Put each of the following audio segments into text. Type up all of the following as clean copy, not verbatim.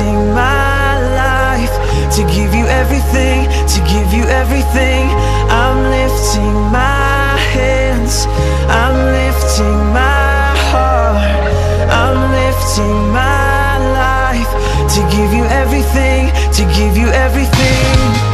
lifting my life to give you everything, to give you everything. I'm lifting my hands, I'm lifting my heart, I'm lifting my life to give you everything, to give you everything.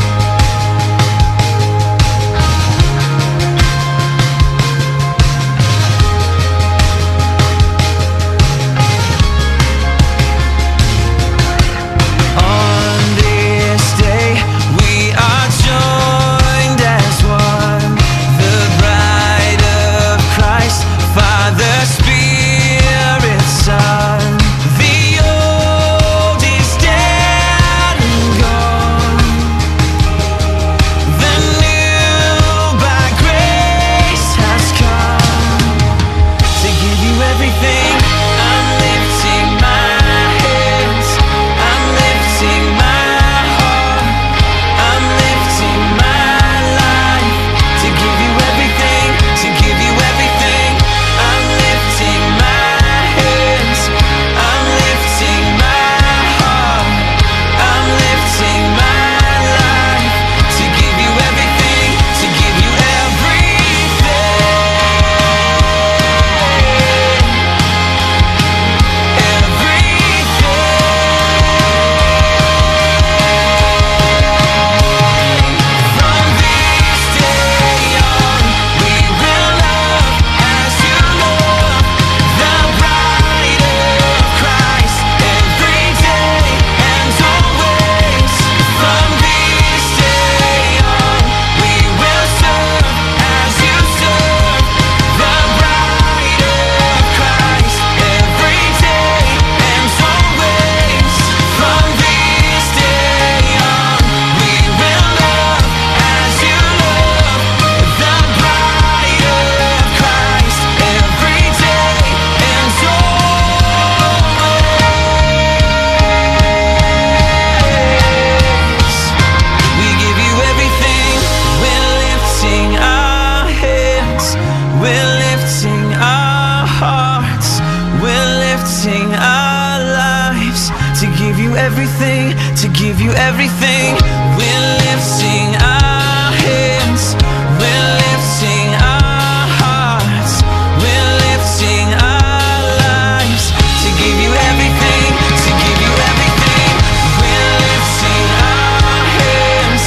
To give you everything, we're lifting our hands, we're lifting our hearts, we're lifting our lives. To give you everything, to give you everything, we're lifting our hands,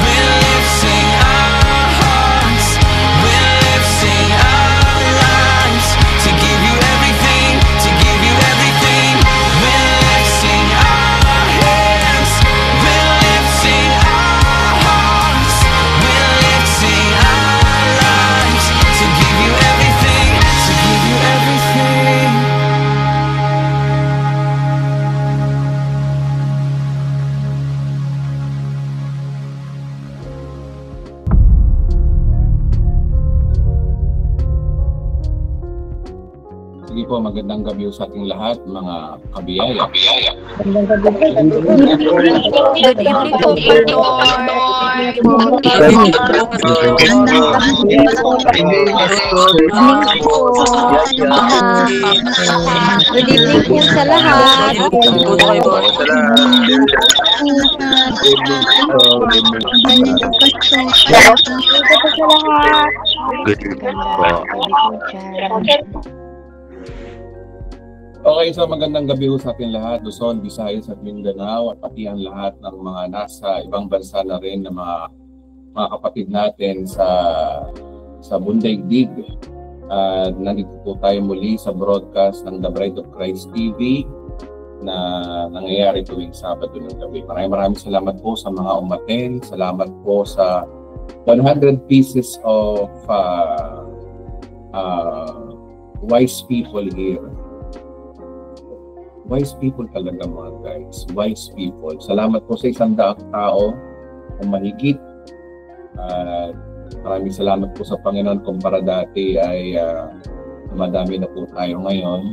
we're lifting our hearts, we're lifting our lives. To give you everything, to give you everything, we're lifting our hands, we're lifting our hearts, we're lifting our lives. To give you everything, to give you everything. Sige po, magandang gabi sa ating lahat, mga kabiyaya. Good evening po, Good evening po sa lahat. Okay, so magandang gabi sa ating lahat, Luzon, Visayas at Mindanao, at pati ang lahat ng mga nasa ibang bansa na rin na mga kapatid natin sa Bundaigdig. Nandito po tayo muli sa broadcast ng The Bride of Christ TV na nangyayari tuwing Sabado ng gabi. Maraming salamat po sa mga umaten. Salamat po sa 100 pieces of wise people here. Wise people talaga mga guys. Wise people. Salamat po sa 100 tao kung mahigit. Maraming salamat po sa Panginoon kung para dati ay madami na po tayo ngayon.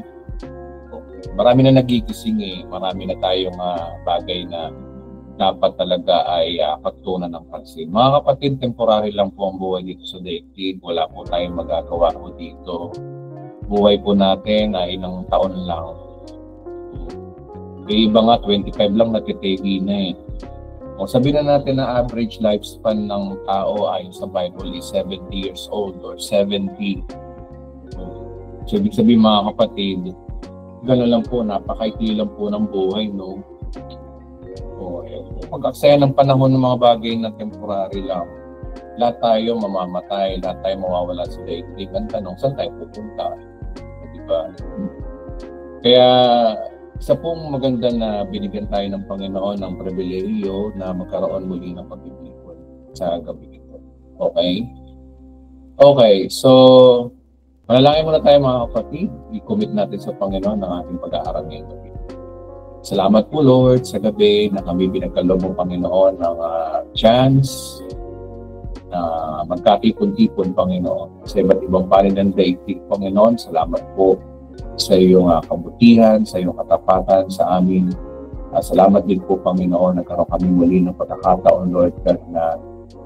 Marami na nagigising Marami na tayong bagay na dapat talaga ay pagtunan ng pansin. Mga kapatid, temporary lang po ang buhay dito sa daigdig. Wala po tayong magagawa po dito. Buhay po natin ay ilang taon lang. Yung iba nga, 25 lang natitegi na eh. O sabihin na natin na average lifespan ng tao ayon sa Bible is 70 years old or 70. So, ibig sabihin mga kapatid, gano'n lang po, napakaikli lang po ng buhay, no? O, pag-aksaya ng panahon ng mga bagay na temporary lang, lahat tayo mamamatay, lahat tayo mawawala sa daigdig. Ang tanong, saan tayo pupunta? Diba? Kaya, isa pong maganda na binigyan tayo ng Panginoon ng pribilehiyo na magkaroon muli ng pag-ibigay sa gabi ito. Okay? Okay, so manalangin muna tayo mga kapatid. I-commit natin sa Panginoon ang ating pag-aaral ngayong gabi. Salamat po Lord sa gabi na kami binagkaloob ng Panginoon ng chance na magkatipon-tipon Panginoon sa iba't ibang panig ng daigdig Panginoon. Salamat po sa iyong kabutihan, sa iyong katapatan sa amin. Salamat din po Panginoon, nagkaroon kami muli ng pagkakataon Lord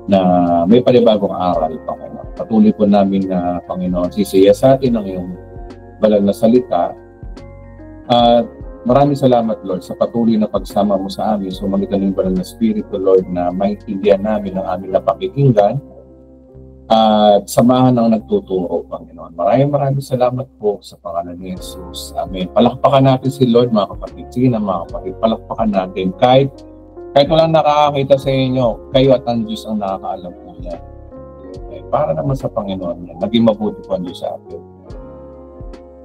na may panibagong aral Panginoon. Patuloy po namin na Panginoon sisiya sa atin ang iyong banal na salita. At maraming salamat Lord sa patuloy na pagsama mo sa amin. Sumagitan ng banal na Espiritu Lord na maintindihan namin ang aming napakikinggan at samahan ng nagtuturo, Panginoon. Maraming salamat po sa pangalan ni Jesus. Amen. Palakpakan natin si Lord, mga kapatid. Sige na mga kapatid, palakpakan natin. Kahit walang nakakakita sa inyo, kayo at ang Diyos ang nakakaalam po niya. Okay. Para naman sa Panginoon niya, naging mabuti po ang Diyos sa atin.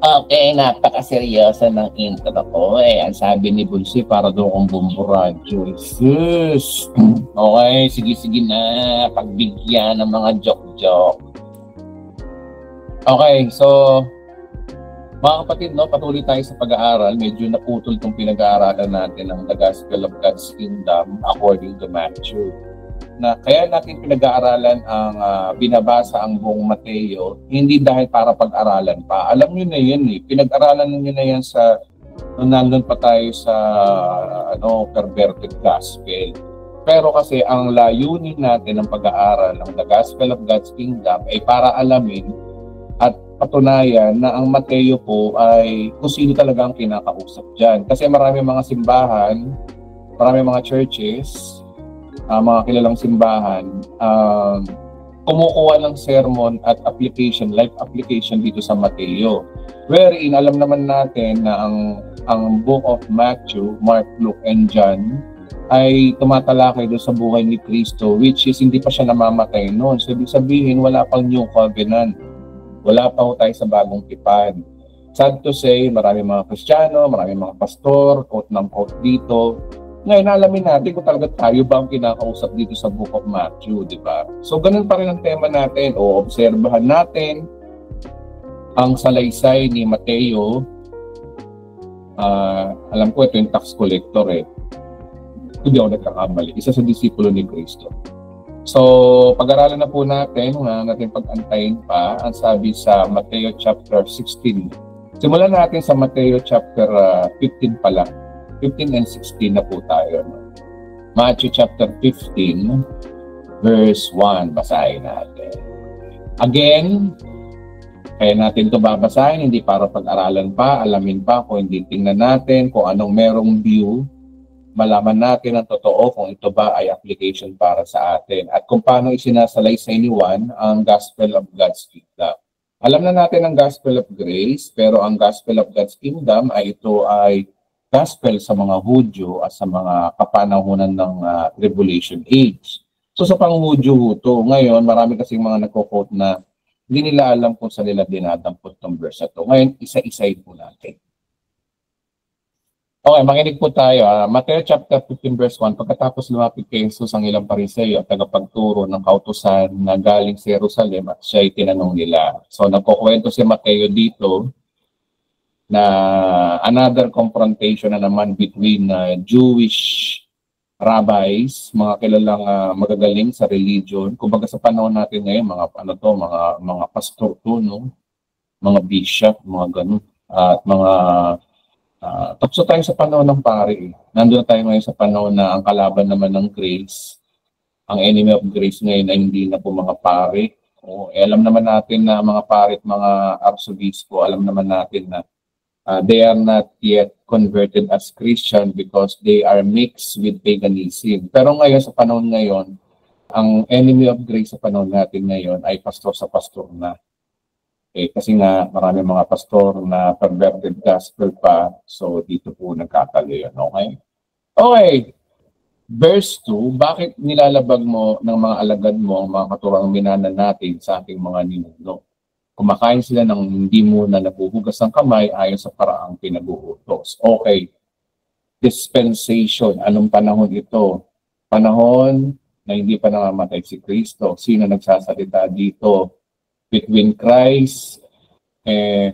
Okay, napakaseryoso ng intro ko eh. Ang sabi ni Bulsi, para doon kong bumburadyo. Jesus! Okay, sige na. Pagbigyan ng mga joke-joke. Okay, so mga kapatid, no, patuloy tayo sa pag-aaral. Medyo naputol itong pinag-aaralan natin ng The Gospel of God's Kingdom according to Matthew. Na kaya natin pinag-aaralan ang binabasa ang buong Mateo, hindi dahil para pag-aralan pa. Alam nyo na yun eh. Pinag-aralan nyo na yan sa nung nandun pa tayo sa perverted gospel. Pero kasi ang layunin natin ng pag-aaral ng The Gospel of God's Kingdom ay para alamin at patunayan na ang Mateo po ay kung sino talaga ang kinakausap dyan. Kasi marami mga simbahan, marami mga churches, mga kilalang simbahan, kumukuha ng sermon at application, life application dito sa Mateo. Wherein, alam naman natin na ang book of Matthew, Mark, Luke, and John ay tumatalakay doon sa buhay ni Kristo, which is hindi pa siya namamatay noon. So, ibig sabihin, wala pang new covenant. Wala pa tayo sa bagong tipan. Sad to say, marami mga Kristiyano, marami mga pastor, quote ng quote dito. Ngayon, alamin natin kung talaga tayo ba ang kinakausap dito sa Book of Matthew, di ba? So, ganun pa rin ang tema natin. O, obserbahan natin ang salaysay ni Mateo. Alam ko, ito yung tax collector eh. Hindi ako nagkakamali. Isa sa disipulo ni Kristo. So, pag-aralan na po natin, natin pag-antayin pa, ang sabi sa Mateo chapter 16. Simulan natin sa Mateo chapter 15 pala. 15 and 16 na po tayo. Matthew chapter 15, verse 1. Basahin natin. Again, kaya natin ito babasahin, hindi para pag-aralan pa, alamin pa, kung hindi tingnan natin, kung anong merong view, malaman natin ang totoo kung ito ba ay application para sa atin. At kung paano isinasalaysay ni Juan ang Gospel of God's Kingdom. Alam na natin ang Gospel of Grace, pero ang Gospel of God's Kingdom ay ito ay gospel sa mga Hudyo at sa mga kapanahunan ng Tribulation Age. So sa pang-Hudyo ito, ngayon marami kasing mga nagko-quote na hindi nila alam kung saan nila dinadampot ng verse na ito. Ngayon, isa-isayin po natin. Okay, makinig po tayo. Matthew chapter 15 verse 1, pagkatapos lumapit kay Jesus ang ilang Pariseo at tagapagturo ng kautusan na galing sa Jerusalem at siya'y tinanong nila. So nagkukwento si Mateo dito na another confrontation na naman between Jewish rabbis, mga kilalang magagaling sa religion. Kumbaga sa panahon natin ngayon, mga pastor to, no? Mga bishop, mga ganun, at mga tapos tayo sa panahon ng pari. Nandun tayo ngayon sa panahon na ang kalaban naman ng grace, ang enemy of grace ngayon ay hindi na po mga pari. Alam naman natin na mga pari at mga arsobispo, alam naman natin na They are not yet converted as Christian because they are mixed with paganism. Pero ngayon, sa panahon ngayon, ang enemy of grace sa panahon natin ngayon ay pastor sa pastor na. Kasi nga, marami mga pastor na perverted gospel pa. So, dito po nagkatalo yun. Okay? Okay. Verse 2, bakit nilalabag mo ng mga alagad mo ang mga katurang minana natin sa ating mga ninuno? Kumakain sila ng hindi muna nabuhugas ng kamay ayon sa paraang pinag-uutos. Okay. Dispensation. Anong panahon ito? Panahon na hindi pa namamatay si Kristo. Sino nagsasalita dito? Between Christ.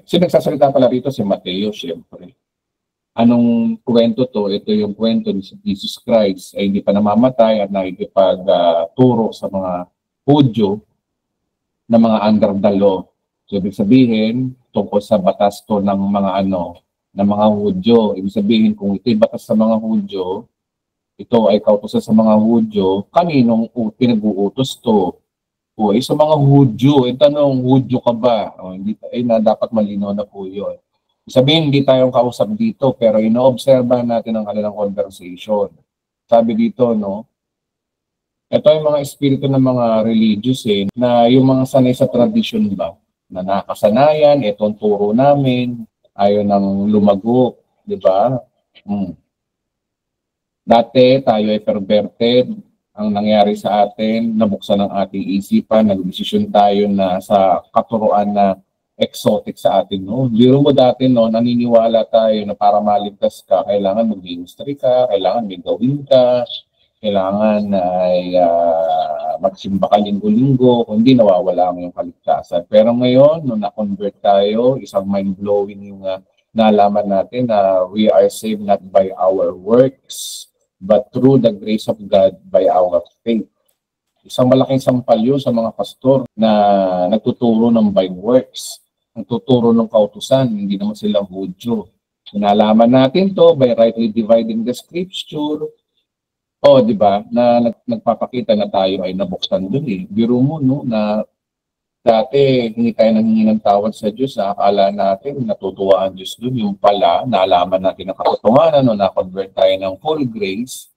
Sino nagsasalita pala dito? Si Mateo, syempre. Anong kwento to? Ito yung kwento ni Jesus Christ ay hindi pa namamatay at nakikipagturo sa mga Hudyo na mga under the law. So, ibig sabihin, tungkol sa batas to ng mga ng mga Hudyo. Ibig sabihin, kung ito'y batas sa mga Hudyo, ito ay kautosan sa mga Hudyo, kaninong pinag-uutos to? O, sa mga Hudyo, tanong, Hudyo ka ba? O, hindi, dapat malinaw na po yun. Sabihin, hindi tayong kausap dito, pero ino-obserba natin ang kanilang conversation. Sabi dito, no? Ito yung mga espiritu ng mga religious, na yung mga sanay sa tradition ba? Na nakasanayan, itong turo namin, ayaw nang lumago, di ba? Dati, tayo ay perverted. Ang nangyari sa atin, nabuksan ang ating isipan, nag-desisyon tayo na sa katuruan na exotic sa atin, no? Biro mo dati, no, naniniwala tayo na para maligtas ka, kailangan mag-ministry ka, kailangan may gawin ka, kailangan ay magsimba ka linggo-linggo, kundi nawawala ang iyong kaligtasan. Pero ngayon, nung na-convert tayo, isang mind-blowing yung nalaman natin na we are saved not by our works, but through the grace of God by our faith. Isang malaking sampal yun sa mga pastor na nagtuturo ng by works, nagtuturo ng kautusan, hindi naman sila Hudyo. Nalaman natin to by rightly dividing the scripture. Di ba, na nagpapakita na tayo ay nabuksan dun Biro mo, no, na dati hindi tayo nanghingi ng tawad sa Diyos. Akala natin natutuwa ang Diyos dun. Yung pala, nalaman natin ang katotohanan, no, na-convert tayo ng full grace.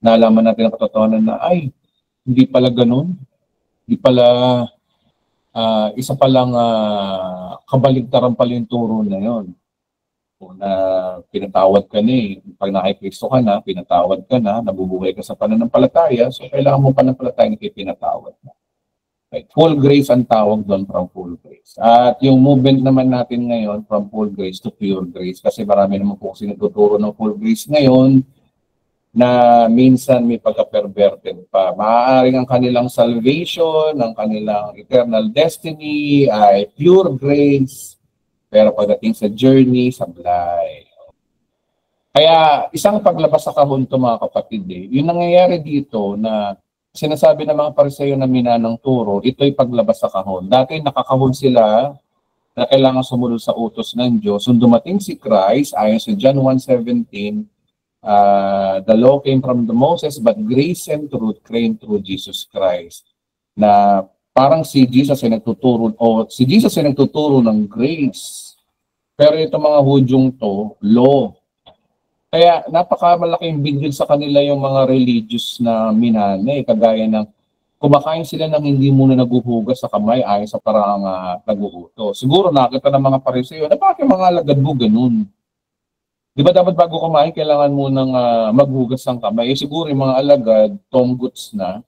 Nalaman natin ang katotohanan na, ay, hindi pala ganun. Hindi pala, isa palang kabaligtaran pala yung turo na yun. Na pinatawad ka na Pag nakikristo ka na, pinatawad ka na, nabubuhay ka sa pananampalataya, so kailangan mo pananampalataya na pinatawad na. Right. Full grace ang tawag doon from full grace. At yung movement naman natin ngayon from full grace to pure grace, kasi marami naman po kasi nagtuturo ng full grace ngayon na minsan may pagka-perverted pa. Maaaring ang kanilang salvation, ang kanilang eternal destiny ay pure grace, pero pagdating sa journey, sablay. Kaya isang paglabas sa kahon to mga kapatid Yung nangyayari dito na sinasabi ng mga Pariseo na minanang turo, ito'y paglabas sa kahon. Dati nakakahon sila na kailangan sumunod sa utos ng Diyos. Nung dumating si Christ, ayon sa John 1:17, the law came from the Moses, but grace and truth came through Jesus Christ. Na parang si Jesus ay nagtuturo ng grace. Pero itong mga Hudyong to, law. Kaya napakamalaking bigil sa kanila yung mga religious na minane, kagaya ng kumakain sila ng hindi muna naguhugas sa kamay ayon sa parang naguhuto. Siguro nakita ng mga Pariseo na bakit mga alagad mo ganun? Di ba dapat bago kumain, kailangan mo nang maghugas ng kamay? Siguro yung mga alagad, tongguts na,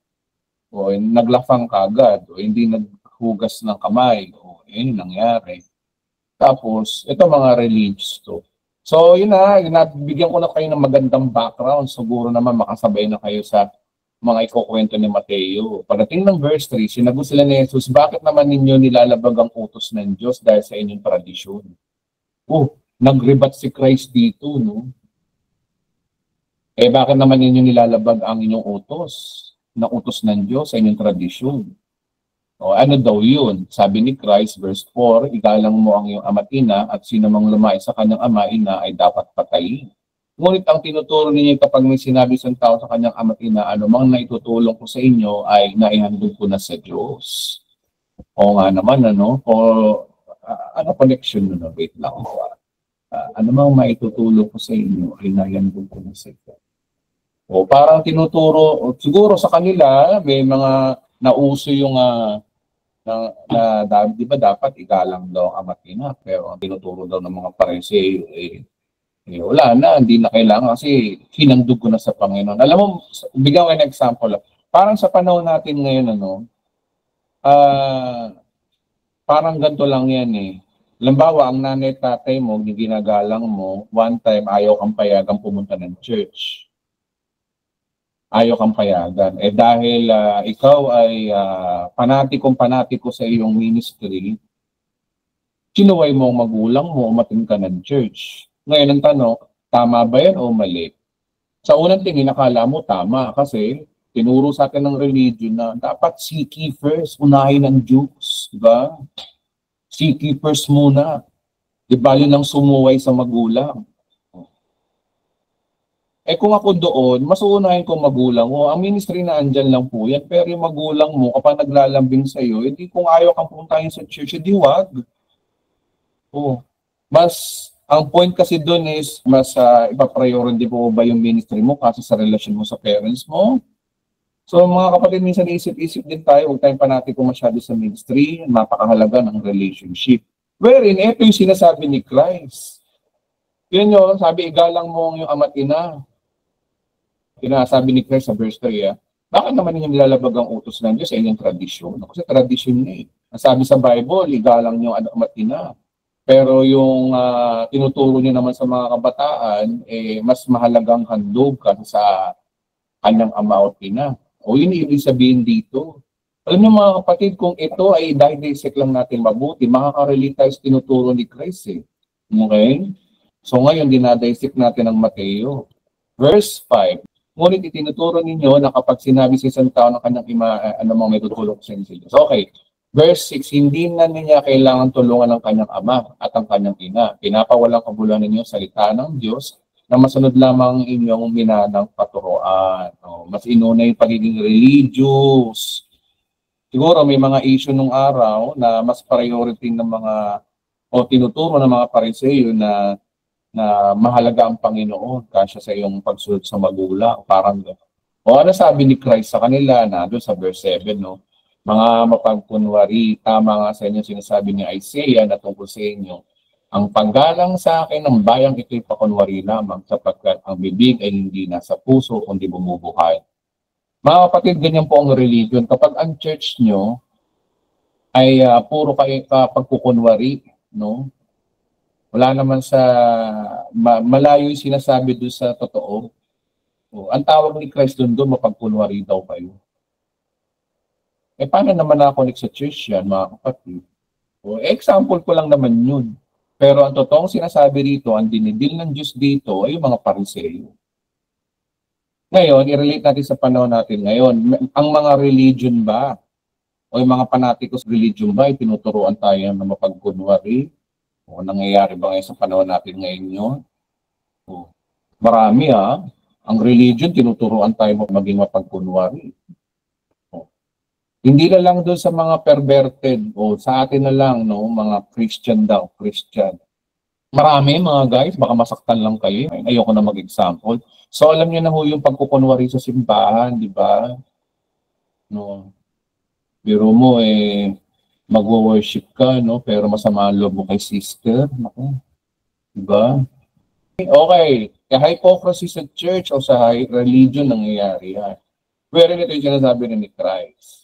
o naglafang kagad, o hindi naghugas ng kamay, o yun nangyari. Tapos, ito mga religious to. So, yun bigyan ko na kayo ng magandang background. Siguro naman makasabay na kayo sa mga ikukwento ni Mateo. Pagdating ng verse 3, sinagot sila ni Jesus, bakit naman ninyo nilalabag ang utos ng Diyos dahil sa inyong tradisyon? Nagrebat si Christ dito, no? Bakit naman ninyo nilalabag ang inyong utos? Na utos ng Diyos sa inyong tradisyon? Ano daw yun? Sabi ni Christ, verse 4, igalang mo ang iyong ama't ina at sino mang lumait sa kanyang ama ina ay dapat patayin. Ngunit ang tinuturo ninyo kapag may sinabi sa tao sa kanyang ama't ina, anumang naitutulong ko sa inyo ay naihandog ko na sa Diyos. O nga naman, ano connection nun? Wait lang. ano mang maitutulong ko sa inyo ay naiambog ko na sa inyo. O parang tinuturo, siguro sa kanila, may mga nauso yung di ba dapat igalang daw ang ama at ina, pero ang tinuturo daw ng mga Pariseo, wala na, hindi na kailangan kasi hinandog ko na sa Panginoon. Alam mo, bigyan ko ng example. Parang sa panahon natin ngayon, parang ganito lang yan eh. Halimbawa, ang nanay tatay mo, ginagalang mo, one time ayaw kang payagan pumunta ng church. Ayaw kang payagan. Dahil ikaw ay panatiko sa iyong ministry, sinuway mo ang magulang mo, umating ka ng church. Ngayon ang tanong, tama ba yan o mali? Sa unang tingin, akala mo tama kasi tinuro sa atin ng religion na dapat seek ye first, unahin ng Diyos. Diba? Seek ye first muna. Di bali lang sumuway sa magulang. Kung ako doon, mas uunahin ko magulang mo. Ang ministry na andyan lang po yan. Pero yung magulang mo, kapag naglalambing sa'yo, hindi kung ayaw kang puntahin sa church, hindi wag. Ang point kasi doon is, mas ipapriority po ba yung ministry mo kasi sa relasyon mo sa parents mo. So mga kapatid, minsan isip-isip din tayo, huwag tayong panatiko masyado sa ministry, napakahalaga ng relationship. Wherein, ito yung sinasabi ni Christ. Yun yun, sabi, igalang mo yung ama at ina. Sinasabi ni Christ sa verse 3, bakit naman ninyo nilalabag ang utos ng Diyos sa inyong tradisyon? Kasi tradisyon niya eh. Sabi sa Bible, igalang niyo ang ama at ina. Pero yung tinuturo niya naman sa mga kabataan, mas mahalagang handog kasi sa kanyang ama o ina. O yun ibig sabihin dito. Alam niyo mga kapatid, kung ito ay dissect lang natin mabuti, makaka-relate tayo sa tinuturo ni Christ eh. Okay? So ngayon, dinadissect natin ang Mateo. Verse 5. Ngunit itinuturo ninyo na kapag sinabi sa isang tao ng kanyang ima, may tutulong sa inyo. So, okay. Verse 6, hindi na niya kailangan tulungan ng kanyang ama at ang kanyang ina. Pinapawalang kabuluhan ninyo salita ng Diyos na masunod lamang inyong minanang paturuan. Mas inuna yung pagiging religious. Siguro may mga issue nung araw na mas priority ng mga tinuturo ng mga Pariseo na mahalaga ang Panginoon kasi sa iyong pagsunod sa magulang. Parang ano sabi ni Christ sa kanila na doon sa verse 7, mga mapagkunwari, tama nga sa inyo sinasabi ni Isaiah na tungkol sa inyo, ang paggalang sa akin ng bayang ito'y pakunwari lamang sapagkat ang bibig ay hindi nasa puso kundi bumubuhay. Mga kapatid, ganyan po ang religion. Kapag ang church nyo ay puro pagkukunwari, wala naman sa malayo yung sinasabi doon sa totoo. Ang tawag ni Christ doon, mapagkunwari daw kayo. Paano naman na-connect sa church yan, mga kapatid? Example ko lang naman yun. Pero ang totoong sinasabi rito, ang dinidil ng Diyos dito ay yung mga Pariseo. Ngayon, i-relate natin sa panahon natin ngayon. Ang mga religion ba, o yung mga fanaticos religion ba, tinuturuan tayo na mapagkunwari? O nangyayari ba ngayon sa panahon natin ngayon yun? Marami ang religion, tinuturuan tayo maging mapagkunwari. Hindi na lang doon sa mga perverted o sa atin na lang, mga Christian. Marami mga guys, baka masaktan lang kayo. Ayoko na mag-example. So alam niyo na yung pagkukunwari sa simbahan, di ba? Biro mo magwo-worship ka, pero masama ang loob mo kay sister. Diba? Okay, hypocrisy sa church o sa religion nangyayari yan. Pero ito yung sinasabi ni Christ.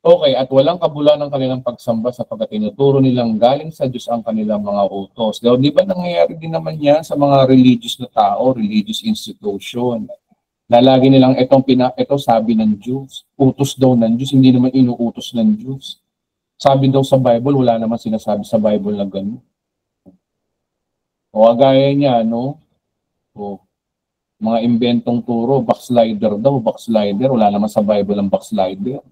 Okay, at walang kabulan ng kanilang pagsamba sapagkat tinuturo nilang galing sa Diyos ang kanilang mga utos. Di ba nangyayari din naman yan sa mga religious na tao, religious institution? Na lagi nilang ito sabi ng Diyos. Utos daw ng Diyos, hindi naman inuutos ng Diyos. Sabi daw sa Bible, wala naman sinasabi sa Bible na gano'n. O agaya niya, mga inventong turo, backslider, wala naman sa Bible ang backslider.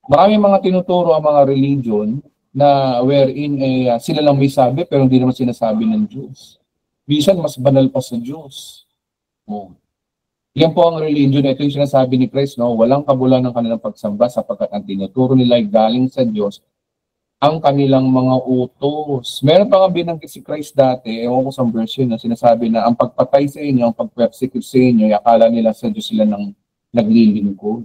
Marami mga tinuturo ang mga religion na wherein sila lang may sabi pero hindi naman sinasabi ng Diyos. Bisan mas banal pa sa Diyos. Yan po ang religion. Ito yung sinasabi ni Christ, walang kabulan ng kanilang pagsamba sapagkat ang tinuturo nila ay galing sa Diyos ang kanilang mga utos. Meron pa nga binanggit si Christ dati, ewan ko sa version na sinasabi na ang pagpatay sa inyo, ang pag-persecute sa inyo, akala nila sa Diyos sila ng naglilingkod.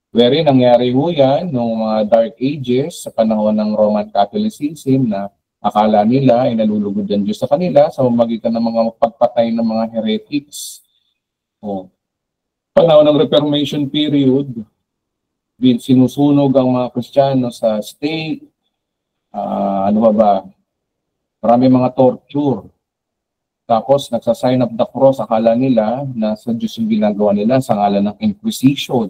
Wherein, nangyari ho yan noong mga Dark Ages sa panahon ng Roman Catholicism na akala nila ay nalulugod ang Diyos sa kanila sa pamamagitan ng mga pagpatay ng mga heretics. Panahon ng Reformation period, sinusunog ang mga Kristiyano sa stake, marami mga torture. Tapos nagsasign of the cross, akala nila na sa Diyos yung ginagawa nila sa ngalan ng Inquisition.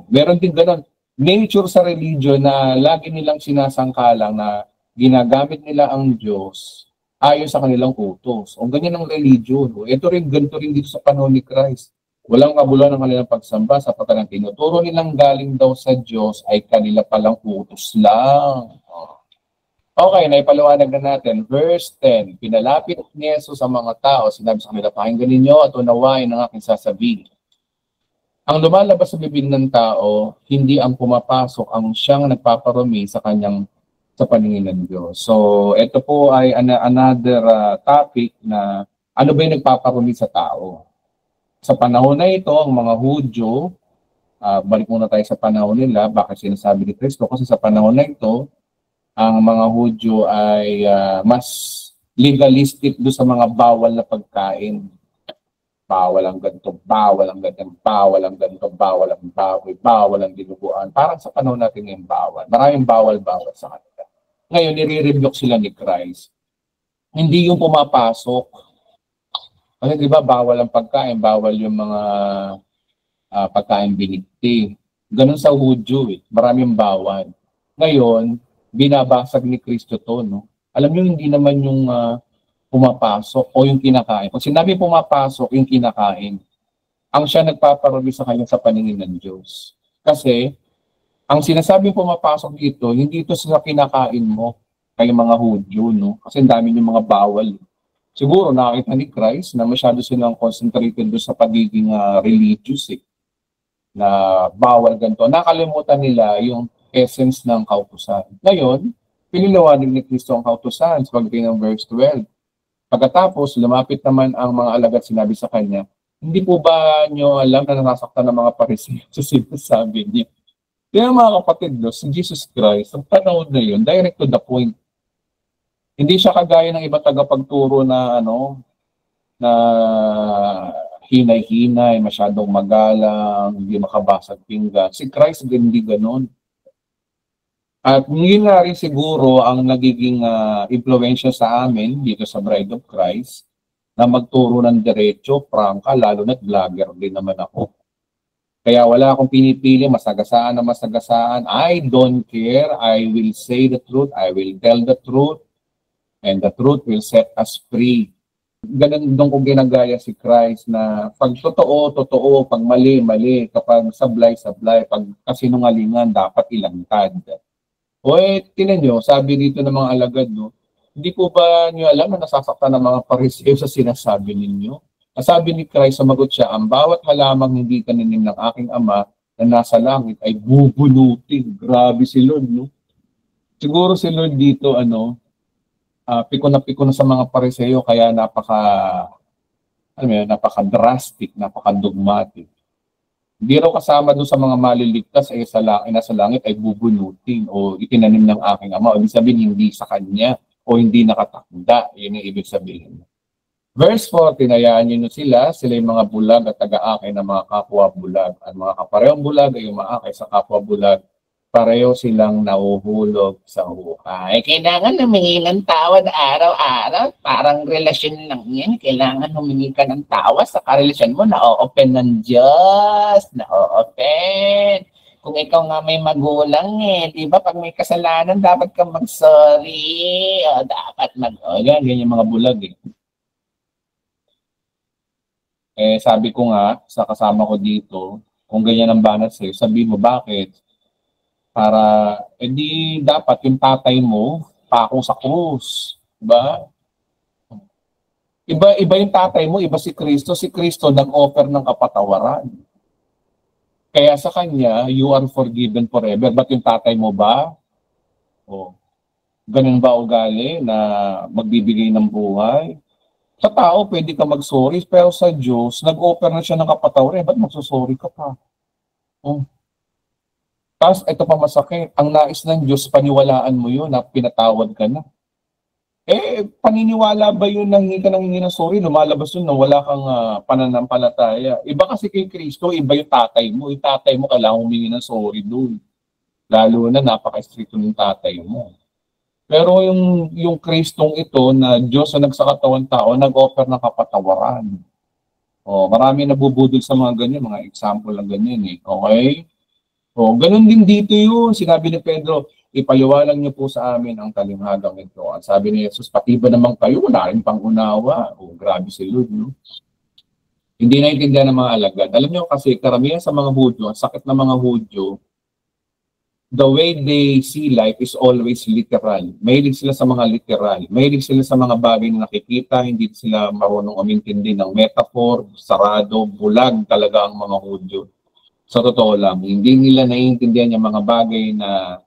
Meron din ganun. Nature sa religion na lagi nilang sinasangkalang na ginagamit nila ang Diyos ayon sa kanilang utos. O ganyan ang religion. Ito rin, ganito rin dito sa panahon ni Christ. Walang kabuluhan ng kanilang pagsamba sapagkat ang tinuturo nilang galing daw sa Diyos ay kanila palang utos lang. Okay, naipaliwanag na natin. Verse 10, pinalapit ni Jesus sa mga tao, sinabi sa kanila, pakinggan ninyo at unawain ang aking sasabihin. Ang lumalabas sa bibig ng tao, hindi ang pumapasok ang siyang nagpaparumi sa paningin ng Diyos. So, ito po ay another topic na ano ba yung nagpaparumi sa tao? Sa panahon na ito, ang mga Hudyo, balik muna tayo sa panahon nila, bakit sinasabi ni Kristo? Kasi sa panahon na ito, ang mga Hudyo ay mas legalistic doon sa mga bawal na pagkain. Bawal ang ganito, bawal ang ganito, bawal ang ganito, bawal ang baboy, bawal ang dinuguan. Parang sa panahon natin yung bawal. Maraming bawal-bawal sa kanila. Ngayon, nire-rebuke sila ni Christ. Hindi yung pumapasok. Kasi di ba, bawal ang pagkain, bawal yung mga pagkain binikti. Ganun sa Hudyo, maraming bawal. Ngayon, binabasag ni Kristo to, no? Alam niyo, hindi naman yung pumapasok o yung kinakain. Kung sinabi pumapasok, yung kinakain, ang siya nagpaparumi sa kanya sa paningin ng Diyos. Kasi, ang sinasabing pumapasok dito, hindi ito sa kinakain mo, kay mga Hudyo, no? Kasi ang dami yung mga bawal. Siguro nakita ni Christ na masyado silang concentrated doon sa pagiging religious, na bawal ganito. Nakalimutan nila yung essence ng kautusan. Ngayon, piniliwanag ni Kristo ang kautusan sa pagdating ng verse 12. Pagkatapos, lumapit naman ang mga alagad, sinabi sa kanya, hindi po ba nyo alam na nasasaktan ng mga Pariseo sa sinasabi niya? Kaya mga kapatid, si Jesus Christ, ang panahon na yun, direct to the point. Hindi siya kagaya ng iba tagapagturo na na hinay-hinay, masyadong magalang, hindi makabasag pinggan. Si Christ din hindi ganon. At yun nga rin siguro ang nagiging impluensya sa amin dito sa Bride of Christ na magturo ng diretso, prangka, lalo na't vlogger din naman ako. Kaya wala akong pinipili, masagasaan na masagasaan. I don't care. I will say the truth. I will tell the truth. And the truth will set us free. Ganun doon ko ginagaya si Christ na pag totoo, totoo. Pag mali, mali. Kapag sablay, sablay. Pag kasinungalingan, dapat ilangtad. Tinan nyo, sabi dito ng mga alagad, no? Hindi po ba nyo alam na nasasaktan ng mga Pariseo sa sinasabi ninyo? Sabi ni Christ, sumagot siya, ang bawat halamang hindi taninim ng aking ama na nasa langit ay bubunutin. Grabe si Lord, no? Siguro si Lord dito, piko na sa mga Pariseo, kaya napaka-drastic, napaka-dogmatic. Hindi raw kasama doon sa mga maliligtas ay nasa langit ay bubunutin o itinanim ng aking ama. O ibig sabihin, hindi sa kanya o hindi nakatakda. Yun yung ibig sabihin. Verse 4, tinayaan nyo sila yung mga bulag at taga-akay ng mga kapwa bulag. Ang mga kaparehong bulag ay umaakay sa kapwa bulag. Pareho silang nauhulog sa hukay. Kailangan humingi ng tawad araw-araw. Parang relasyon lang yan. Kailangan humingi ka ng tawa sa karelasyon mo. Na-open ng Diyos. Na-open. Kung ikaw nga may magulang diba? Pag may kasalanan, dapat kang mag-sorry. Dapat ganyan yung mga bulag sabi ko nga sa kasama ko dito, kung ganyan ang banat sa'yo, sabi mo bakit? Para, di dapat yung tatay mo, pako sa krus. Diba? Iba yung tatay mo, iba si Kristo. Si Kristo nag-offer ng kapatawaran. Kaya sa kanya, you are forgiven forever. But yung tatay mo ba, O, ganun ba ugali na magbibigay ng buhay? Sa tao, pwede ka mag-sorry, pero sa Diyos, nag-offer na siya ng kapatawaran. Ba't magsusorry ka pa? O. Tapos, ito pa masakit. Ang nais ng Diyos, paniwalaan mo yun na pinatawad ka na. Paniniwala ba yun na hindi ka nang hingi ng sorry? Lumalabas yun na wala kang pananampalataya. Iba kasi kay Kristo, iba yung tatay mo. Yung tatay mo kailangan humingi ng sorry doon. Lalo na napaka-stricto ng tatay mo. Pero yung Kristong ito na Diyos na nagsakatawan tao, nag-offer ng kapatawaran. Marami nabubudol sa mga ganyan, mga example lang ganyan eh. Okay? Ganun din dito yun. Sinabi ni Pedro, ipaliwanag niyo po sa amin ang talinghagang ito. Ang sabi ni Jesus, pati ba naman kayo, wala rin pang-unawa. Grabe si Lord, no? Hindi naiintindihan ng mga alagad. Alam niyo kasi, karamihan sa mga Hudyo, ang sakit ng mga Hudyo, the way they see life is always literal. Mahilig sila sa mga literal. Mahilig sila sa mga bagay na nakikita. Hindi sila marunong umintindi ng metaphor, sarado, bulag talaga ang mga Hudyo. Sa totoo lang, hindi nila naiintindihan yung mga bagay na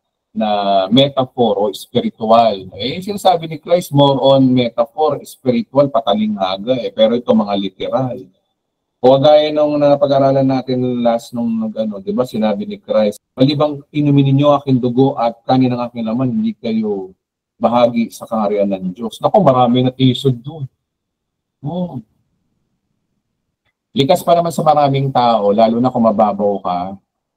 metaphor o spiritual. Sinasabi ni Christ, more on metaphor, spiritual, patalinghaga. Pero ito mga literal. O gaya nung napag-aralan natin last nung di ba sinabi ni Christ, malibang inumin ninyo aking dugo at kanin ng aking laman, hindi kayo bahagi sa kaharian ng Diyos. Naku, marami na tisod doon. Likas pa naman sa maraming tao, lalo na kung mababaw ka,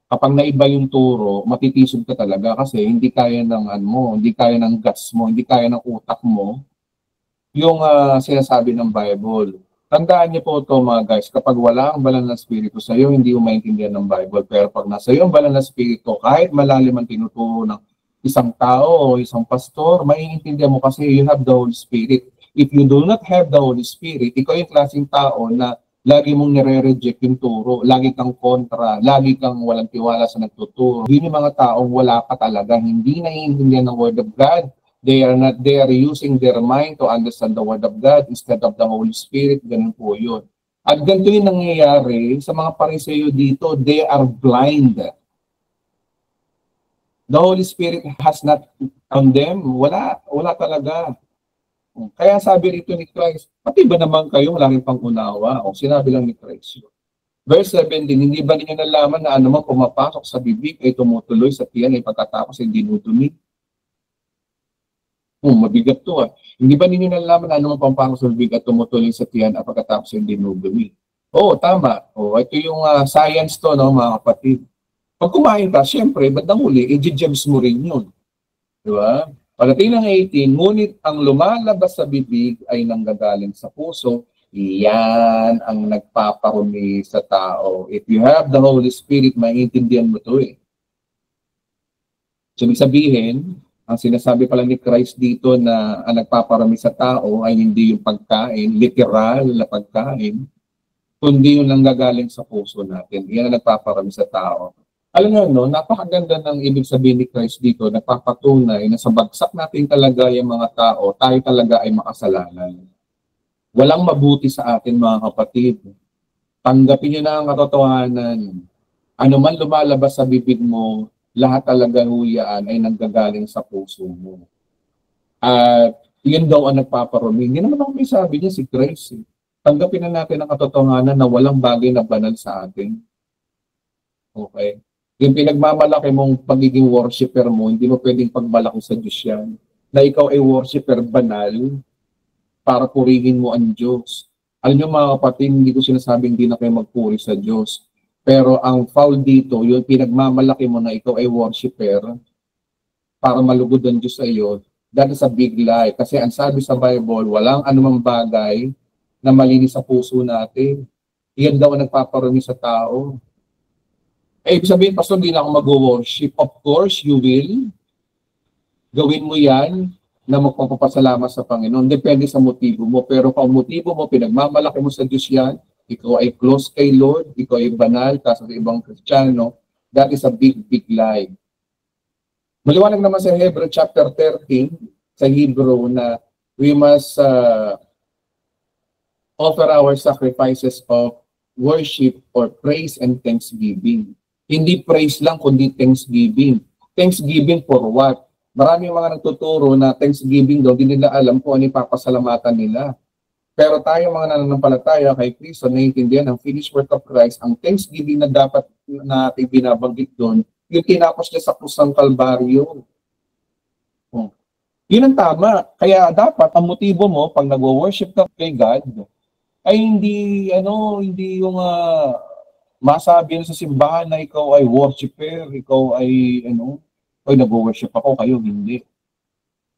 kapag naiba yung turo, matitisod ka talaga kasi hindi kaya ng hindi kaya ng guts mo, hindi kaya ng utak mo, yung sinasabi ng Bible. Tandaan niyo po ito mga guys, kapag wala ang banal na spirito sa iyo, hindi mo maintindihan ng Bible. Pero pag nasa iyo ang banal na spirito, kahit malalim ang tinuturo ng isang tao o isang pastor, maiintindihan mo kasi you have the Holy Spirit. If you do not have the Holy Spirit, ikaw yung klaseng tao na lagi mong nire-reject yung turo, lagi kang kontra, lagi kang walang tiwala sa nagtuturo. Yun yung mga taong wala ka talaga, hindi naiintindihan ng Word of God. They are using their mind to understand the Word of God instead of the Holy Spirit. Ganun po yun. At ganito yung nangyayari sa mga Pariseo dito, they are blind. The Holy Spirit has not on them. Wala talaga. Kaya sabi rito ni Christ, pati ba naman kayo wala rin pang-unawa? Sinabi lang ni Christ. Verse 17, hindi ba ninyo nalaman na anumang pumapasok sa bibig ay tumutuloy sa tiyan ay pagkatapos ay dinudumi? Mabigat to Hindi ba ninyo nalaman na anumang pampasok sa bibig at tumutuloy sa tiyan at pagkatapos ay dinudumi? Tama. Ito yung science to, no, mga kapatid. Pag kumain ka, syempre, bandang huli, i-jabs mo rin yun. Di ba? Pagdating ng 18, ngunit ang lumalabas sa bibig ay nanggagaling sa puso, iyan ang nagpaparumi sa tao. If you have the Holy Spirit, maiintindihan mo ito So, ibig sabihin, ang sinasabi pala ni Christ dito na ang nagpaparami sa tao ay hindi yung pagkain, literal na pagkain, kundi yung nanggagaling sa puso natin. Yan ang nagpaparami sa tao. Alam nyo, napakaganda ng ibig sabihin ni Christ dito, nagpapatunay na sa bagsak natin talaga yung mga tao, tayo talaga ay makasalanan. Walang mabuti sa atin mga kapatid. Tanggapin nyo na ang katotohanan. Ano man lumalabas sa bibig mo, lahat talaga huyaan ay nanggagaling sa puso mo. At yun daw ang nagpaparumi. Hindi naman ako may sabi niya si Christ. Tanggapin na natin ang katotohanan na walang bagay na banal sa atin. Okay? Yung pinagmamalaki mong pagiging worshiper mo, hindi mo pwedeng pagmalaki sa Diyos yan. Na ikaw ay worshiper banal para purihin mo ang Diyos. Alam niyo mga kapatid, hindi ko sinasabing hindi na kayo magpuri sa Diyos. Pero ang foul dito, yung pinagmamalaki mo na ikaw ay worshiper para malugod ang Diyos sa iyo, that is a big lie. Kasi ang sabi sa Bible, walang anumang bagay na malinis sa puso natin. Iyan daw ang nagpaparumi sa tao. Ibig sabihin, Pastor, hindi na ako mag-worship. Of course, you will. Gawin mo yan na magpapasalamat sa Panginoon. Depende sa motibo mo. Pero kung motibo mo, pinagmamalaki mo sa Diyos yan, ikaw ay close kay Lord, ikaw ay banal, kasi sa ibang Kristiyano, that is a big, big lie. Maliwanag naman sa Hebrew chapter 13, sa Hebrew na we must offer our sacrifices of worship or praise and thanksgiving. Hindi praise lang, kundi thanksgiving. Thanksgiving for what? Maraming mga nagtuturo na Thanksgiving daw, di nila alam kung ano ipapasalamatan nila. Pero tayo mga nananampalataya kay Kristo, naiintindihan ang finished work of Christ, ang Thanksgiving na dapat natin binabanggit doon, yung tinapos niya sa krus ng Kalbaryo. Yun ang tama. Kaya dapat ang motibo mo pag nagwo-worship ka kay God ay hindi yung masabi sa simbahan na ikaw ay worshiper, ikaw ay nagwo-worship ako, kayo hindi.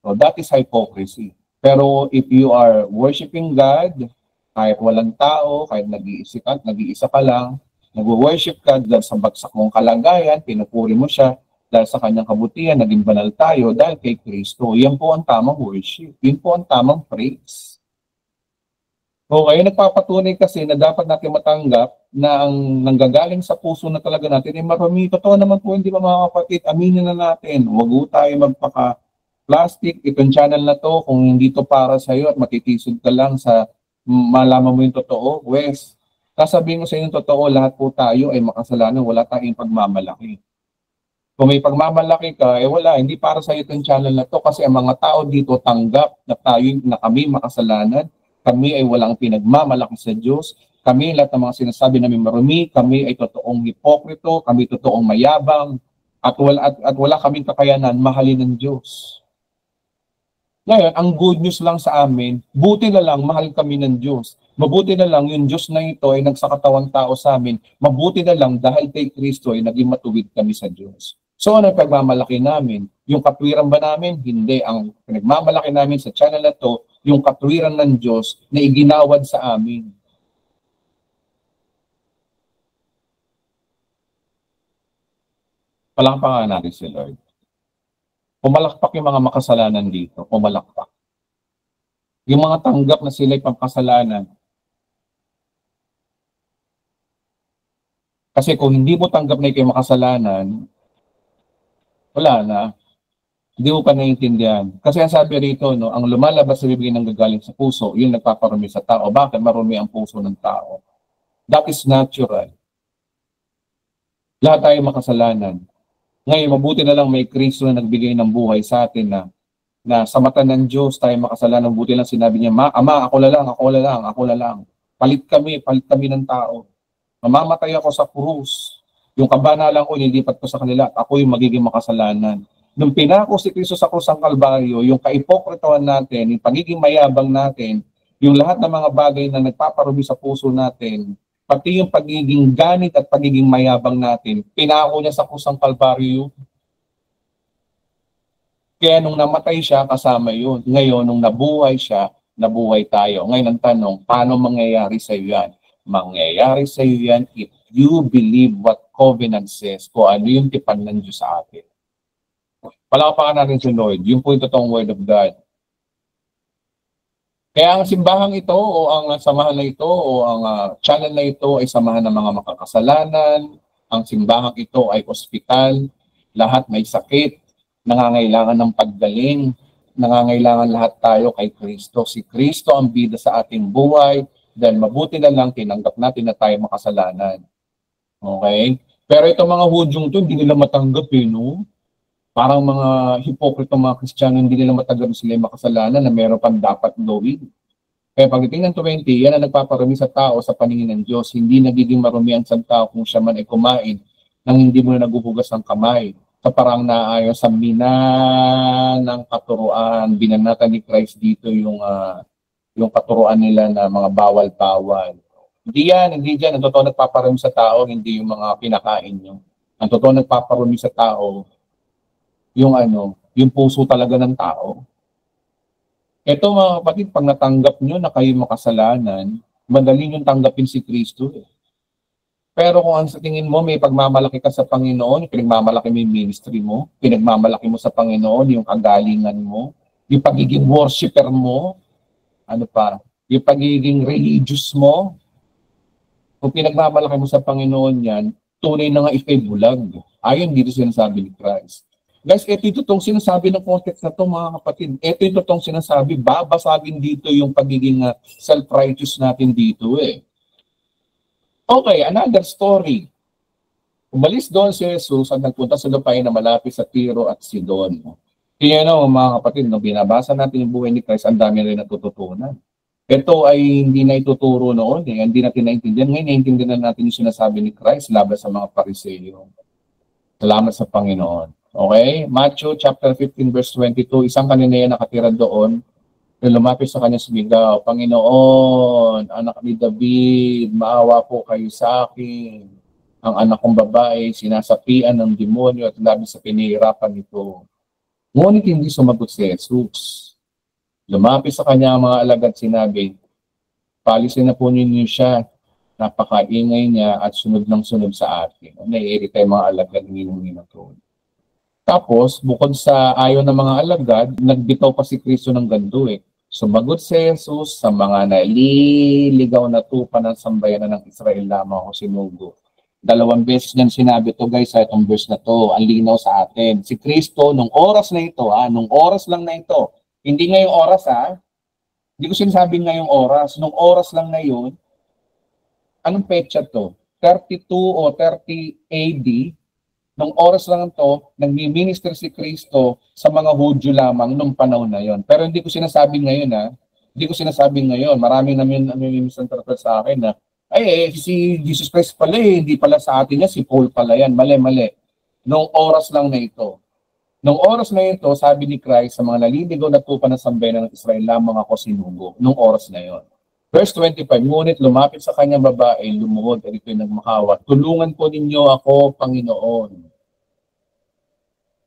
So that is hypocrisy. Pero if you are worshiping God, kahit walang tao, kahit nag-iisa ka lang, nagwo-worship ka dahil sa bagsak mong kalagayan, pinupuri mo siya, dahil sa kanyang kabutihan, naging banal tayo dahil kay Kristo. Yan po ang tamang worship. Yan po ang tamang praise. Okay, nagpapatunay kasi na dapat natin matanggap na ang nanggagaling sa puso na talaga natin ay marami. Totoo naman po, hindi ba mga kapatid, aminin na natin. Huwag po tayo magpaka-plastic. Itong channel na to, kung hindi to para sa'yo at matitisod ka lang sa malaman mo yung totoo, Wes, sasabihin ko sa inyo totoo, lahat po tayo ay makasalanan, wala tayong pagmamalaki. Kung may pagmamalaki ka, wala, hindi para sa iyo itong channel na to kasi ang mga tao dito tanggap na kami makasalanan, kami ay walang pinagmamalaki sa Diyos, kami lahat ng mga sinasabi namin marumi, kami ay totoong hipokrito, kami totoong mayabang, at wala kaming kakayanan mahalin ng Diyos. Ngayon, ang good news lang sa amin, buti na lang mahal kami ng Diyos. Mabuti na lang yung Diyos na ito ay nagsakatawang tao sa amin. Mabuti na lang dahil kay Kristo ay naging matuwid kami sa Diyos. So ano ang pagmamalaki namin? Yung katwiran ba namin? Hindi. Ang pinagmamalaki namin sa channel na to, yung katwiran ng Diyos na iginawad sa amin. Palakpakan natin si Lord. Pumalakpak yung mga makasalanan dito. Pumalakpak. Yung mga tanggap na sila'y pangkasalanan. Kasi kung hindi mo tanggap na ikaw makasalanan, wala na. Hindi mo pa naiintindihan. Kasi ang sabi rito, ang lumalabas sa bibig ng gagaling sa puso, yun nagpaparumi sa tao. Bakit marumi ang puso ng tao? That is natural. Lahat tayo makasalanan. Ngayon, mabuti na lang may Kristo na nagbigay ng buhay sa atin na sa mata ng Diyos tayo makasalanan. Buti lang sinabi niya, Ama, ako na lang. Palit kami ng tao. Mamamatay ako sa krus. Yung kabanalan ko, nilipat ko sa kanila at ako yung magiging makasalanan. Nung pinako si Kristo sa krus ng Kalbaryo, yung kaipokritohan natin, yung pagiging mayabang natin, yung lahat ng mga bagay na nagpaparumi sa puso natin, pati yung pagiging ganit at pagiging mayabang natin, pinako niya sa krus ng Kalbaryo. Kaya nung namatay siya, kasama yun. Ngayon, nung nabuhay siya, nabuhay tayo. Ngayon ang tanong, paano mangyayari sa iyo yan? Mangyayari sa iyo yan if you believe what covenant says, kung ano yung tipan ng Diyos sa atin. Palakpakan natin si Lord. Yung po yung totoong word of God. Kaya ang simbahang ito o ang samahan na ito o ang channel na ito ay samahan ng mga makakasalanan. Ang simbahang ito ay ospital. Lahat may sakit. Nangangailangan ng paggaling. Nangangailangan lahat tayo kay Kristo. Si Kristo ang bida sa ating buhay dahil mabuti na lang tinanggap natin na tayo makasalanan. Okay? Pero itong mga Hudyong ito, hindi nila matanggap no? Parang mga hipokrito mga Kristiyano, hindi nila matanggap sila yung makasalanan na meron pang dapat gawin. Kaya pagdating ng 20, yan ang nagpaparumi sa tao sa paningin ng Diyos. Hindi nagiging marumi ang isang tao kung siya man ay kumain nang hindi mo na naguhugas ng kamay. Sa parang naayon sa ng katuruan, binanatan ni Christ dito yung katuruan nila na mga bawal-bawal. Hindi yan. Ang totoo nagpaparumi sa tao, hindi yung mga pinakain nyo. Ang totoo nagpaparumi sa tao, yung puso talaga ng tao. Ito mga kapatid, pag natanggap nyo na kayo makasalanan, madali nyo tanggapin si Kristo. Pero kung ang sa tingin mo, may pagmamalaki ka sa Panginoon, pinagmamalaki mo yung ministry mo, pinagmamalaki mo sa Panginoon, yung kagalingan mo, yung pagiging worshiper mo, yung pagiging religious mo, kung pinagmamalaki mo sa Panginoon yan, tunay na nga ikay bulag. Ayon dito sinasabi ni Christ. Guys, ito yung totoong sinasabi ng context na ito mga kapatid. Ito yung totoong sinasabi, babasagin dito yung pagiging self-righteous natin dito Okay, another story. Umalis doon si Jesus at nagpunta sa lupain na malapit sa Tiro at Sidon. Kaya mga kapatid, binabasa natin yung buhay ni Christ, ang dami rin natututunan. Ito ay hindi na ituturo noon, hindi natin naintindihan. Ngayon, naintindihan na natin yung sinasabi ni Christ laban sa mga Pariseo. Salamat sa Panginoon. Okay? Matthew chapter 15 verse 22, isang kanina nakatira doon, lumapit sa kanya sumigaw, Panginoon, anak ni David, maawa po kayo sa akin. Ang anak kong babae, sinasapian ng demonyo at labi sa pinahirapan nito. Ngunit hindi sumagot si Jesus. Lumapit sa kanya ang mga alagad sinabi, palisin na po ninyo siya, napakaingay niya at sunod ng sunod sa atin. Naiirita yung mga alagad ninong to. Tapos, bukod sa ayaw ng mga alagad, nagbitaw pa si Kristo ng gandu eh. Sumagot si Jesus sa mga naliligaw na tupa ng sambayanan ng Israel lamang ako sinugo. 2 beses niyan sinabi to guys sa itong verse na to. Ang linaw sa atin. Si Kristo, nung oras na ito, nung oras lang na ito, hindi ngayong oras hindi ko sinasabing ngayong oras, nung oras lang na yun, anong petsa to? 32 o 30 AD, nung oras lang to, nagmi-minister si Kristo sa mga Hudyo lamang nung panahon na yon. Pero hindi ko sinasabing ngayon hindi ko sinasabing ngayon. Maraming namin misinterpret sa akin na si Jesus Christ pala hindi pala sa atin niya, si Paul pala yan. Mali. Nung oras lang na ito. Nung oras na ito, sabi ni Christ, sa mga naliligaw na tupa ng sambayanan ng Israel lamang ako sinugo. Nung oras na yon. Verse 25, ngunit lumapit sa kanyang babae, lumuhod, at ito'y nagmakawa. Tulungan po ninyo ako, Panginoon.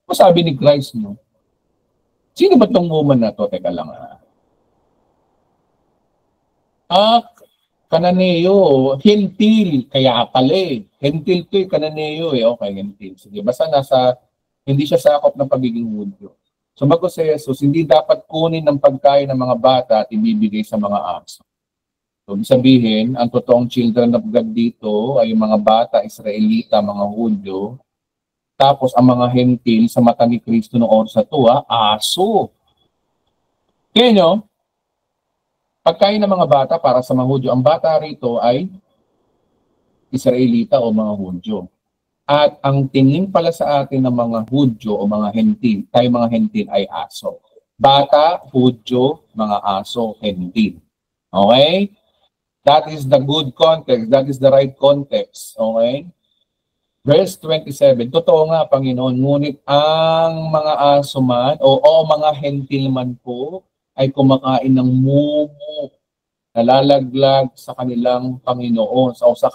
Ano sabi ni Christ, no? Sino ba itong woman na to? Teka lang, Kananeo, Hentil, kaya pala Hentil to Kananeo Okay, Hentil. Sige, basta hindi siya sakop ng pagiging Hudyo. Sumagot si Jesus, hindi dapat kunin ng pagkain ng mga bata at ibibigay sa mga aso. So, sabihin, ang totoong children of God dito ay yung mga bata, Israelita, mga Hudyo. Tapos ang mga Hentil sa mata ni Kristo noong oras na ito, aso. Kaya nyo, pagkain ng mga bata para sa mga Hudyo, ang bata rito ay Israelita o mga Hudyo. At ang tingin pala sa atin ng mga Hudyo o mga Hentil, tayo mga Hentil ay aso. Bata, Hudyo, mga aso, Hentil. Okay? That is the good context. That is the right context. Okay? Verse 27, totoo nga, Panginoon, ngunit ang mga aso man o mga Hentil man po ay kumakain ng mumu, nalalaglag sa kanilang Panginoon o sa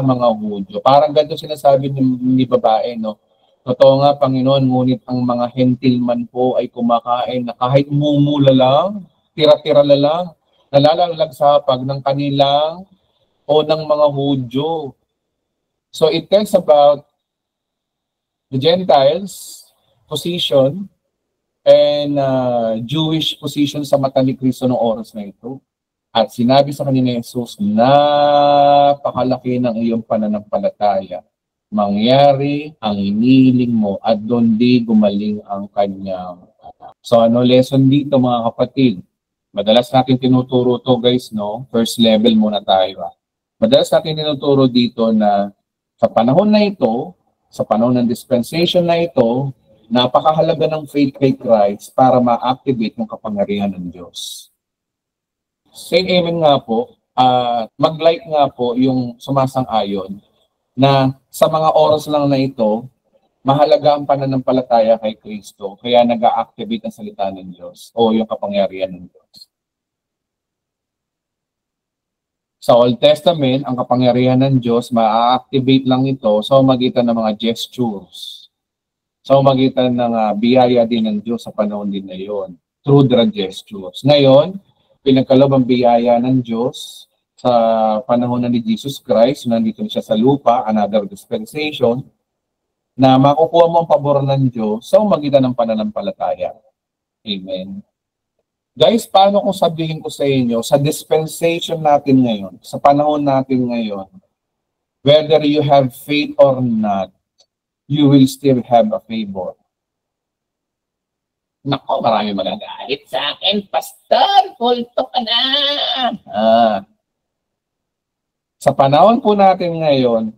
mga Hudyo. Parang ganito sinasabi ni babae, no? Totoo nga, Panginoon, ngunit ang mga Hentil man po ay kumakain na kahit mumula lang, tira-tira lang, nalalaglag sa hapag ng kanilang o ng mga Hudyo. So it tells about the Gentiles' position and Jewish position sa mata ni Kristo noong oras na ito. At sinabi sa kanina Jesus, napakalaki ng iyong pananampalataya. Mangyari ang iniling mo at doon di gumaling ang kanyang. So lesson dito mga kapatid? Madalas natin tinuturo to guys, no? First level muna tayo. Madalas natin tinuturo dito na sa panahon na ito, sa panahon ng dispensation na ito, napakahalaga ng faith kay Christ para ma-activate yung kapangyarihan ng Diyos. Say amen nga po, mag-like nga po yung sumasang-ayon na sa mga oras lang na ito, mahalaga ang pananampalataya kay Kristo, kaya nag-a-activate ang salita ng Diyos o yung kapangyarihan ng Diyos. Sa Old Testament, ang kapangyarihan ng Diyos, ma-activate lang ito sa magitan ng mga gestures. Sa magitan ng biyaya din ng Diyos sa panahon din na yon, through the gestures. Ngayon, pinagkalob ang biyaya ng Diyos sa panahon na ni Jesus Christ, nandito siya sa lupa, another dispensation, na makukuha mo ang pabor ng Diyos sa magitan ng pananampalataya. Amen. Guys, paano kung sabihin ko sa inyo, sa dispensation natin ngayon, sa panahon natin ngayon, whether you have faith or not, you will still have a favor. Nako, marami magagalit sa akin, Pastor, kulto ka na. Sa panahon po natin ngayon,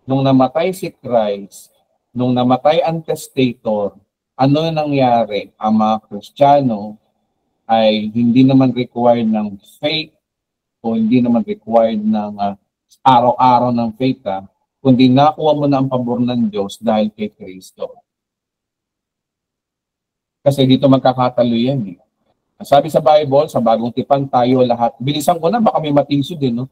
nung namatay si Christ, nung namatay ang testator, ano nangyari? Ang mga Kristiyano ay hindi naman required ng faith o hindi naman required ng araw-araw ng faith, kundi nakuha mo na ang pabor ng Diyos dahil kay Kristo. Kasi dito magkakatalo yan eh. Sabi sa Bible, sa bagong tipan tayo lahat, bilisan ko na, baka may matingso din, no?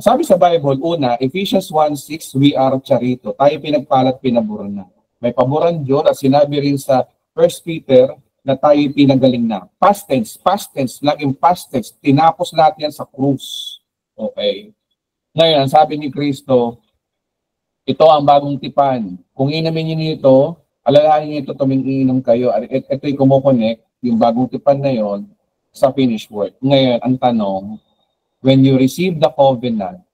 Sabi sa Bible, una, Ephesians 1:6, we are charito. Tayo pinagpalat, pinaburan na. May paboran Diyos at sinabi rin sa 1 Peter na tayo pinagaling na. Past tense, laging past tense. Tinapos lahat yan sa krus. Okay. Ngayon, sabi ni Kristo, ito ang bagong tipan. Kung inamin niyo nito, alalahanin niyo ito tuming iinom kayo. Ito'y kumukonect, yung bagong tipan na yon sa finished work. Ngayon, ang tanong, when you receive the covenant,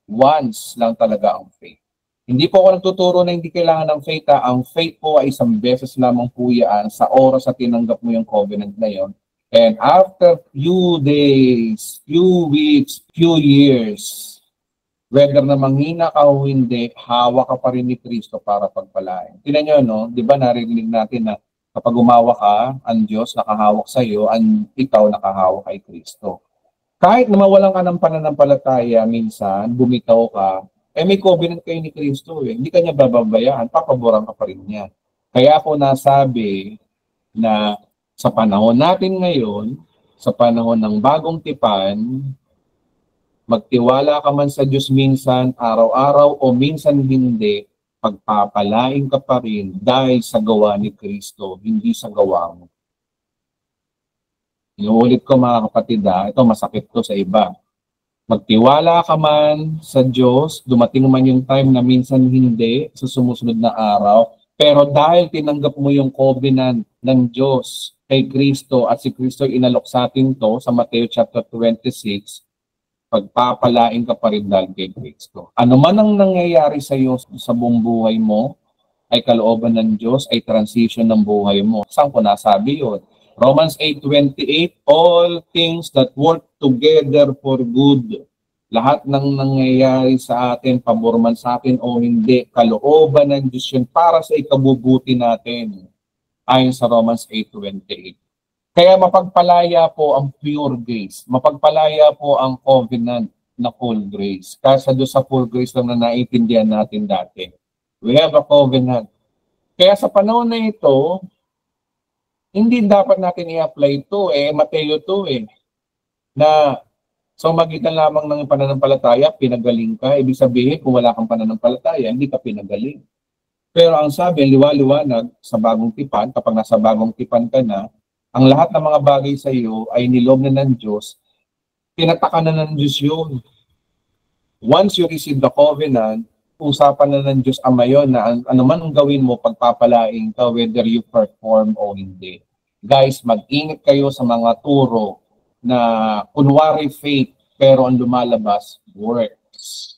once lang talaga ang faith. Hindi po ako nagtuturo na hindi kailangan ng faith. Ang faith po ay isang beses lamang po yan sa oras na tinanggap mo yung covenant na yon. And after few days, few weeks, few years, whether na manghina ka o hindi, hawak ka pa rin ni Kristo para pagpalain. Tingnan nyo, no? Di ba narinig natin na kapag umawa ka, ang Diyos nakahawak sa iyo, ikaw nakahawak kay Kristo. Kahit na mawalan ka ng pananampalataya, minsan, bumitaw ka, may covenant kayo ni Kristo eh. Hindi ka niya bababayaan, papaboran ka pa rin niya. Kaya ako nasabi na sa panahon natin ngayon, sa panahon ng bagong tipan, magtiwala ka man sa Diyos minsan, araw-araw o minsan hindi, pagpapalain ka pa rin dahil sa gawa ni Kristo, hindi sa gawa mo. Inuulit ko mga kapatid, ito masakit to sa iba. Magtiwala ka man sa Diyos, dumating man yung time na minsan hindi sa sumusunod na araw, pero dahil tinanggap mo yung covenant ng Diyos kay Kristo at si Kristo inalok sa atin to sa Mateo chapter 26, pagpapalain ka pa rin dahil kay Kristo. Ano man ang nangyayari sa iyo sa buong buhay mo, ay kalooban ng Diyos, ay transition ng buhay mo. Saan ko nasabi yun? Romans 8:28, all things that work together for good. Lahat ng nangyayari sa atin, pabor man sa atin o hindi, kalooban ng Diyos yun para sa ikabubuti natin. Ayon sa Romans 8:28. Kaya mapagpalaya po ang pure grace. Mapagpalaya po ang covenant na full grace. Kasi doon sa full grace lang na naiintindihan natin dati. We have a covenant. Kaya sa panahon na ito, hindi dapat natin i-apply ito Mateo to na so magitan lamang ng pananampalataya, pinagaling ka. Ibig sabihin, kung wala kang pananampalataya, hindi ka pinagaling. Pero ang sabi, liwaliwanag sa bagong tipan, kapag nasa bagong tipan ka na, ang lahat ng mga bagay sa iyo ay niloob na ng Diyos, tinataka na ng Diyos yun. Once you receive the covenant, usapan na ng Diyos Ama yun na ano man ang gawin mo, pagpapalain ka whether you perform o hindi. Guys, mag-ingat kayo sa mga turo na kunwari faith, pero ang lumalabas, works.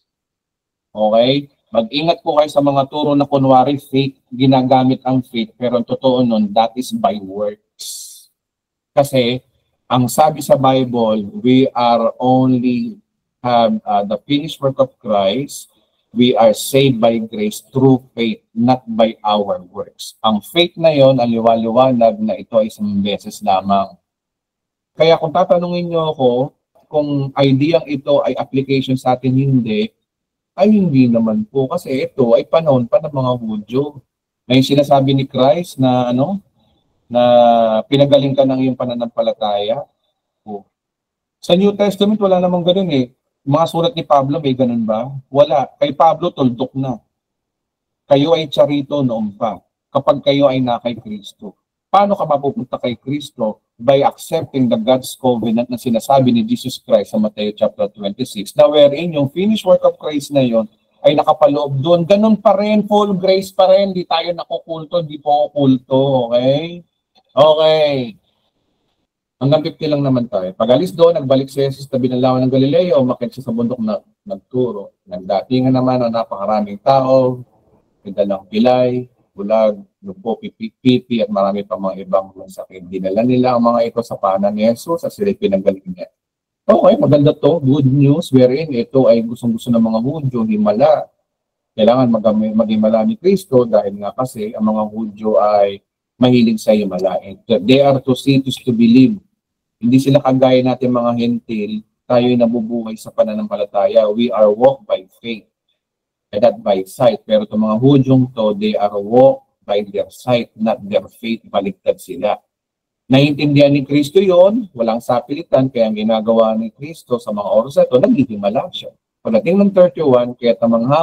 Okay? Mag-ingat po kayo sa mga turo na kunwari faith, ginagamit ang faith, pero ang totoo nun, that is by works. Kasi, ang sabi sa Bible, we are only have the finished work of Christ. We are saved by grace through faith, not by our works. Ang faith na yon, ang liwaliwanag na ito ay isang beses lamang. Kaya kung tatanungin niyo ako, kung idea ito ay application sa atin hindi, ay hindi naman po. Kasi ito ay panahon pa ng mga Hudyo. May sinasabi ni Christ na na pinagaling ka ng iyong pananampalataya. Sa New Testament, wala namang ganun Mga sulat ni Pablo, may ganun ba? Wala. Kay Pablo, tuldok na. Kayo ay charito noon pa. Kapag kayo ay na kay Kristo. Paano ka mapupunta kay Kristo? By accepting the God's covenant na sinasabi ni Jesus Christ sa Mateo chapter 26, na wherein yung finished work of Christ na yon ay nakapaloob doon. Ganun pa rin, full grace pa rin. Di tayo nakukulto, di po kulto. Okay? Okay. Hanggang 50 lang naman tayo. Pag-alis doon, nagbalik si Jesus tabi ng lawa ng Galileo, umakyat siya sa bundok na nagturo. Nagdatingan naman ang napakaraming tao, may dalang pilay, bulag, lupo, pipi, at marami pa mga ibang sakit. Dinala nila ang mga ito sa paanan ni Jesus at sila pinagaling niya. Okay, maganda to. Good news wherein ito ay gustong-gusto ng mga Hudyo, himala. Kailangan mag-himala ni Kristo dahil nga kasi ang mga Hudyo ay mahilig sa himala. They are to see, to believe. Hindi sila kagaya natin mga hentil, tayo ay nabubuhay sa pananampalataya. We are walk by faith, and not by sight. Pero itong mga Hudyong to, they are walk by their sight, not their faith. Baliktad sila. Naiintindihan ni Kristo yon, walang sapilitan, kaya ang ginagawa ni Kristo sa mga oras ito, naghihimala siya. Pagdating ng 31, kaya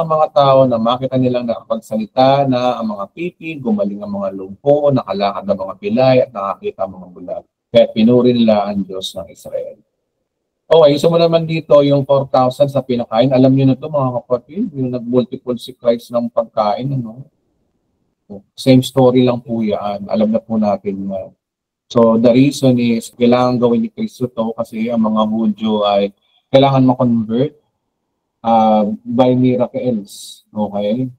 mga tao na makita nilang nakapagsalita na ang mga pipi, gumaling ang mga lumpo, nakalakad ang mga pilay, at nakakita ang mga bulag. Kaya pinuri nila ang Diyos ng Israel. Okay, so mo naman dito yung 4,000 sa pinakain. Alam niyo na ito mga kapatid, yung nag-multiple si Christ ng pagkain. Ano? Same story lang po yan. Alam na po natin na. So the reason is, kailangan gawin ni Kristo to kasi ang mga Hudyo ay kailangan ma-convert by miracles. Okay?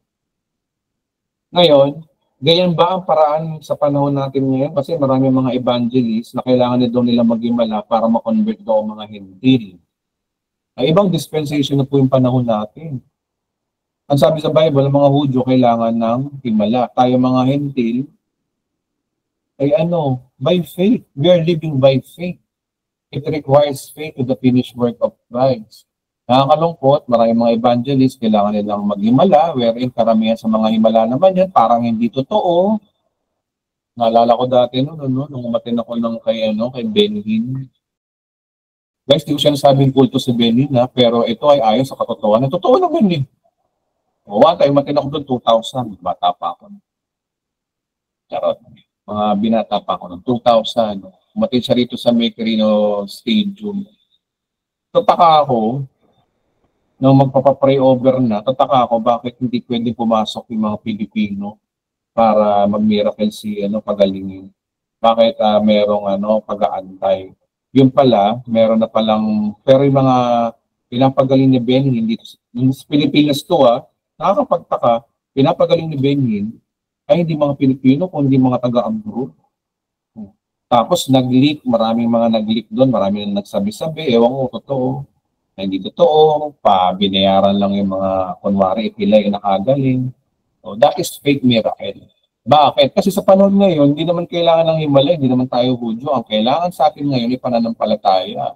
Ngayon, ganyan ba ang paraan sa panahon natin ngayon? Kasi marami mga evangelists na kailangan na daw nila mag-himala para ma-convert daw ang mga Hentil. Ay ibang dispensation na po yung panahon natin. Ang sabi sa Bible, ang mga Hudyo kailangan ng himala. Tayo mga Hentil, ay by faith. We are living by faith. It requires faith to the finished work of Christ. Nakakalungkot, maraming mga evangelists kailangan nilang maghimala, wherein karamihan sa mga himala naman yan, parang hindi totoo. Naalala ko dati nung umatin ako kay Benhin. Guys, di ko siya nasabing kulto si Benhin pero ito ay ayon sa katotohanan. Totoo naman One time, umatin ako doon 2,000. Bata pa ako. Charot. Mga binata pa ako ng 2,000. Umatin siya rito sa Mequerino Stadium. Tataka ako, nung magpapapray over na, tataka ako bakit hindi pwede pumasok yung mga Pilipino para mag-miracle pagalingin. Bakit merong pag-aantay. Yung pala, meron na palang, pero yung mga pinapagaling ni Benhin, yung Pilipinas to nakakapagtaka, pinapagaling ni Benhin, ay hindi mga Pilipino, kundi mga taga-abroad. Tapos nag-leak, maraming mga nag-leak doon, maraming nagsabi-sabi, ewan ko, totoo. Hindi totoo, binayaran lang yung mga kunwari ipilay na nakagaling. So that is fake miracle. Bakit? Kasi sa panahon ngayon, hindi naman kailangan ng himala, hindi naman tayo Hudyo. Ang kailangan sa atin ngayon ay pananampalataya.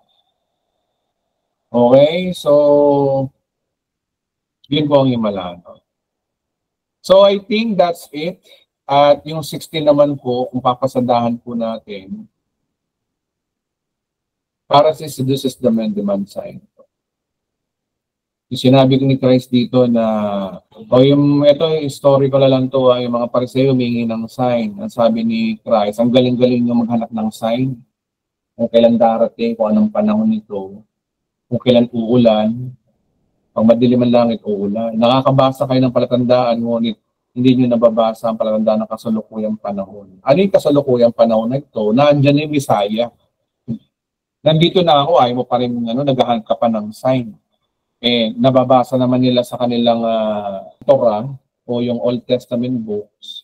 Okay, so yun po ang himala. So I think that's it. At yung 16 naman po, kung papasadahan po natin, para seduces the man demand sign. Yung sinabi ko ni Christ dito na, ito story ko lang to, yung mga Pariseo humingi ng sign. Ang sabi ni Christ, ang galing-galing nyo maghanap ng sign. Kung kailan darating, kung anong panahon nito, kung kailan uulan, pag madilim ang langit, uulan. Nakakabasa kayo ng palatandaan, ngunit hindi nyo nababasa ang palatandaan ng kasalukuyang panahon. Ano yung kasalukuyang panahon na ito? Nandiyan na yung Bisaya. Nandito na ako, ayaw mo pa rin naghahanap ka pa ng sign. Nababasa naman nila sa kanilang Torah o yung Old Testament books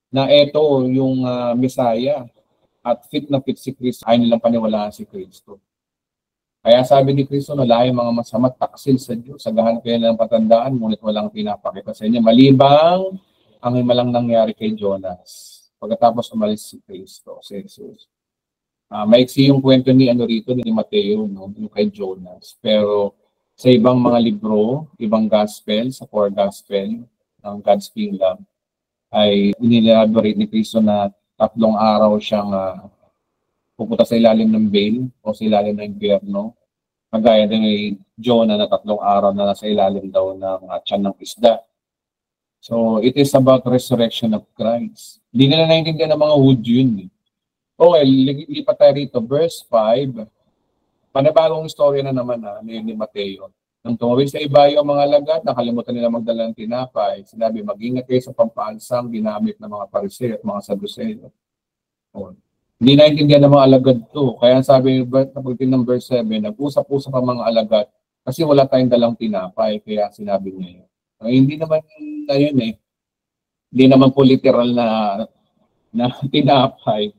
na ito yung Messiah at fit na fit si Kristo, ay nilang paniwalaan si Kristo. Kaya sabi ni Kristo, lahi mga masama taksil sa Diyos, sagahan kayo ng patandaan, ngunit walang pinapakita sa inyo. Malibang ang himalang nangyari kay Jonas pagkatapos umalis si Kristo, si Jesus. Maiksi yung kwento ni ni Mateo, yung kay Jonas. Pero sa ibang mga libro, ibang gospel, sa core gospel ng God's Kingdom, ay inilelaborate ni Kristo na 3 araw siyang pupunta sa ilalim ng veil o sa ilalim ng impyerno. Kagaya din ni Jonah na 3 araw na nasa ilalim daw ng tiyan ng isda. So, it is about resurrection of Christ. Hindi nila naiintindihan ng mga Hudyo yun. Okay, lipat tayo rito. Verse 5, panibagong istorya na naman ni Mateo. Nang tumawid sa ibayo ang mga alagad, nakalimutan nila magdala ng tinapay. Sinabi, mag-ingat kayo sa pampaansang ginamit ng mga Pariseo at mga Saduceo. Hindi naintindihan ng mga alagad to. Kaya sabi ng verse 7, nag-usap-usap ang mga alagad kasi wala tayong dalang tinapay. Kaya sinabi niya yun. Hindi naman hindi naman po literal na tinapay.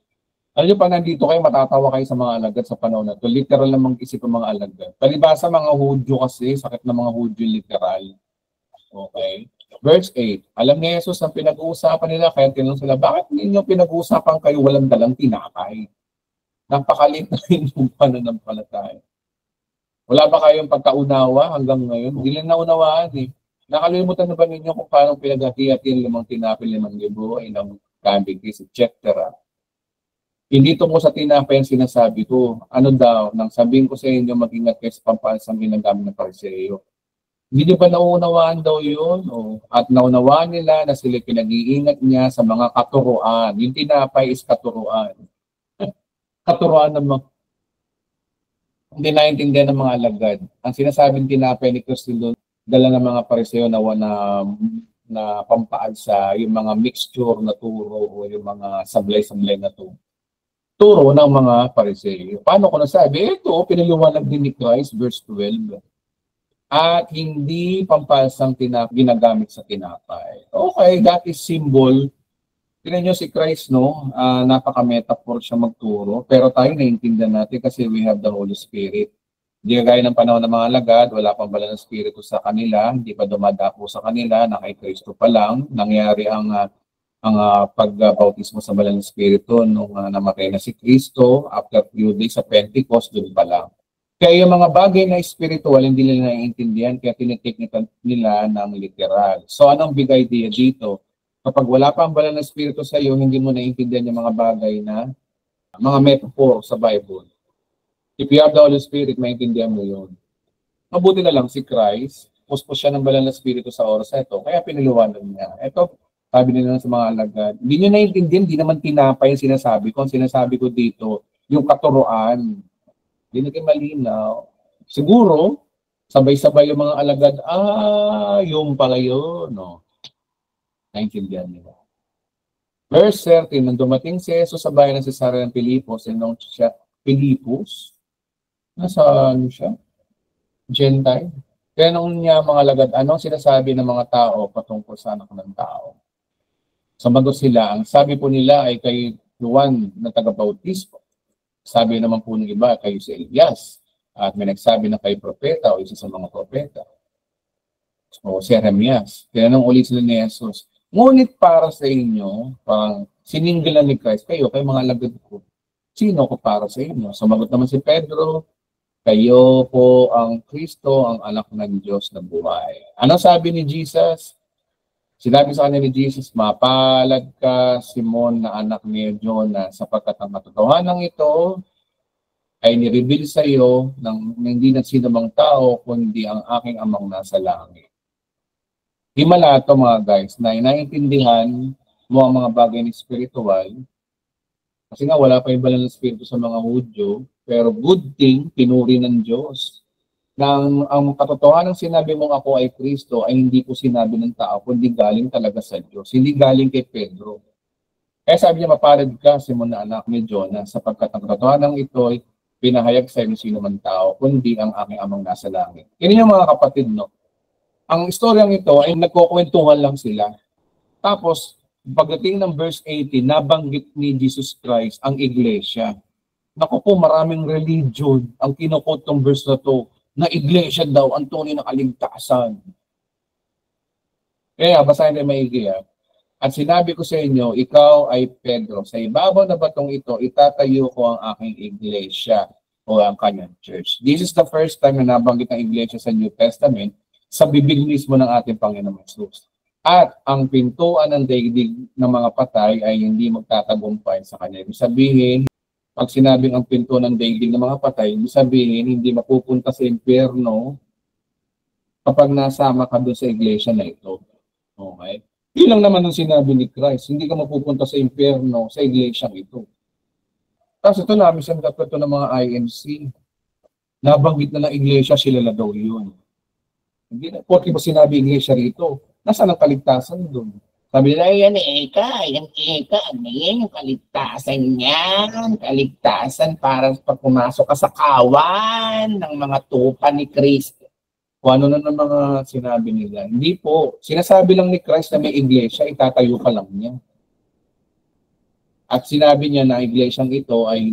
Alam niyo, pa nandito kayo, matatawa kayo sa mga alagad sa panahon na ito. Literal na mag-isip ang mga alagad. Palibasa mga Hudyo kasi, sakit ng mga Hudyo literal. Okay? Verse 8, alam ni Jesus ang pinag-uusapan nila, kaya tinanong sila, bakit ninyo pinag-uusapan kayo walang dalang tinapay? Napakalit na inyong pananampalataya. Wala ba kayong pagkaunawa hanggang ngayon? Hindi lang naunawaan eh. Nakalimutan na ba ninyo kung paano pinaghati-hati ang 5 tinapay, 5,000, ilang kambing, etc. Hindi tungkol sa tinapay ang sinasabi ko. Ano daw, nang sabihin ko sa inyo, mag-ingat kayo sa pampansang ginagamit ng Pariseo. Hindi ba naunawaan daw yun? At naunawaan nila na sila pinag-iingat niya sa mga katuruan. Yung tinapay is katuruan. Katuruan ng mga hindi naintindihan ng mga alagad. Ang sinasabing tinapay ni Kristo doon, dala ng mga Pariseo na pampaad sa yung mga mixture na turo o yung mga sablay-sablay na turo ng mga Pariseo. Paano ko nasabi? Ito, pinaliwanag din ni Christ, verse 12. At hindi pampalsang ginagamit sa tinapay. Okay, that is symbol. Tingnan nyo si Christ, no? Napaka-metaphor siya magturo. Pero tayo naiintindihan natin kasi we have the Holy Spirit. Hindi gaya ng panahon ng mga alagad, wala pang banal na Espiritu sa kanila, hindi pa dumadapo sa kanila, na kay Kristo pa lang. Nangyari ang pagbautismo sa banal na Espiritu nung namatay na si Kristo after few days sa Pentecost, doon pa lang. Kaya yung mga bagay na spiritual, hindi nila naiintindihan, kaya tinitake nila ng literal. So anong big idea dito? Kapag wala pa ang banal na Espiritu sa iyo, hindi mo naiintindihan yung mga bagay na mga metaphor sa Bible. If you have the Holy Spirit, maintindihan mo yun. Mabuti na lang si Christ, puspos siya ng banal na Espiritu sa oras na ito, kaya piniliwanag niya. Ito, sabi nila sa mga alagad, hindi nyo naiintindihan, hindi naman tinapay yung sinasabi ko. Ang sinasabi ko dito, yung katuroan. Hindi na kayo malinaw. Siguro, sabay-sabay yung mga alagad, yung pala yun. No? Naintindihan nila. Verse 13, nang dumating si Jesus sa bayan ng Cesarea ng Pilipos, sinong siya, Pilipos? Nasaan siya? Gentile. Kaya nung niya mga alagad, anong sinasabi ng mga tao patungkol sa anak ng tao? Sumagot sila, ang sabi po nila ay kay Juan na taga-bautismo. Sabi naman po ng iba, kayo si Elias. At may nagsabi na kay propeta o isa sa mga propeta. O si Jeremias. Tinanong ulit sila ni Jesus, ngunit para sa inyo, parang sininggilan ni Christ, kayo mga alagad ko. Sino ko para sa inyo? Sumagot naman si Pedro, kayo po ang Kristo, ang anak ng Diyos na buhay. Ano sabi ni Jesus? Sinabi sa kanya ni Jesus, mapalad ka, Simon, na anak ni Jonah, sapagkat ang katotohanan ito ay nireveal sa iyo ng hindi na sinumang tao, kundi ang aking amang nasa langit. Himala ito mga guys, na inaintindihan mo ang mga bagay na spiritual, kasi nga wala pa yung banal na spirito sa mga Hudyo, pero good thing, pinuri ng Diyos. Nang ang katotohanan ng sinabi mong ako ay Kristo ay hindi ko sinabi ng tao, kundi galing talaga sa Diyos. Hindi galing kay Pedro. Kaya sabi niya, mapalad ka, Simon na anak ni Jonah, sapagkat ang katotohanan ito ay pinahayag sa inyo sino man tao, kundi ang aking amang nasa langit. Yan yung mga kapatid, no? Ang istoryang ito ay nagkukwentuhan lang sila. Tapos, pagdating ng verse 18, nabanggit ni Jesus Christ ang iglesia. Naku po, maraming religion ang kinukot ng verse na to, na iglesia daw ang tunay na kaligtasan. Kaya, basahin tayo maigi. At sinabi ko sa inyo, ikaw ay Pedro. Sa ibabaw na batong ito, itatayo ko ang aking iglesia o ang kanyang church. This is the first time na nabanggit ng iglesia sa New Testament sa bibig mismo ng ating Panginoong Jesus. At ang pintuan ng daigdig ng mga patay ay hindi magtatagumpay sa kanya. Ibig sabihin, pag sinabing ang pinto ng daigdig ng mga patay, ibig sabihin, hindi mapupunta sa impyerno kapag nasama ka doon sa iglesia na ito. Okay? Yun lang naman ang sinabi ni Christ, hindi ka mapupunta sa impyerno sa iglesia ito. Tapos ito namin siyang kapito ng mga IMC. Nabanggit na ng iglesia, sila na daw yun. Hindi na, porque ba sinabi iglesia rito? Nasaan ang kaligtasan doon? Sabi nila, yan yung kaligtasan niyan. Kaligtasan para pag pumasok ka sa kawan ng mga tupa ni Kristo. Kung ano na ng mga sinabi nila. Hindi po. Sinasabi lang ni Christ na may iglesia, itatayo ka lang niya. At sinabi niya na iglesyang ito ay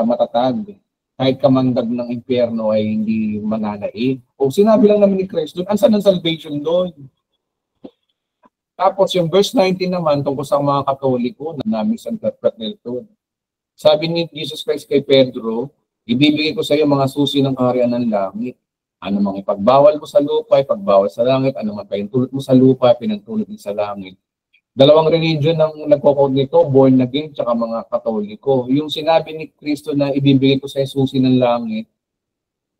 matatag. Kahit kamandag ng impyerno ay hindi mananaig. O sinabi lang naman ni Christ doon, ansan ang salvation doon? Tapos yung verse 19 naman tungkol sa mga Katoliko na misinterpret nito. Sabi ni Jesus Christ kay Pedro, ibibigay ko sa iyo mga susi ng kaharian ng langit. Ano mang ipagbawal mo sa lupa, ipagbawal sa langit. Ano mang pinintulot mo sa lupa, pinintulot mo sa langit. Dalawang religion ang nagko-quote nito, born again, tsaka mga Katoliko. Yung sinabi ni Kristo na ibibigay ko sa iyo susi ng langit,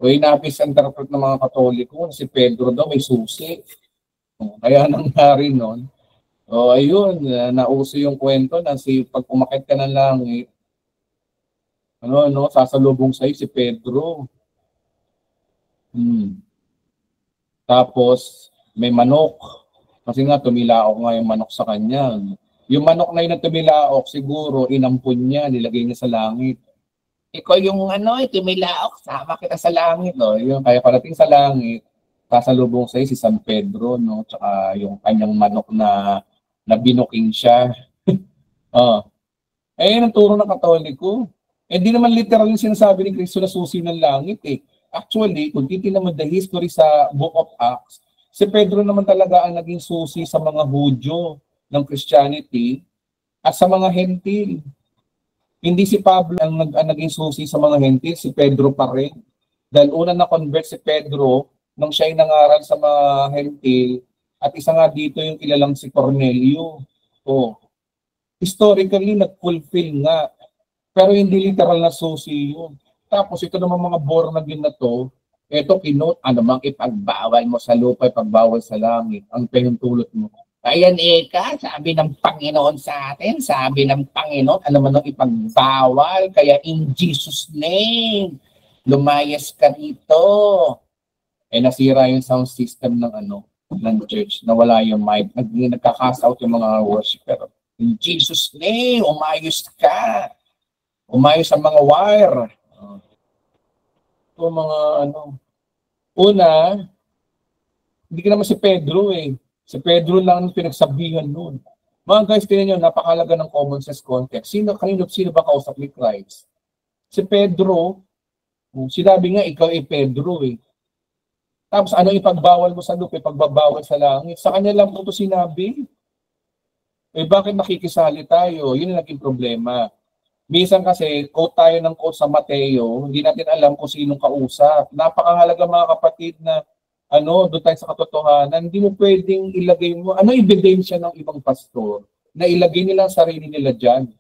o inapisinterpret ng mga Katoliko, si Pedro daw may susi. Kaya nangyari nun. O ayun, nauso yung kwento na pag umakit ka ng langit, sasalubong sa'yo si Pedro. Tapos, may manok. Kasi nga, tumilaok nga yung manok sa kanya. Yung manok na yun na tumilaok, siguro, inampun niya, nilagay niya sa langit. Ikaw yung tumilaok, sama kita sa langit. No? Yung, kaya parating sa langit, sasalubong sa'yo si San Pedro, no? Tsaka yung kanyang manok na binuking siya. Ang turo ng Katoliko. Hindi naman literal yung sinasabi ni Kristo na susi ng langit eh. Actually, kung titignan mo the history sa Book of Acts, si Pedro naman talaga ang naging susi sa mga Hudyo ng Christianity at sa mga Hentil. Hindi si Pablo ang naging susi sa mga Hentil, si Pedro pa rin. Dahil una na-convert si Pedro nang siya ay nangaral sa mga Hentil, at isa nga dito yung kilalang si Cornelio. Historically, nag-fulfill nga. Pero hindi literal na susi yun. Tapos ito naman mga born again na to, ito kinote, ano mang ipagbawal mo sa lupa, ipagbawal sa langit, ang pinintulot mo. Ayan sabi ng Panginoon sa atin, sabi ng Panginoon, ano man ang ipagbawal, kaya in Jesus' name, lumayas ka dito. Nasira yung sound system ng church, nawala yung mic, nagka-cast out yung mga worshiper. In Jesus' name, umayos ka. Umayos ang mga wire. Ito mga una, hindi ka naman si Pedro eh. Si Pedro lang ang pinagsabihan nun. Mga guys, tingnan nyo, napakalaga ng common sense context. Sino ba kausap ni Christ? Si Pedro, sinabi nga, ikaw ay Pedro eh. Tapos ano ipagbawal mo sa lupa, ipagbabawal sa langit. Sa kanya lang po ito sinabi. Bakit nakikisali tayo? Yun ang naging problema. Minsan kasi, quote tayo ng quote sa Mateo, hindi natin alam kung sinong kausap. Napakahalaga mga kapatid na doon tayo sa katotohanan, hindi mo pwedeng ilagay mo, ebidensya ng ibang pastor na ilagay nila ang sarili nila dyan.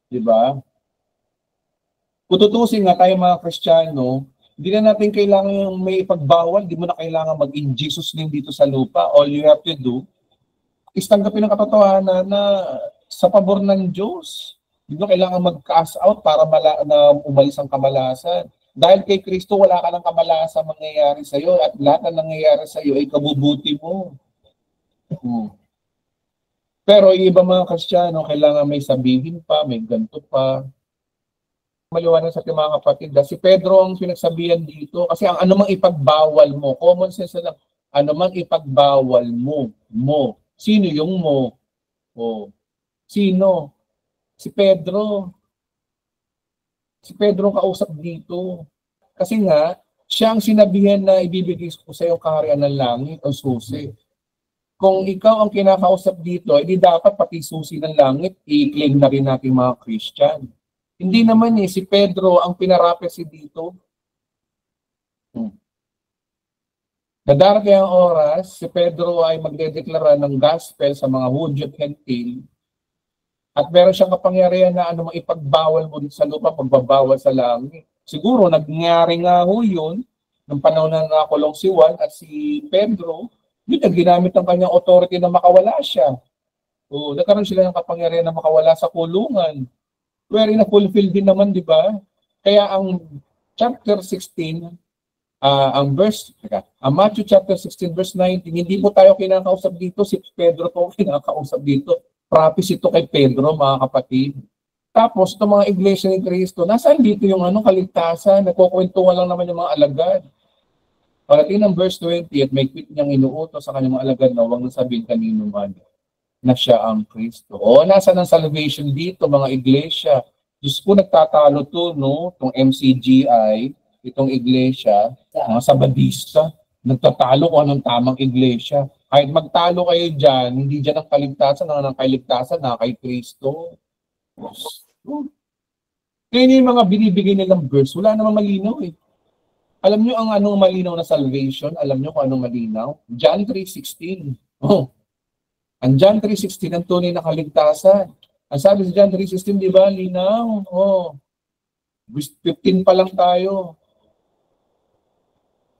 Diba? Kung tutusin nga tayo mga Kristiyano, hindi na natin kailangan yung may ipagbawal, hindi mo na kailangan mag-in Jesus name dito sa lupa. All you have to do is tanggapin ang katotohanan na sa pabor ng Diyos. Hindi mo kailangan mag-cast out para na umalis ang kamalasan. Dahil kay Kristo, wala ka ng kamalasan mangyayari sa iyo at lahat na nangyayari sa iyo ay kabubuti mo. Pero yung iba mga Kristiyano, kailangan may sabihin pa, may ganito pa. Maliwanag sa ating mga kapatid. Si Pedro ang pinagsabihan dito kasi ang anumang ipagbawal mo, common sense lang, anumang ipagbawal mo. Sino yung mo? Sino? Si Pedro. Si Pedro ang kausap dito. Kasi nga, siya ang sinabihan na ibibigay ko sa iyo kaharian ng langit o susi. Kung ikaw ang kinakausap dito, hindi dapat pati susi ng langit, i-claim na rin natin mga Christian. Hindi naman si Pedro ang pinarapesi dito. Darating ang oras, si Pedro ay magdedeklara ng gospel sa mga Hudyo at Hentil. At meron siyang kapangyarihan na anumang ipagbawal mo dito sa lupa, pagbabawal sa langit. Siguro, nangyari nga yun, ng panahon na nakulong si Juan at si Pedro, yun ang ginamit ng kanyang authority na makawala siya. Nagkaroon sila ng kapangyarihan na makawala sa kulungan. Wherein na-fulfill din naman, di ba? Kaya ang chapter 16, ang Matthew chapter 16 verse 19, hindi po tayo kinakausap dito, si Pedro po kinakausap dito. Prophecy ito kay Pedro, mga kapatid. Tapos, itong mga iglesia ni Cristo, nasaan dito yung kaligtasan? Nagkukwentuhan lang naman yung mga alagad. Parating ng verse 20, at may quit niyang inuutos sa kanyang mga alagad na huwag nang sabihin kanino man na siya ang Kristo. Nasaan ang salvation dito, mga iglesia? Diyos ko, nagtatalo to, no? Itong MCGI, itong iglesia, mga Sabadista, nagtatalo kung anong tamang iglesia. Kahit magtalo kayo dyan, hindi dyan ang kaligtasan, ang kaligtasan na kay Kristo. Kaya yung mga binibigay nilang verse, wala namang malinaw eh. Alam nyo ang anong malinaw na salvation? Alam nyo kung anong malinaw? John 3:16. Oh. Ang John 3:16 ang tunay na kaligtasan. Ang sabi sa John 3:16, di ba? Linaw. Oh. 15 pa lang tayo.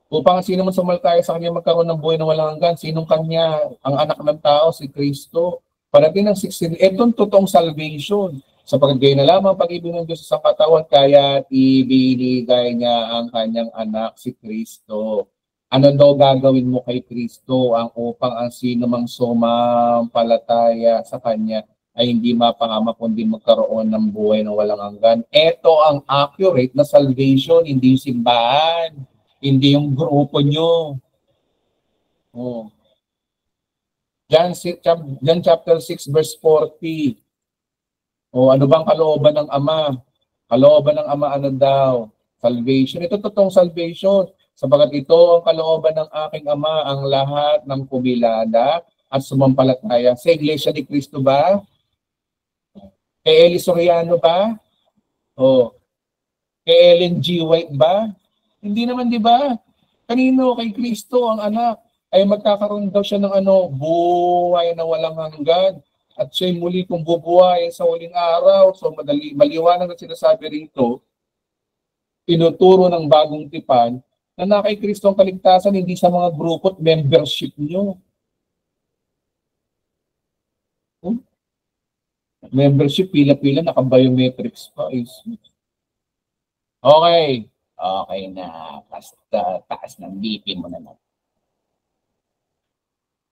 Upang sino man sumalkaya sa kanya magkaroon ng buhay na walang hanggan, sinong kanya? Ang anak ng tao, si Kristo. Parating ng 16, etong totoong salvation. Sapagkat gayon na lamang pag-ibig ng Diyos sa katawan, kaya ibinigay niya ang kanyang anak, si Kristo. Ano daw gagawin mo kay Kristo ang upang ang sino mang sumampalataya sa kanya ay hindi mapahama kundi magkaroon ng buhay na walang hanggan. Ito ang accurate na salvation, hindi yung simbahan. Hindi yung grupo nyo. Oh. John chapter 6 verse 40. O ano bang kalooban ng Ama? Kalooban ng Ama ano daw? Salvation. Ito totoong salvation. Sabagat ito ang kalooban ng aking Ama, ang lahat ng kumilala at sumampalataya. Sa Iglesia ni Cristo ba? Kay Eli Soriano ba? O kay Ellen G. White ba? Hindi naman, di ba? Kanino? Kay Kristo, ang anak, ay magkakaroon daw siya ng buhay na walang hanggan. At siya'y muli kong bubuhay sa huling araw. So, maliwanag na sinasabi rito, tinuturo ng bagong tipan na kay Kristo ang kaligtasan, hindi sa mga grupo at membership nyo. Membership, pila-pila, naka-biometrics pa. Okay. Okay na, basta taas ng BP mo na naman.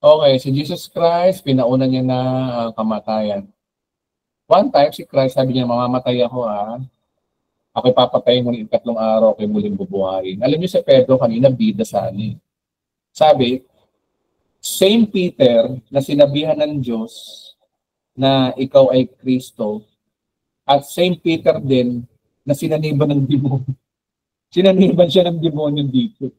Okay, si Jesus Christ, pinauna niya na ang kamatayan. One time, si Christ, sabi niya, mamamatay ako ako'y papatayin mo ng 3 araw, ako'y muling bubuhayin. Alam niyo si Pedro kanina, bida sani. Sabi, same Peter na sinabihan ng Diyos na ikaw ay Kristo, at same Peter din na sinaniban ng demonyo. Sinaniban siya ng demonyo dito.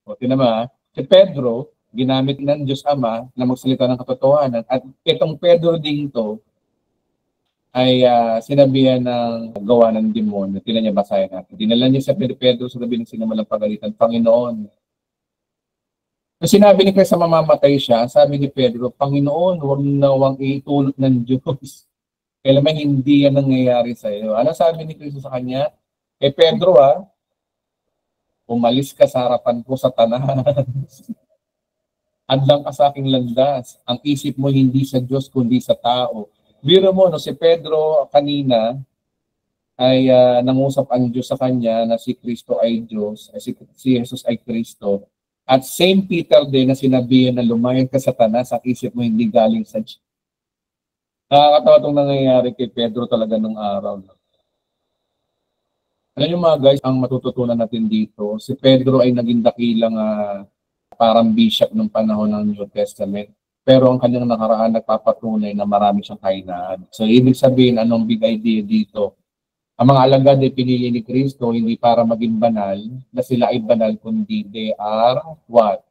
O, tinama, si Pedro, ginamit ng Diyos Ama na magsalita ng katotohanan. At itong Pedro din to ay sinabihan ng gawa ng demonyo. Tingnan niya, basahin natin. Dinala niya sa Pedro sa gabi ng sinamulang pagalitan, Panginoon. Nung sinabi ni Christ sa mamamatay siya, sabi ni Pedro, Panginoon, huwag nawang itulot ng Diyos. Kailangan hindi yan nangyayari sa iyo. Ano sabi ni Cristo sa kanya? Pedro, umalis ka sa harapan ko, Satanas. Adlang ka sa aking landas. Ang isip mo hindi sa Diyos, kundi sa tao. Biro mo, no, si Pedro kanina ay nangusap ang Diyos sa kanya na si Kristo ay Diyos, si Jesus ay Kristo. At same Peter din na sinabihan na lumayan ka, Satanas, ang isip mo hindi galing sa Diyos. Nakakatawa itong nangyayari kay Pedro talaga nung araw. Alam niyo mga guys, ang matututunan natin dito, si Pedro ay naging dakilang parang bishop nung panahon ng New Testament. Pero ang kanyang nakaraan nagpapatunay na marami siyang kahinaan. So ibig sabihin, anong big idea dito? Ang mga alagad ay pinili ni Kristo hindi para maging banal, na sila ay banal, kundi they are what?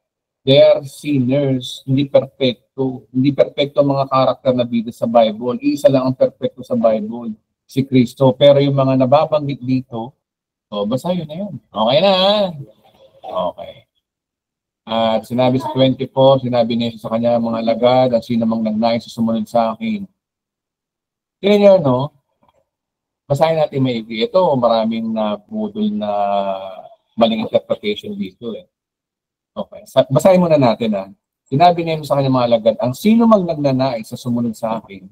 They are sinners, hindi perfecto. Hindi perfecto ang mga karakter na bida sa Bible. Isa lang ang perfecto sa Bible, si Kristo. Pero yung mga nababanggit dito, basahin na yun. Okay na. Okay. At sinabi sa 24, sinabi niya sa kanya, mga alagad, at sino mang nagnais sumunod sa akin. Tingnan niyo, no? Basahin natin maigi. Ito, maraming napudol na maling interpretation dito. Okay. Basahin muna natin. Sinabi niya sa kanya, mga alagad, ang sino mang nagnanais sa sumunod sa akin,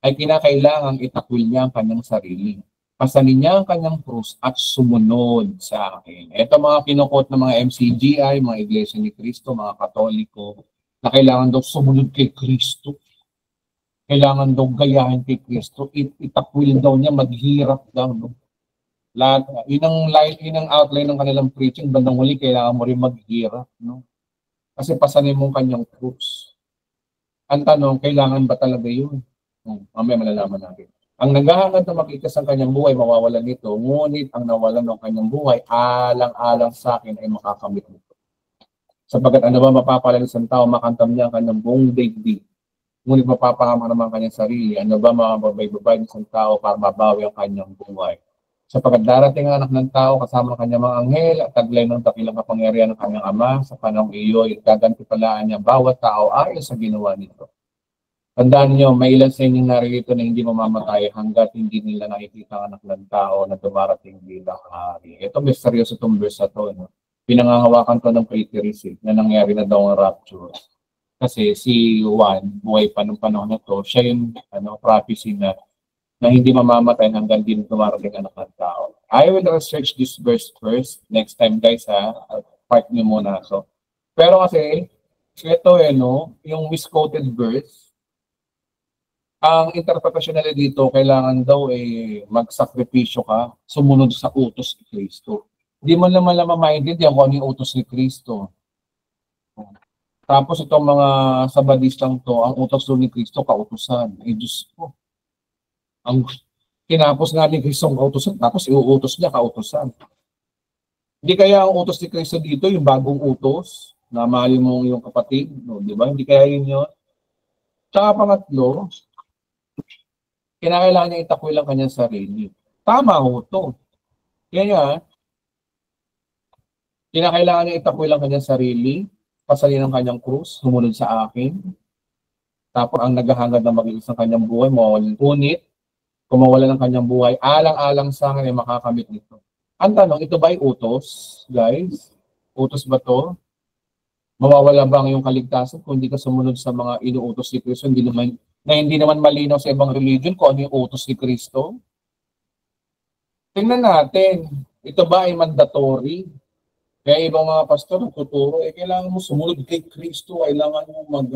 ay kinakailangang itakwil niya ang kanyang sarili. Pasanin niya ang kanyang krus at sumunod sa akin. Ito mga kinukot ng mga MCGI, mga Iglesia ni Cristo, mga Katoliko, na kailangan daw sumunod kay Kristo. Kailangan daw gayahin kay Kristo. Itakwil daw niya, maghirap daw. No? Lahat, yun ang outline ng kanilang preaching. Bandang huli, kailangan mo rin maghirap. No? Kasi pasanin mo ang kanyang krus. Ang tanong, kailangan ba talaga yun? Mamaya malalaman natin. Ang naghahangad na makita sa kanyang buhay, mawawalan nito. Ngunit ang nawalan ng kanyang buhay, alang-alang sa akin ay makakamit nito. Sapagkat ano ba mapapala ng isang tao, makantam niya ang kanyang buong daigdig. Ngunit mapapahama naman ang kanyang sarili. Ano ba mababay-babay ng isang tao para mabawi ang kanyang buhay? Sapagkat darating ang anak ng tao kasama ng kanyang mga anghel at taglay ng dakilang kapangyarihan ng kanyang ama sa panahong iyo, gagantipalaan niya bawat tao ayon sa ginawa nito. Tandaan niyo, may ilan sa inyong narito na hindi mamamatay hanggat hindi nila nakikita ang anak ng tao na dumarating bilang hari. Ito, may seryoso itong verse na ito. No? Pinangahawakan to ng preterism na nangyari na daw ang rapture. Kasi si Juan, buhay pa nung panahon na to, siya yung prophecy na hindi mamamatay hanggang din dumarating ang anak ng tao. I will research this verse first. Next time guys part niyo muna. So, pero kasi, ito yung misquoted verse, ang interpretasyon nila dito, kailangan daw magsakripisyo ka, sumunod sa utos ni Kristo. Hindi mo naman maintindihan kung ano yung utos ni Kristo. Tapos itong mga sabadistang to, ang utos ni Kristo, kautusan. Diyos ko. Ang tinapos nga ni Kristo ang kautusan, tapos iuutos niya kautusan. Hindi kaya ang utos ni Kristo dito, yung bagong utos, na mahalin mo yung kapatid, no? Di ba? Hindi kaya yun. Tsaka pangatlo, kinakailangan niya itakwil ang kanyang sarili. Tama ho to. Kaya, kinakailangan niya itakwil ang kanyang sarili, pasalin ang kanyang krus, sumunod sa akin. Tapos ang naghahangad na mag-iis ng kanyang buhay, mawawalan. Ngunit, kung mawala ng kanyang buhay, alang-alang sa akin ay makakamit nito. Ang tanong, ito ba ay utos, guys? Utos ba to? Mawawala ba ang iyong kaligtasan kung hindi ka sumunod sa mga inuutos ni Kristo? Hindi naman malinaw sa ibang religion kung ano yung utos ni Kristo? Tingnan natin, ito ba ay mandatory? Kaya ibang mga pastor, tuturo, kailangan mo sumunod kay Kristo, kailangan mo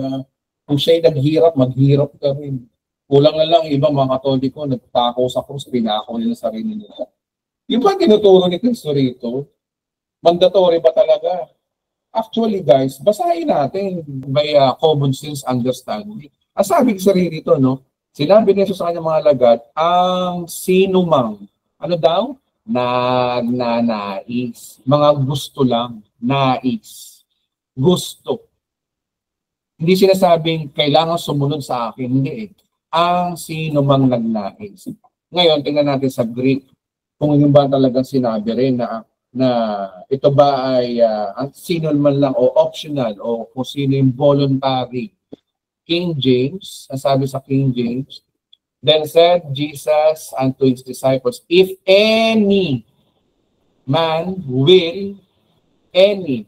kung siya'y naghirap, maghirap ka rin. Kulang na lang, ibang mga Katoliko, nagtako sa krus, pinako nila sarili nila. Yung ba tinuturo ni Kristo rito? Mandatory ba talaga? Actually guys, basahin natin by common sense understanding. Ang sabi ko sarili dito, sinabi ni Jesus sa kanyang mga alagad, ang sinumang, ano daw? Nagnanais. Mga gusto lang. Nais. Gusto. Hindi sinasabing kailangan sumunod sa akin. Hindi Ang sinumang nagnais. Ngayon, tingnan natin sa Greek. Kung yun ba talagang sinabi rin na ito ba ay ang sino man lang o optional o kung sino yung voluntary. King James, ang sabi sa King James, then said Jesus unto his disciples, if any man will, any,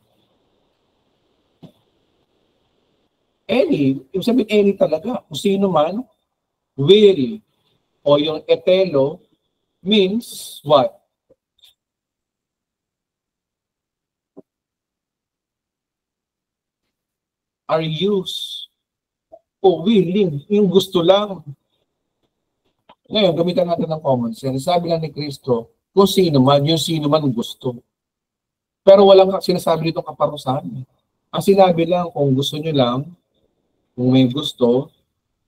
ibig sabihin any talaga, kung sino man, will, o yung etelo, means what? Are used o willing, yung gusto lang. Ngayon, gamitan natin ng common sense. Sabi lang ni Kristo, kung sino man, yung sino man gusto. Pero walang sinasabi dito kaparusahan. Ang sinabi lang, kung gusto nyo lang, kung may gusto,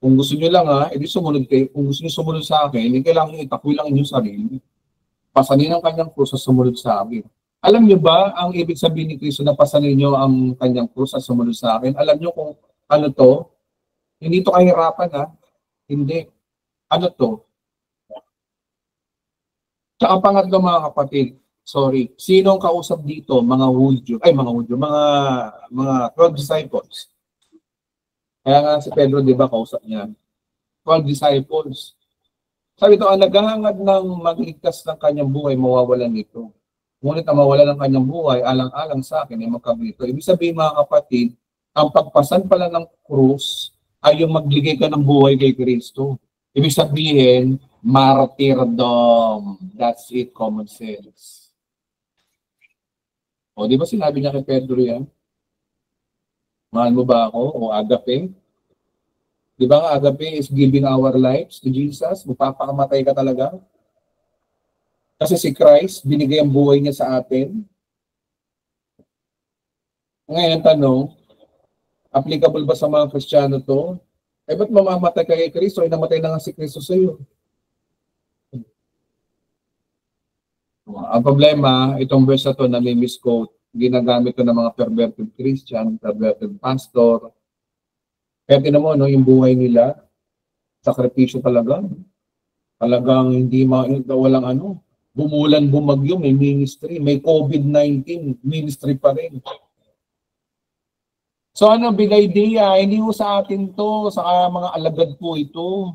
kung gusto nyo lang edi sumunod kayo. Kung gusto nyo sumunod sa akin, hindi kailangan itakwil lang inyong sarili. Pasanin ang kanyang krus sa sumunod sa akin. Alam nyo ba ang ibig sabihin ni Kristo na pasanin nyo ang kanyang krus sa sumunod sa akin? Alam nyo kung ano to? Hindi to kahirapan Hindi. Ano to? Sa ang pangatlo mga kapatid, sino ang kausap dito? Mga 12 disciples. Kaya nga si Pedro, di ba, kausap niya? 12 disciples. Sabi ito, ang naghahangad ng magligtas ng kanyang buhay, mawawalan nito. Ngunit ang mawala ng kanyang buhay, alang-alang sa akin, ay magkabrito. Ibig sabihin mga kapatid, ang pagpasan pala ng krus ay yung magligay ka ng buhay kay Kristo. Ibig sabihin, martyrdom. That's it, common sense. O, di ba sinabi niya kay Pedro yan? Mahal mo ba ako? O agape? Di ba nga agape is giving our lives to Jesus? Magpapakamatay ka talaga? Kasi si Christ, binigay ang buhay niya sa atin. Ngayon, tanong, applicable ba sa mga Kristiyano to? Ba't mamamatay ka kay Kristo? Ay namatay na nga si Kristo sa iyo. Ang problema, itong verse na to na may misquote, ginagamit ito ng mga perverted Christian, perverted pastor. Kaya tinan mo, no, yung buhay nila, sakripisyo talaga. Talagang walang ano, bumulan, bumagyo, may ministry, may COVID-19, ministry pa rin. So ano, big idea, hindi mo sa atin to, sa mga alagad po ito.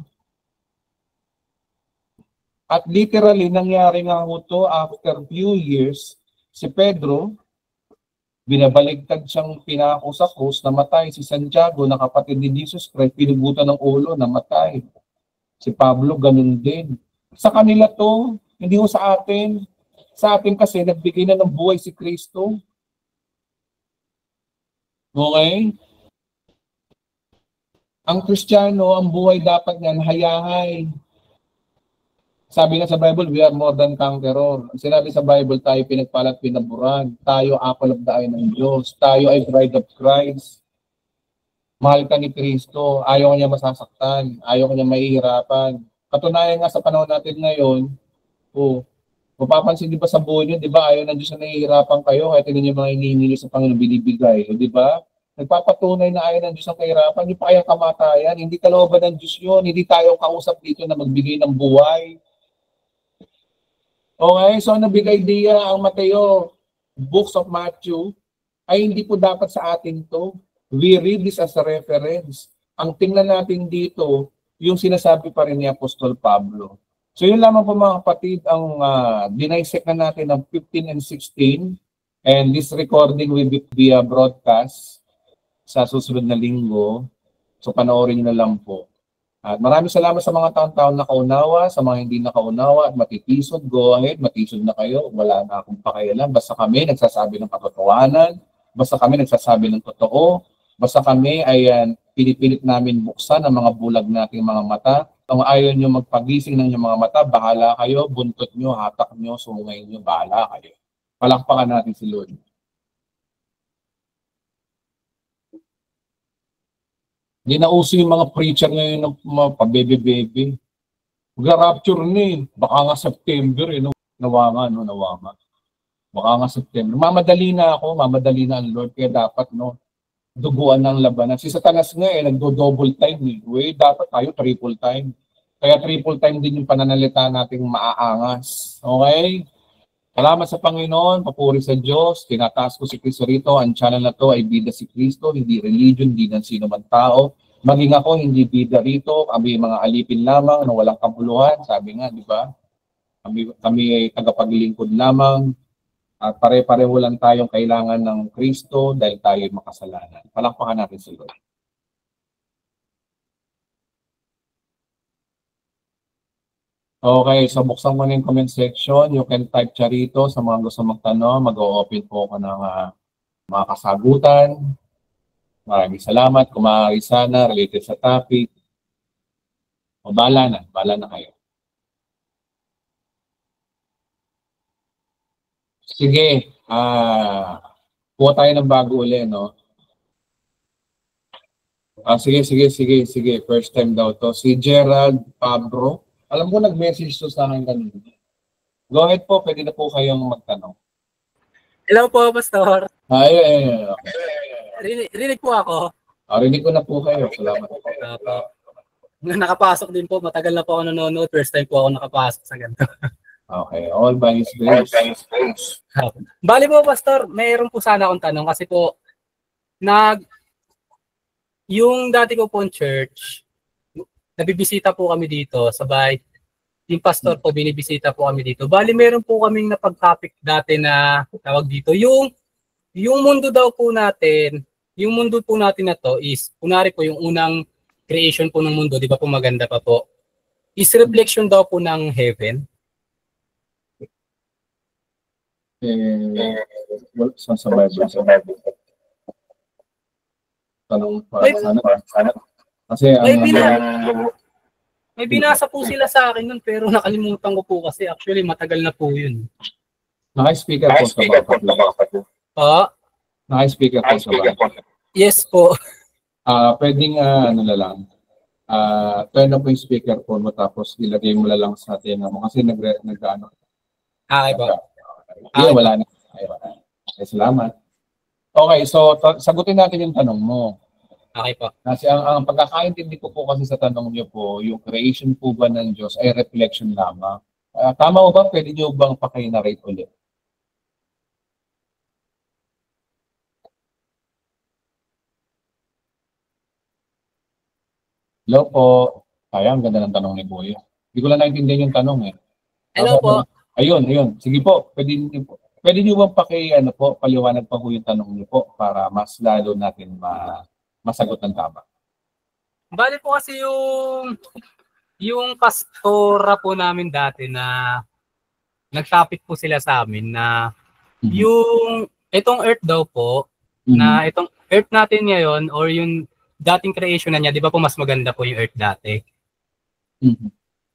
At literally, nangyari nga ho to after few years, si Pedro, binabaligtad siyang pinako sa krus, namatay. Si Santiago, na kapatid ni Jesus Christ, pinugutan ng ulo, namatay. Si Pablo, ganun din. Sa kanila to, hindi ho sa atin. Sa atin kasi, nagbigay na ng buhay si Kristo. Okay? Ang Kristiyano, ang buhay dapat niyan, hayahay. Sabi nga sa Bible, we are more than conqueror. Sinabi sa Bible, tayo pinagpalat, pinaburan. Tayo apple of the eye ng Diyos. Tayo ay bride of Christ. Mahal ka ni Kristo. Ayaw niya masasaktan. Ayaw niya mahihirapan. Katunayan nga sa panahon natin ngayon, mapapansin di ba sa buhay niyo, di ba, ayaw ng Diyos na nahihirapan kayo, kaya tinan niyo mga hinihingi niyo sa Panginoon binibigay. Di ba? Nagpapatunay na ayaw ng Diyos ang kahirapan, hindi pa kaya kamatayan, hindi kalooban ng Diyos yun, hindi tayo kausap dito na magbigay ng buhay. Okay, so big idea ang Mateo, books of Matthew, ay hindi po dapat sa atin to. We read this as a reference. Ang tingnan natin dito, yung sinasabi pa rin ni Apostol Pablo. So yun lamang po mga kapatid, ang dinisect na natin ng 15 and 16. And this recording will be broadcast sa susunod na linggo. So panoorin nyo na lang po. At maraming salamat sa mga taon-taon nakaunawa, sa mga hindi nakaunawa at matitisod, go ahead, matisod na kayo, wala na akong pakialam. Basta kami nagsasabi ng katotohanan, basta kami nagsasabi ng totoo, basta kami ay pinipilit namin buksan ang mga bulag nating mga mata. Kung ayaw nyo magpagising ng inyong mga mata, bahala kayo, buntot nyo, hatak nyo, sungay nyo, bahala kayo. Palakpakan natin si Lord. Hindi na uso yung mga preacher ngayon ng mga pabebe-bebe. Mag-rapture ni, baka nga September, nawanga. Baka nga September. Mamadali na ang Lord, kaya dapat, duguan ng labanan. Si Satanas nga nagdo-double time. Dapat tayo triple time. Kaya triple time din yung pananalita nating maaangas. Okay? Salamat sa Panginoon, papuri sa Diyos, tinataas ko si Kristo rito. Ang channel na to ay Bida si Kristo, hindi religion, hindi ng sino man tao. Maging ako, hindi bida rito, kami mga alipin lamang na walang kabuluhan. Sabi nga, di ba? Kami ay tagapaglingkod lamang. At pare-pareho lang tayong kailangan ng Kristo dahil tayo ay makasalanan. Palakpakan natin si Lord. Okay, so buksan mo na yung comment section. You can type charito sa mga gusto magtanong. Mag-o-open po ako ng mga kasagutan. Maraming salamat. Kung maaari sana, related sa topic. O bahala na kayo. Sige, kuha tayo ng bago ulit, no? Sige. First time daw to. Si Gerald Pabro. Alam ko nag-message to sa akin kanina. Go ahead po, pwede na po kayong magtanong. Hello po, Pastor. Okay. Rinig po ako. Rinig ko na po kayo. Salamat po. Nakapasok din po. Matagal na po ako nanonood. First time po ako nakapasok sa ganito. Okay. All by His grace. Bali po, Pastor, mayroon po sana akong tanong kasi po, yung dati ko pong church, nabibisita po kami dito, sabay, yung pastor po, binibisita po kami dito. Bali, meron po kaming napag-topic dati na tawag dito. Yung mundo daw po natin, yung mundo po natin na to is, kunwari po yung unang creation po ng mundo, di ba po maganda pa po, is reflection daw po ng heaven. Sa Bible. Tanong pa, sana. Kasi may binasa po sila sa akin nun pero nakalimutan ko po kasi actually matagal na po yun. Naka-speaker po sa baka. Naka-speaker po sa baka. Yes po. Pwedeng turn up yung speaker po mo tapos ilagay mo lang sa atin mo kasi nag-ano. Okay po. Wala na. Salamat. Okay, so sagutin natin yung tanong mo. Okay po. Kasi ang pagkakaintindi ko po kasi sa tanong niyo po, yung creation po ba ng Diyos ay reflection lamang? Tama o ba? Pwede niyo bang paki-narrate ulit? Hello po. Kaya, ang ganda ng tanong ni Boy. Hindi ko lang naintindihan yung tanong eh. Hello po. Ayun. Sige po. Pwede niyo bang paliwanag pa po yung tanong niyo po para mas lalo natin masagot ng tama. Bali po kasi yung pastora po namin dati na nag-topic po sila sa amin na yung itong earth daw po, na itong earth natin ngayon or yung dating creation na niya, di ba po mas maganda po yung earth dati?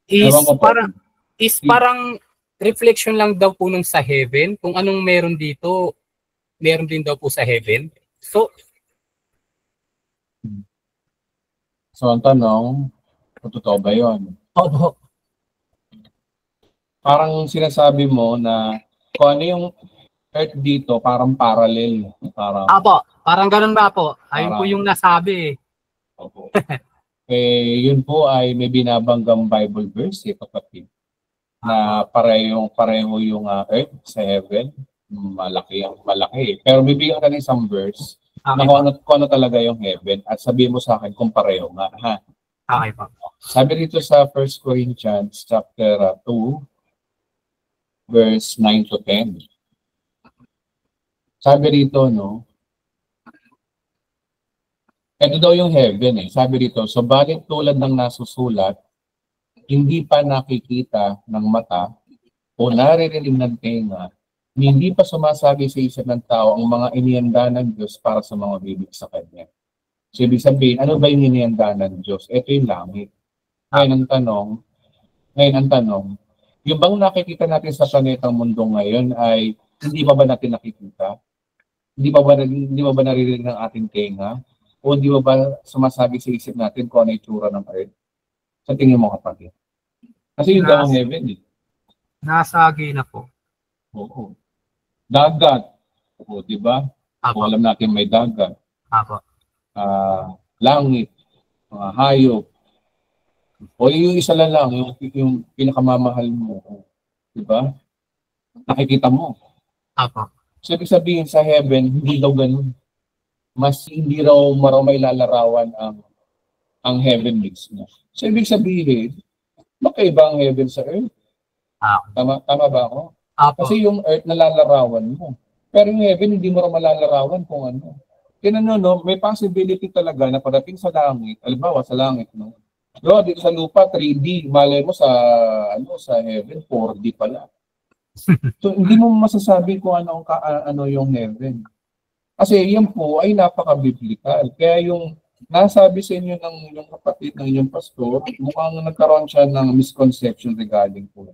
Is parang reflection lang daw po nung sa heaven. Kung anong meron dito, meron din daw po sa heaven. So ang tanong, kung totoo ba yun? Opo. Parang sinasabi mo na kung ano yung earth dito, parang parallel. Parang ganun ba po? Ayun po yung nasabi. Opo. Yun po ay may binabanggang Bible verse kapatid. Na pareho yung earth sa heaven. Malaki. Pero bibigyan ka ng isang verse na kung ano talaga yung heaven at sabihin mo sa akin kung pareho nga. Ha? Okay po. Sabi dito sa 1 Corinthians chapter 2 verse 9 to 10. Sabi rito, no? Ito daw yung heaven eh. Sabi rito, subalit tulad ng nasusulat, hindi pa nakikita ng mata o naririnig ng tenga, hindi pa sumasabi sa isip ng tao ang mga inihanda ng Diyos para sa mga bibig sa Kanya. So, ibig sabihin, ano ba yung inihanda ng Diyos? Ito yung langit. Ngayon ang tanong, yung bang nakikita natin sa planetang mundo ngayon ay hindi pa ba natin nakikita? Hindi pa ba naririnig ng ating tenga? O hindi ba sumasabi sa isip natin kung ano yung itsura ng earth? Sa tingin mo kapatid? Kasi yung daw ang heaven eh. Nasagi na po. Oo. Dagat. O, di ba? Kung alam natin may dagat. Apo. Langit. Mga hayop. O yung isa lang, yung pinakamamahal mo. Di ba? Nakikita mo. Apo. So, ibig sabihin sa heaven, hindi daw ganun. Mas hindi raw may lalarawan ang heaven mismo. So, ibig sabihin, magkaiba ang heaven sa earth. Tama ba ako? Apo. Kasi yung earth nalalarawan mo. Pero yung heaven, hindi mo raw malalarawan kung ano. No, may possibility talaga na padating sa langit, halimbawa sa langit, no? Pero dito sa lupa, 3D, malay mo sa heaven, 4D pala. So, hindi mo masasabi kung ano yung heaven. Kasi yan po ay napaka-biblical. Kaya yung nasabi sa inyo ng inyong kapatid, ng inyong pastor, mukhang nagkaroon siya ng misconception regarding po.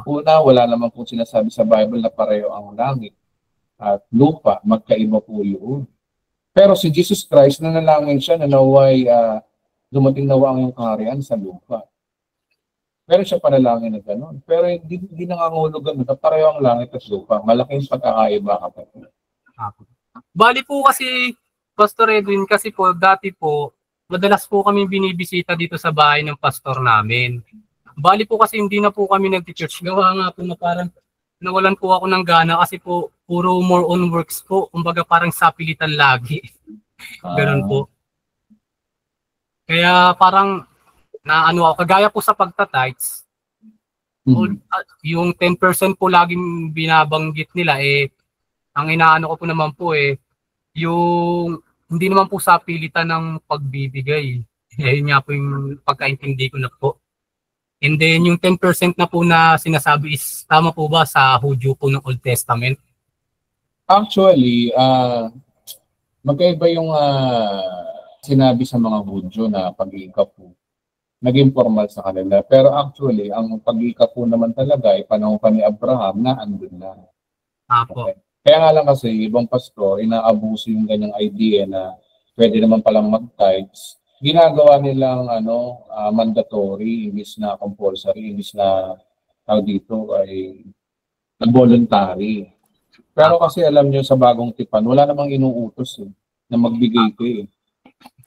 Una, wala naman po sinasabi sa Bible na pareho ang langit at lupa, magkaiba po yun. Pero si Jesus Christ, nanalangin siya na naway dumating nawa ang iyong kaharian sa lupa. Pero siya panalangin na gano'n. Pero hindi nangangulog gano'n na pareho ang langit at lupa. Malaking pagkakaiba kapatid. Bali po kasi, Pastor Edwin, kasi po, dati po, madalas po kami binibisita dito sa bahay ng pastor namin. Bali po kasi hindi na po kami nag-church. Gawa nga po na parang nawalan po ako ng gana kasi po, puro more on works po. Kumbaga parang sapilitan lagi. Ganun po. Kaya parang, kagaya po sa pagta-tithes, yung 10% po laging binabanggit nila, ang inaano ko po naman po yung hindi naman po sa pilitan ng pagbibigay. Yun nga po yung pagkaintindi ko na po. And then yung 10% na po na sinasabi is tama po ba sa Hudyo po ng Old Testament? Actually, magkaiba yung sinabi sa mga Hudyo na pag-iikap po. Naging formal sa kanila. Pero actually, ang pag-iikap po naman talaga ay panahon pa ni Abraham na andun na. Apo. Okay. Kaya nga lang kasi, ibang pastor, inaabuso yung ganyang idea na pwede naman palang mag-tithes. Ginagawa nilang mandatory, imbis na compulsory, imbis na dito ay voluntary. Pero kasi alam nyo sa bagong tipan, wala namang inuutos na magbigay ka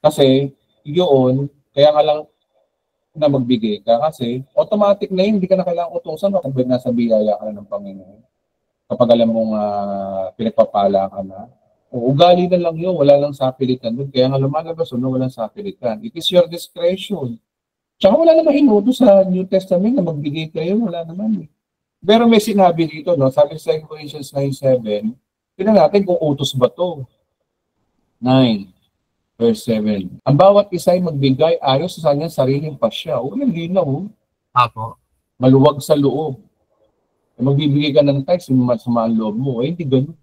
Kasi yun, kaya nga lang na magbigay ka kasi automatic na yun, hindi ka na kailangang utusan kapag nasa biyaya ka ng Panginoon. Kapag alam mong pinagpapala ka na. O, ugali na lang yun, wala lang sapilitan doon. Kaya nga lumalabas, walang sapilitan. It is your discretion. Tsaka wala naman inutos sa New Testament na magbigay kayo, wala naman Pero may sinabi dito, no? Sabi sa 2 Corinthians 9:7, tingnan natin kung utos ba to. 9, verse 7. Ang bawat isa ay magbigay ayon sa kanyang sariling pasya. O, yung linaw. Apo. Maluwag sa loob. Magbibigay ka ng tithes, masama ang loob mo. Hindi ganun.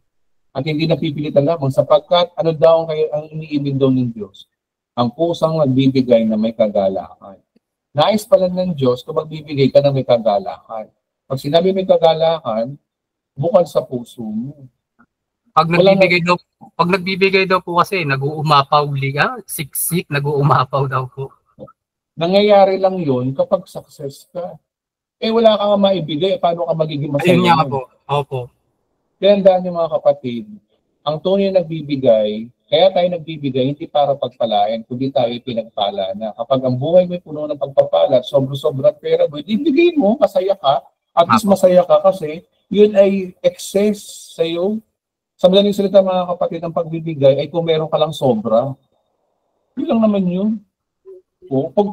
At hindi napipilitan lamang sapagkat ano daw ang iniibig daw ng Diyos? Ang pusang nagbibigay na may kagalakan. Nais pala ng Diyos kung magbibigay ka na may kagalakan. Pag sinabi may kagalakan, bukal sa puso mo. Pag nagbibigay daw po kasi nag-uumapaw liga, siksik, nag-uumapaw daw po. Nangyayari lang 'yon kapag success ka. Wala ka nga maibigay, paano ka magiging masaya? Ayun nga po. Opo. Tandaan niyo mga kapatid, ang tunay na nagbibigay, kaya tayo nagbibigay hindi para pagpalain, kundi tayo pinagpala na. Kapag ang buhay mo ay puno ng pagpapala, sobra-sobra pera mo, ibigay mo, masaya ka. At least masaya ka kasi yun ay excess sa iyo. Sa madaling salita mga kapatid, ang pagbibigay ay kung meron ka lang sobra. Yun lang naman yun.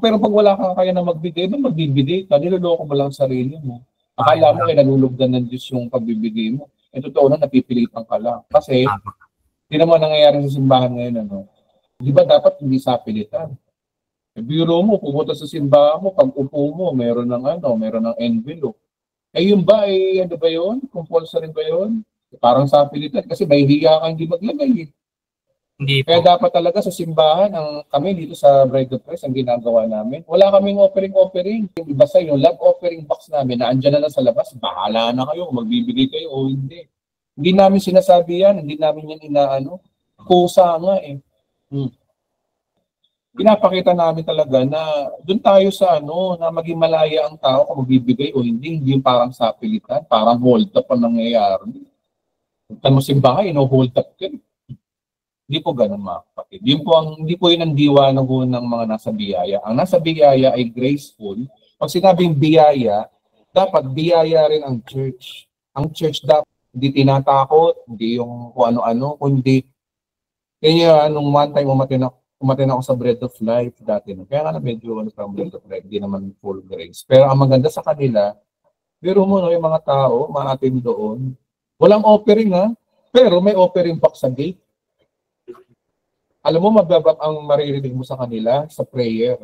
Pero pag wala ka kaya na magbigay, magbibigay ka, niloloko mo lang sarili mo. Akala mo ay nalulugdan ng Diyos yung pagbibigay mo. Totoo na napipilitan ka lang. Kasi, hindi naman nangyayari sa simbahan ngayon. Di ba dapat hindi sapilitan? Biro mo, pumunta sa simbahan mo, pag upo mo, meron ng envelope. Yung ba, ano ba yun? Compulsory ba yun? Parang sapilitan kasi may hiya ka hindi maglagay. Hindi po. Kaya dapat talaga sa simbahan, kami dito sa Bride of Christ, ang ginagawa namin, wala kaming offering. Basta yung love offering box namin, na andyan na lang sa labas, bahala na kayo, magbibigay kayo o hindi. Hindi namin sinasabi yan, hindi namin yan kusa nga Pinapakita namin talaga na doon tayo sa na maging malaya ang tao kung magbibigay o hindi yung parang sapilitan, parang hold up ang nangyayari. Kung mo simbahan, hold up ka. Hindi po ganun mga kapatid. Hindi po yun ang diwa ng mga nasa biyaya. Ang nasa biyaya ay graceful. Pag sinabing biyaya, dapat biyaya rin ang church. Ang church dapat hindi tinatakot, hindi yung kung ano-ano, kundi kaya nung one time umatin ako sa Bread of Life dati. Kaya nga medyo sa Bread of Life, hindi naman full grace. Pero ang maganda sa kanila, biro mo yung mga tao, maatin doon. Walang offering pero may offering box sa gate. Alam mo, mababak ang maririnig mo sa kanila sa prayer.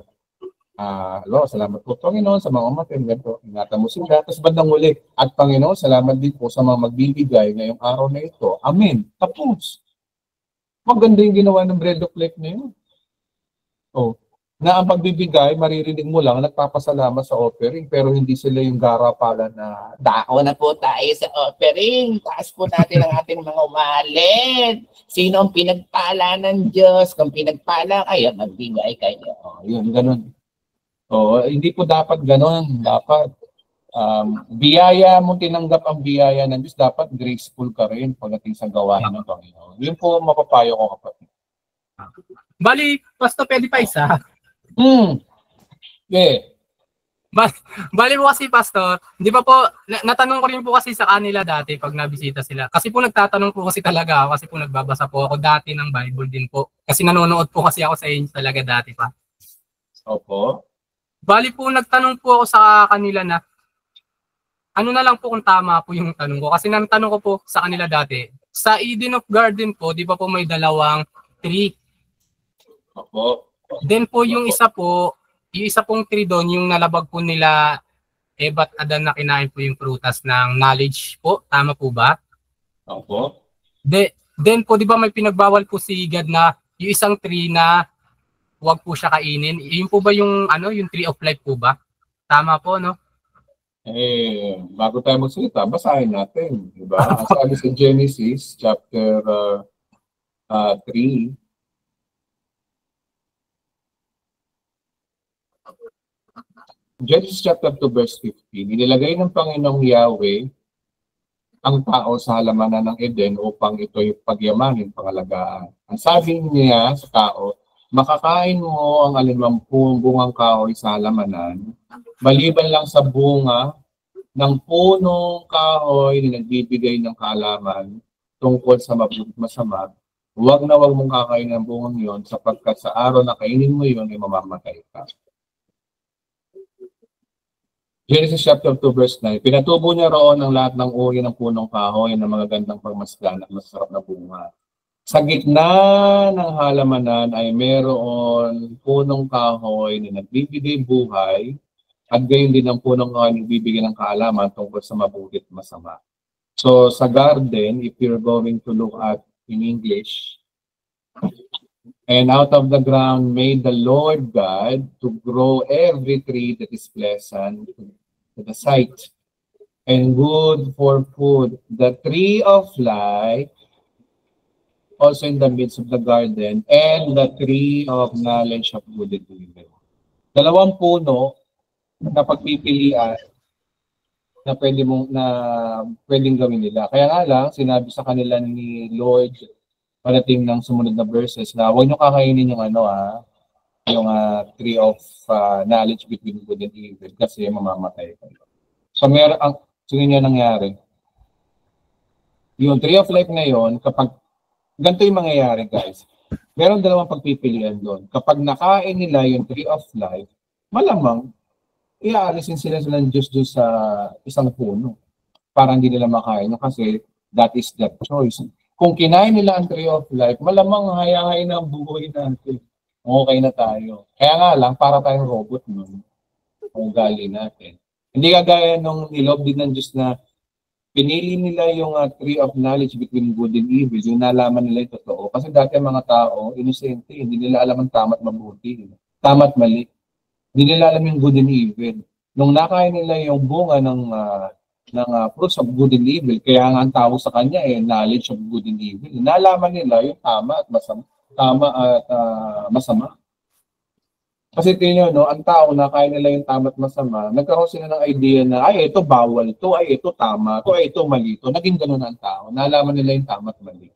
Lord, salamat po Panginoon sa mga umatin. Ingatan mo sila. Tapos bandang uli. At Panginoon, salamat din po sa mga magbibigay ngayong araw na ito. Amen. Tapos. Maganda yung ginawa ng Bread of Life na yun. Na ang pagbibigay, maririnig mo lang, nagpapasalamat sa offering, pero hindi sila yung garapalan na dako na po tayo sa offering, taas po natin ang ating mga umalit. Sino ang pinagpala ng Diyos? Kung pinagpala kayo, magbigay kayo. Yun, ganun. Hindi po dapat ganun. Dapat, biyaya mo tinanggap ang biyaya ng Diyos, dapat graceful ka rin pagdating sa gawain ng Panginoon. Yun po mapapayo ko kapatid. Bali, Pastor, pwede pa isa? Yeah. Bali po kasi, Pastor, di ba po, natanong ko rin po kasi sa kanila dati pag nabisita sila. Kasi po nagtatanong po kasi talaga ako, kasi po nagbabasa po ako dati ng Bible din po. Kasi nanonood po kasi ako sa inyo talaga dati pa. Opo. Bali po, nagtanong po ako sa kanila na, ano na lang po kung tama po yung tanong ko. Kasi natanong ko po sa kanila dati, sa Eden of Garden po, di ba po may dalawang tree? Opo. Then po yung isa pong tree doon, yung nalabag po nila Eva at Adan na kinain po yung prutas ng knowledge po. Tama po ba? Opo. Then po, di ba may pinagbawal po si God na yung isang tree na huwag po siya kainin. Yun po ba yung yung tree of life po ba? Tama po, no? Bago tayo magsalita, basahin natin. Diba? Sabi sa Genesis chapter 3, Genesis chapter 2 verse 15, inilagay ng Panginoong Yahweh ang tao sa halamanan ng Eden upang ito'y pagyamanin, pangalagaan. Ang sabi niya sa tao, makakain mo ang alimampung bungang kahoy sa halamanan, maliban lang sa bunga ng punong kahoy na nagbibigay ng kaalaman tungkol sa mabuti at masama, huwag na huwag mong kakain ng bungang yon sapagkat sa araw na kainin mo yon ay mamamatay ka. Genesis chapter 2 verse 9, pinatubo niya roon ang lahat ng uri ng punong kahoy ng mga gandang pagmasdan at masarap na bunga. Sa gitna ng halamanan ay meron punong kahoy na nagbibigay buhay at gayon din ang punong kahoy na nagbibigay ng kaalaman tungkol sa mabuti at masama. So sa garden, if you're going to look at in English, and out of the ground made the Lord God to grow every tree that is pleasant to the sight and good for food. The tree of life also in the midst of the garden, and the tree of knowledge of good and evil. Dalawang puno na pagpipilian na pwedeng gawin nila. Kaya nga lang, sinabi sa kanila ni Lord pagdating ng sumunod na verses na huwag nyo kakainin yung yung tree of knowledge between good and evil kasi mamamatay kayo. So tingin nyo nangyari. Yung tree of life na yon, kapag ganito yung mangyayari guys, meron dalawang pagpipilian doon. Kapag nakain nila yung tree of life, malamang iaalisin sila ng Diyos doon sa isang puno para hindi nila makain kasi that is their choice. Kung kinain nila ang tree of life, malamang hayahay na ang buhay natin. Okay na tayo. Kaya nga lang, para tayong robot nun. Ang ugali natin. Hindi kagaya nung nilob din ng Diyos na pinili nila yung tree of knowledge between good and evil. Yung nalaman nila yung totoo. Kasi dati ang mga tao, inosente, hindi nila alam ang tama't mabuti. Tama't mali. Hindi nila alam yung good and evil. Nung nakain nila yung bunga ng fruits of good and evil, kaya nga ang tawag sa kanya knowledge of good and evil. Nalaman nila yung tama at masama. Kasi tingnan nyo, ang tao nakain nila yung tama at masama, nagkaroon sila ng idea na, ay ito bawal to, ay ito tama to, ay ito mali to. Naging ganun ang tao. Nalaman nila yung tama at mali.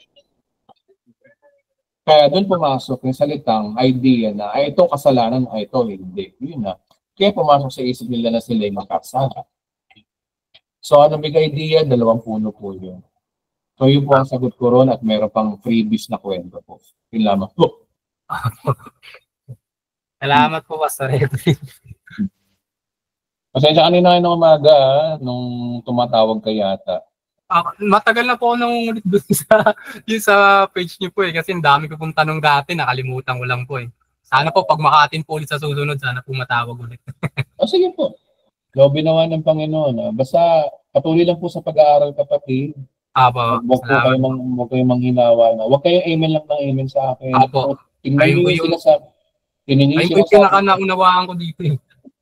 Kaya doon pumasok yung salitang idea na, ay ito kasalanan, ay ito hindi. Yun na. Kaya pumasok sa isip nila na sila yung makasala. So, ano big idea? 2 puno po yun. So, yun po ang sagot ko ron at meron pang freebies na kwento po. Yun lamang po. Salamat po, Pastor Edwin. Pasensya kanina ng umaga, nung tumatawag ka yata. Matagal na po ako nangungulit doon sa page niyo po kasi ang dami ko pong tanong dati, nakalimutan ko lang po Sana po, pag makatin po ulit sa susunod, sana po matawag ulit. Sige po. Lobe naman ng Panginoon. Basta patuloy lang po sa pag-aaral kapatid. Apo. Huwag kayong manghinawa na. Huwag kayong amen lang ng amen sa akin. Apo. Tingnan niyo yung sinasabi. Ayun po yung pinaka-naunawaan ko dito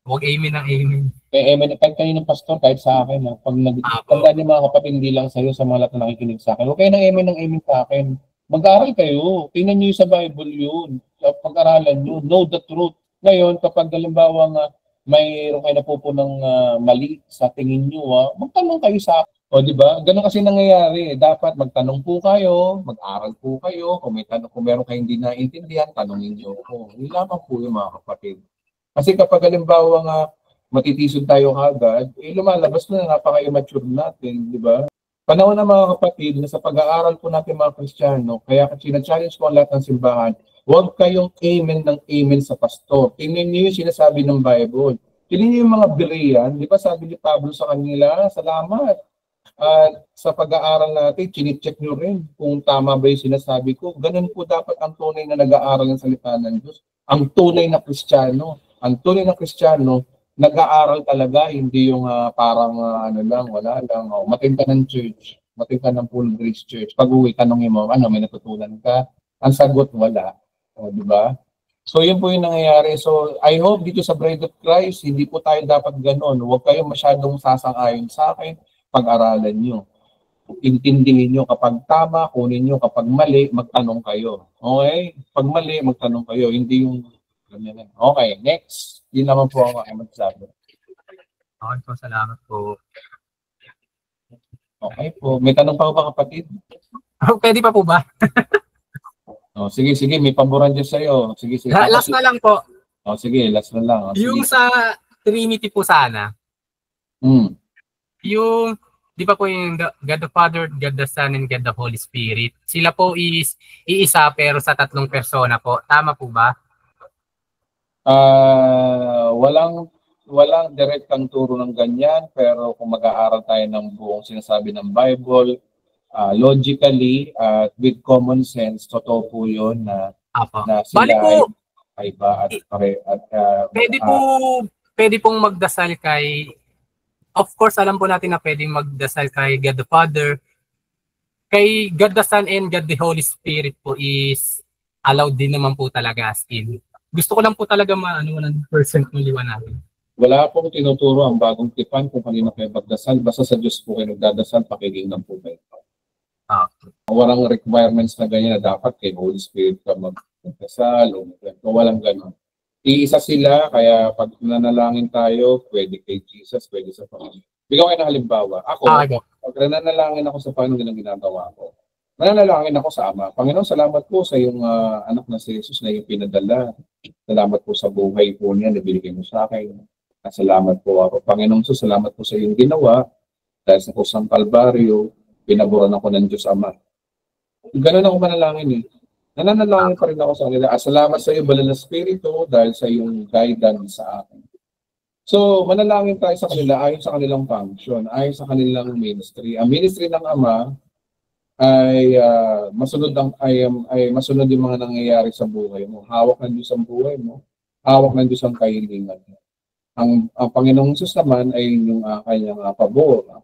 Huwag amen ng amen. Amen. Kahit kayo ng pastor, kahit sa akin. Pag nagtanda niyo mga kapatid, hindi lang sa'yo, sa mga lahat na nakikinig sa akin. Huwag kayo ng amen sa akin. Mag-aaral kayo. Tingnan niyo sa Bible yun. Pag-aralan niyo. Know the truth. Ngayon, kapag halimbawa nga, mayroon kayo na po ng mali sa tingin nyo, magtanong kayo sa akin. O, di ba? Ganun kasi nangyayari. Dapat magtanong po kayo, mag-aral po kayo. Kung meron kayong hindi naintindihan, tanongin nyo ako. Hindi lamang po yung mga kapatid. Kasi kapag halimbawa nga, matitisod tayo agad, lumalabas na napaka-immature natin, di ba? Panahon na mga kapatid, na sa pag-aaral po natin mga Kristiyano, kaya challenge ko ang lahat ng simbahan, huwag kayong amen ng amen sa pastor. Tingnan niyo yung sinasabi ng Bible. Tingnan niyo yung mga Berean, di ba sabi ni Pablo sa kanila, salamat. At sa pag-aaral natin, chine-check nyo rin kung tama ba yung sinasabi ko. Ganun po dapat ang tunay na nag-aaral ng salita ng Diyos. Ang tunay na Kristiyano. Ang tunay na Kristiyano, nag-aaral talaga, hindi yung parang wala lang. Mating ka ng church, mating ka ng full grace church. Pag uwi, tanongin mo, may natutunan ka? Ang sagot, wala. Di ba? So, yun po yung nangyayari. So, I hope dito sa Bride of Christ, hindi po tayo dapat ganon. Huwag kayong masyadong sasang-ayon sa akin. Pag-aralan nyo. Intindihin nyo kapag tama, kunin nyo. Kapag mali, magtanong kayo. Okay? Pag mali, magtanong kayo. Hindi yung... Okay, next. Yun naman po ako ay magsabi. Okay po, salamat po. Okay po. May tanong pa ba kapatid? Pwede pa po ba? Sige, may paboran dyan sa'yo. Sige. Last na lang po. Sige, last na lang. Yung sa Trinity po sana, yung, di ba po yung God the Father, God the Son, and God the Holy Spirit, sila po is iisa pero sa tatlong persona po. Tama po ba? Walang direktang turo ng ganyan, pero kung mag-aaral tayo ng buong sinasabi ng Bible, logically at with common sense, totoo po yun na sila ay iba at pwede pong magdasal kay, of course alam po natin na pwedeng magdasal kay God the Father, kay God the Son and God the Holy Spirit po is allowed din naman po talaga as in. Gusto ko lang po talaga 100% maliwanagin. Wala pong tinuturo ang bagong tipan kung kanino kayo magdasal. Basta sa Diyos po kayo nagdadasal, pakinggan po kayo. Walang requirements na ganyan na dapat kay Holy Spirit ka magdasal o walang ganon. Iisa sila, kaya pag nanalangin tayo, pwede kay Jesus, pwede sa Panginoon. Bigyan kayo ng halimbawa. Ako, pag nanalangin ako sa Panginoon, ginagawa ko. Nanalangin ako sa Ama. Panginoon, salamat po sa iyong anak na si Jesus na iyong pinadala. Salamat po sa buhay po niya na binigay mo sa akin. Salamat po ako. Panginoon, salamat po sa iyong ginawa. Dahil sa kusang Kalbaryo, pinaboran ako ng Diyos Ama. Ganun ako manalangin eh. Nananalangin pa rin ako sa kanila. Salamat sa iyo, Banal na Espiritu, dahil sa iyong guidance sa akin. So, manalangin tayo sa kanila ayon sa kanilang function, ayon sa kanilang ministry. Ang ministry ng Ama ay masunod yung mga nangyayari sa buhay mo. Hawak ng Diyos ang buhay mo. Hawak ng Diyos ang kahilingan mo. Ang Panginoong Jesus naman ay yung kanyang pabor, ang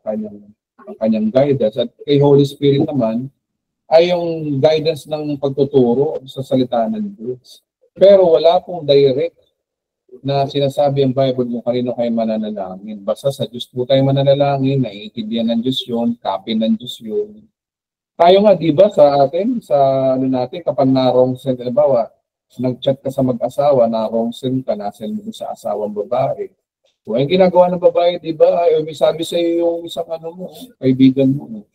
kanyang guidance. At kay Holy Spirit naman ay yung guidance ng pagtuturo sa salita ng Diyos. Pero wala pong direct na sinasabi ang Bible kung kanino kayo mananalangin. Basta sa Diyos po tayo mananalangin, naiintindihan ng Diyos yun, copy ng Diyos yun. Tayo nga, di ba, sa atin, sa natin, kapag na-wrong send, halimbawa, nag-chat ka sa mag-asawa, na-wrong send ka, na-send mo sa asawang babae. So, ang ginagawa ng babae, di ba, ay may sabi sa iyo yung isang kaibigan mo.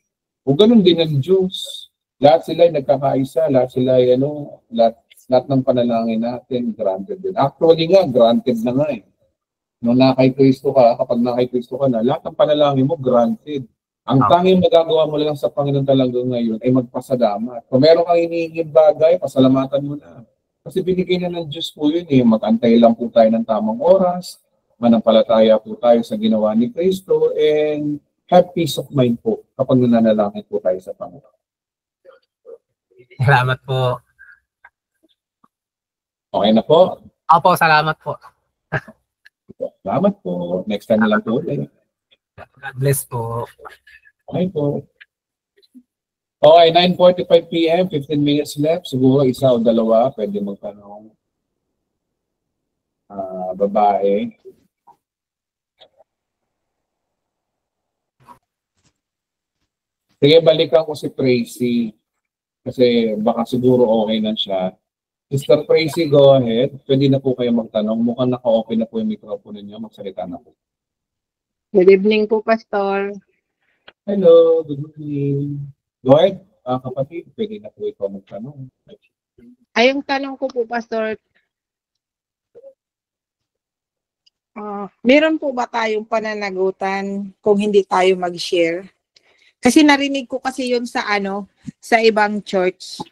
O ganun din ang Diyos. Lahat sila ay nagkakaisa, lahat sila ay lahat ng panalangin natin, granted din. Actually nga, granted na nga eh. Nung nakay Kristo ka, kapag nakay Kristo ka na, lahat ng panalangin mo, granted. Ang tanging magagawa mo lang sa Panginoon talaga ngayon ay magpasalamat. Kung meron kang hinihinging bagay, pasalamatan mo na. Kasi binigay na ng Diyos po yun eh. Mag-antay lang po tayo ng tamang oras, manampalataya po tayo sa ginawa ni Kristo, and have peace of mind po kapag nananalangin po tayo sa Panginoon. Salamat po. Okay na po? Opo, salamat po. Salamat po. Next time na lang po ulit. God bless po. Okay po. Okay, 9:45 p.m., 15 minutes left. Siguro isa o dalawa, pwede magtanong. Babae. Sige, balikan ko si Tracy. Kasi baka siguro okay na siya. Mr. Tracy, go ahead. Pwede na po kayo magtanong. Mukhang naka-open na po yung microphone niyo. Magsalita na po. Good evening po, Pastor. Hello, good evening. Go ahead, kapatid. Pwede na po ikaw magtanong. Ay, yung tanong ko po, Pastor, meron po ba tayong pananagutan kung hindi tayo mag-share? Kasi narinig ko kasi yun sa sa ibang church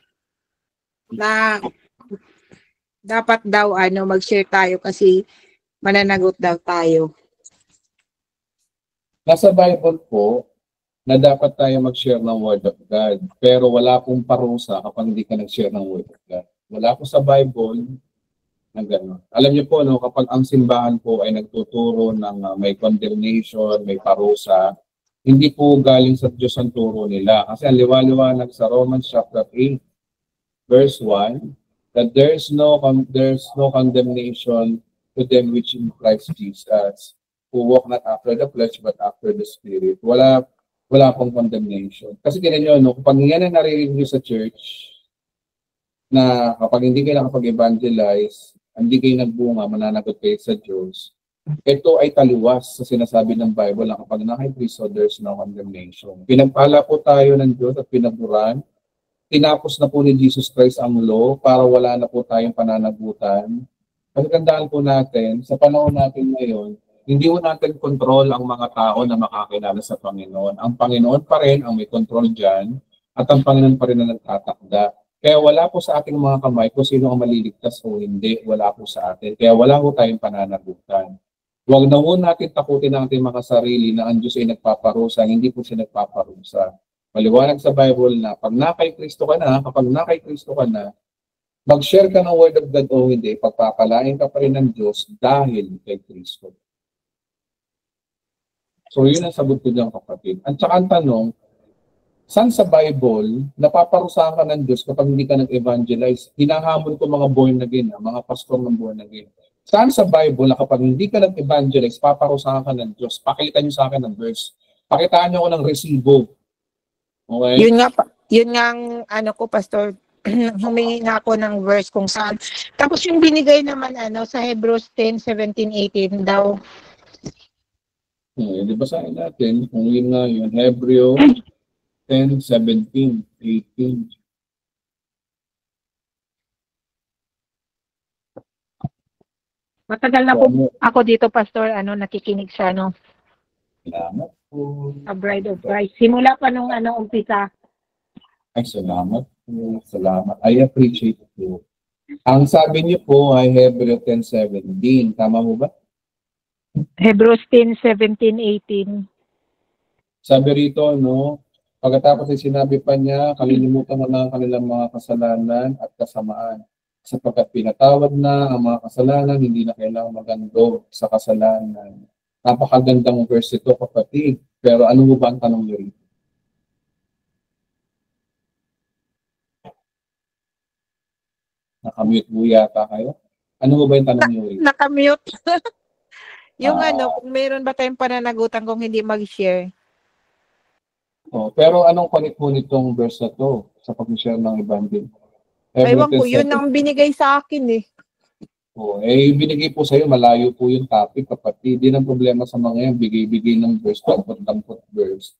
na dapat daw mag-share tayo kasi mananagot daw tayo. Nasa Bible po na dapat tayo mag-share ng Word of God. Pero wala pong parusa kapag hindi ka nag-share ng Word of God. Wala po sa Bible na gano'n. Alam niyo po, kapag ang simbahan po ay nagtuturo ng may condemnation, may parusa, hindi po galing sa Diyos ang turo nila. Kasi ang liwaliwanag sa Romans chapter 8, verse 1, that there's no condemnation to them which in Christ Jesus, who walk not after the flesh but after the Spirit. Wala pong condemnation. Kasi tinan nyo, kapag yan ang naririnig nyo sa church, na kapag hindi kayo nakapag-evangelize, hindi kayo nagbunga, mananagot kayo sa Diyos, ito ay taliwas sa sinasabi ng Bible na kapag na kay Kristo, there's no condemnation. Pinagpala po tayo ng Diyos at pinaguran. Tinapos na po ni Jesus Christ ang law para wala na po tayong pananagutan. Pagkandaan po natin, sa panahon natin ngayon, hindi po natin control ang mga tao na makakilala sa Panginoon. Ang Panginoon pa rin ang may control dyan at ang Panginoon pa rin ang nagtatakda. Kaya wala po sa ating mga kamay kung sino ang maliligtas o hindi, wala po sa atin. Kaya wala po tayong pananagutan. Huwag na po natin takutin ang ating mga sarili na ang Diyos ay nagpaparusa, hindi po siya nagpaparusa. Maliwanag sa Bible na pag nakay Kristo ka na, kapag nakay Kristo ka na, mag-share ka ng Word of God o hindi, pagpapalain ka pa rin ng Diyos dahil kay Kristo. So yun ang sagot ko dyan, kapatid. At saka ang tanong, saan sa Bible napaparusahan ka ng Diyos kapag hindi ka nag-evangelize? Hinahamon ko mga born again, mga pastor ng born again. Saan sa Bible na kapag hindi ka nag-evangelize, paparusahan ka ng Diyos? Pakita niyo sa akin ng verse. Pakitaan niyo ako ng resibo. Okay? Yun nga ang ano ko, Pastor, humingi nga ako ng verse kung saan. Tapos yung binigay naman sa Hebrews 10, 17, 18 daw. Di ba sa natin, kung yun nga yun, Hebrews 10, 17, 18. Matagal na po ako dito, Pastor, nakikinig sa Salamat po. A Bride of Christ. Simula pa nung umpisa. Ay, salamat po. Salamat. I appreciate it po. Ang sabi niyo po ay Hebrews 10:17. Tama mo ba? Hebrews 10, 17, 18. Sabi rito, pagkatapos ay sinabi pa niya, kalilimutan mo na ang kanilang mga kasalanan at kasamaan. Sapagkat pinatawad na ang mga kasalanan, hindi na kailangang magandog sa kasalanan. Napakagandang verse ito, kapatid. Pero ano mo ba ang tanong niyo rito? Nakamute mo yata kayo? Ano mo ba yung tanong niyo rito? Nakamute. Yung kung meron ba tayong pananagutan kung hindi mag-share? Pero anong connect mo nitong verse na to sa pag-share ng Evangel? Ewan ko, yun ang binigay sa akin eh. Binigay po sa'yo, malayo po yung topic, kapatid. Di ng problema sa mga yan, bigay-bigay ng verse, dampot verse.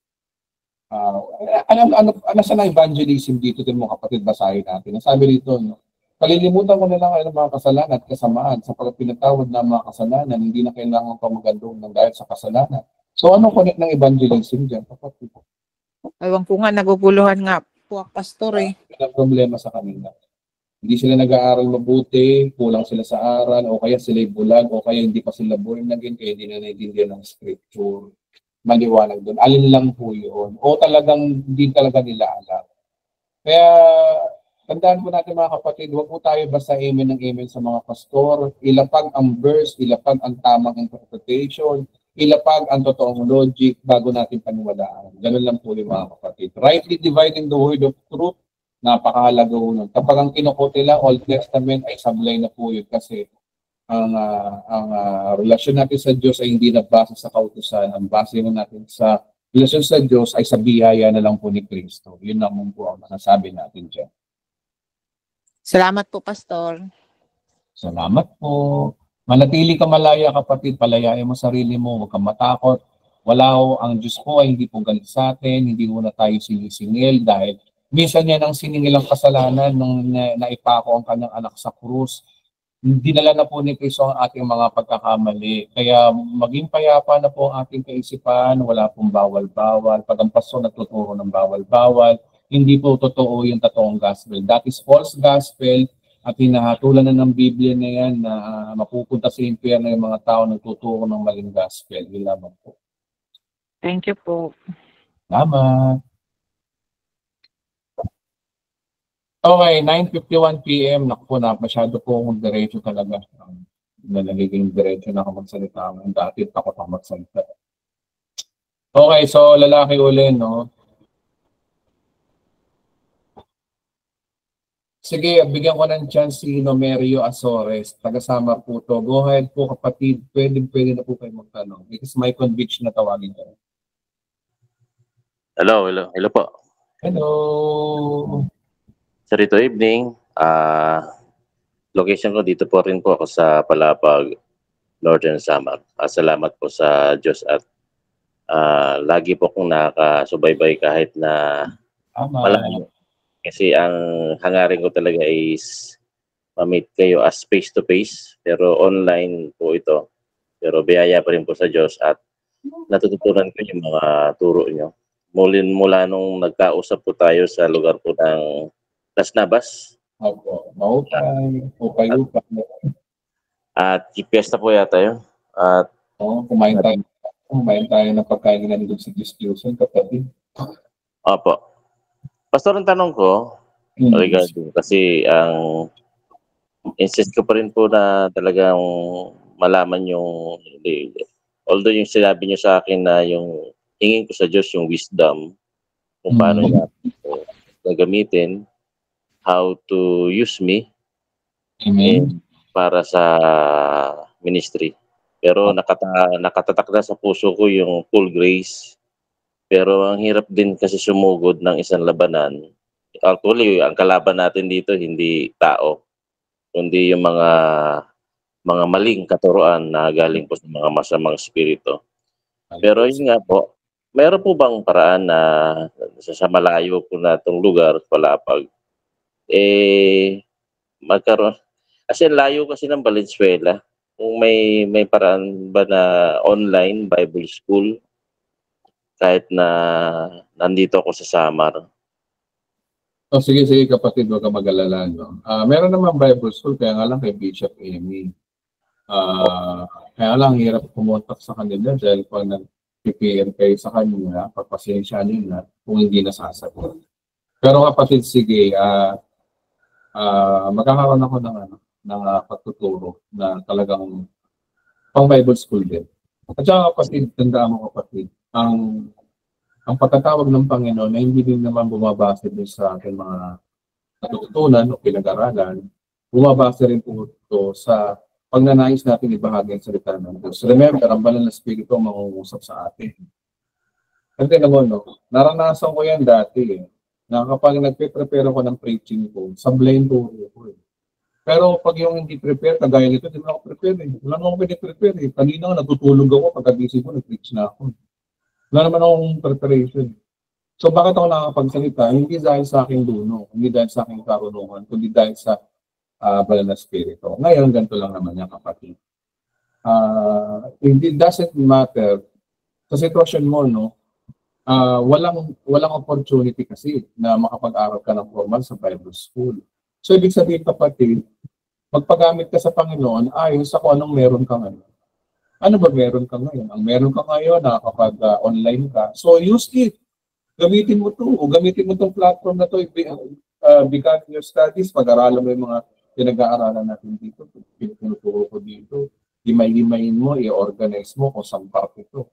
Ano sa na evangelism dito din mo, kapatid, basahin natin. Sabi dito, kalilimutan ko na lang ang mga kasalanan at kasamaan sapagkat pinatawad na ang mga kasalanan, hindi na kailangan pa magandong ng dahil sa kasalanan. So anong connect ng evangelism dyan, kapatid? Ewan ko nga, naguguluhan nga po ang pastor eh. Ang problema sa kanila. Hindi sila nag-aaral mabuti, kulang sila sa aral, o kaya sila bulag, o kaya hindi pa sila born again, kaya hindi na naiintindihan ng scripture. Maliwanag doon. Alin lang po yun. O talagang hindi talaga nila alam. Kaya, tandaan po natin mga kapatid, huwag po tayo basta amen ng amen sa mga pastor. Ilapag ang verse, ilapag ang tamang interpretation, ilapag ang totoong logic bago natin paniwalaan. Ganun lang po yung mga kapatid. Rightly dividing the word of truth, napakahalaga po nun. Kapag ang kinukote nila, Old Testament, ay sablay na po yun kasi ang relasyon natin sa Diyos ay hindi nabasa sa kautusan. Ang base natin sa relasyon sa Diyos ay sa biyaya na lang po ni Kristo. Yun naman po ang nasasabi natin dyan. Salamat po, Pastor. Salamat po. Manatili ka malaya, kapatid. Palayain mo sarili mo. Huwag kang matakot. Ang Diyos po ay hindi po galit sa atin. Hindi mo na tayo sinisingil dahil minsan yan ang siningilang kasalanan nung naipako ang kanyang anak sa krus. Dinala na po ni Kristo ang ating mga pagkakamali. Kaya maging payapa na po ang ating kaisipan, wala pong bawal-bawal. Pag ang pastor nagtuturo ng bawal-bawal, hindi po totoo yung totoong gospel. That is false gospel at hinahatulan na ng Biblia na yan na mapupunta sa impyerno yung mga tao nagtuturo ng maling gospel. Yun lamang po. Thank you po. Salamat. Okay, 9:51 p.m. Naku na, masyado po akong diretso talaga. Nagiging diretso na ako magsalita. Dati takot ako magsalita. Okay, so lalaki uli, Sige, bigyan ko ng chance si Nomerio Azores. Tagasama po to. Go ahead po, kapatid. Pwede na po kayo magtanong. It is my conviction na tawagin kayo. Hello po. Hello. Sir, ito evening. Location ko dito po rin po ako sa Palapag. Northern Samar. Salamat po sa Diyos at lagi po kong nakasubaybay kahit na malayo. Kasi ang hangarin ko talaga is ma-meet kayo as face-to-face, pero online po ito. Pero biyaya pa rin po sa Diyos at natututunan ko yung mga turo nyo. Mula nung nagkausap po tayo sa lugar po ng Las Navas. Opo, Maupay, Upay-Upay. At piyesta po yata yun. At kumain tayo ng pagkain na nandun sa distribution, kapatid. Opo. Pastor, ang tanong ko, regarding, kasi ang insist ko pa rin po na talagang malaman yung, although yung sinabi nyo sa akin na yung hingin ko sa Diyos yung wisdom, kung paano niya gagamitin, how to use me, para sa ministry. Pero nakatatak na sa puso ko yung full grace. Pero ang hirap din kasi sumugod ng isang labanan. Actually, ang kalaban natin dito hindi tao, kundi yung mga maling katuruan na galing po sa mga masamang espiritu. Pero yun nga po, meron po bang paraan na sa malayo po na itong lugar, Palapag, magkaroon, kasi layo kasi ng Valenzuela, kung may paraan ba na online Bible school kahit na nandito ako sa Samar? Sige kapatid, huwag ka mag-alala. No? Meron naman Bible school, kaya nga lang kay Bishop Amy. Kaya lang hirap pumuntak sa kanila dahil pag nag-prepare kayo sa kanila, pagpasensya nila kung hindi nasasagot. Pero kapatid, sige, magkakaroon ako ng pagtuturo na talagang pang Bible school din. At saka kapatid, tandaan mo kapatid, ang pagkatawag ng Panginoon na hindi din naman bumabase din sa ating mga natututunan o pinag-aralan, bumabase rin po ito sa pagnanais natin ibahagi ang salita ng Diyos. Remember, ang banal na Espiritu ang mangungusap sa atin. Kasi naman, naranasan ko yan dati na kapag nagpe-prepare ako ng preaching ko, sablayin ko ko Pero pag yung hindi prepare, kagaya nito, hindi mo ako prepare Wala naman ako piniprepare Kanina natutulog ako, pagkabisi ko, nag-preach na ako. Wala naman akong preparation. So bakit ako nakakapagsalita? Hindi dahil sa aking duno, hindi dahil sa aking karunungan, kundi dahil sa banal na Espiritu. Ngayon, ganito lang naman yan, kapatid. It doesn't matter. Sa sitwasyon mo, walang opportunity kasi na makapag-aral ka ng formal sa Bible school. So, ibig sabihin, kapatid, magpagamit ka sa Panginoon ayon sa kung anong meron ka ngayon. Ano ba meron ka ngayon? Ang meron ka ngayon, nakakapag-online ka. So, use it. Gamitin mo ito. O gamitin mo itong platform na ito. Become your studies. Pag-aralan mo yung mga pinag-aaralan natin dito. Pinuturo ko dito. Himay-himayin mo, i-organize mo kung saan part ito.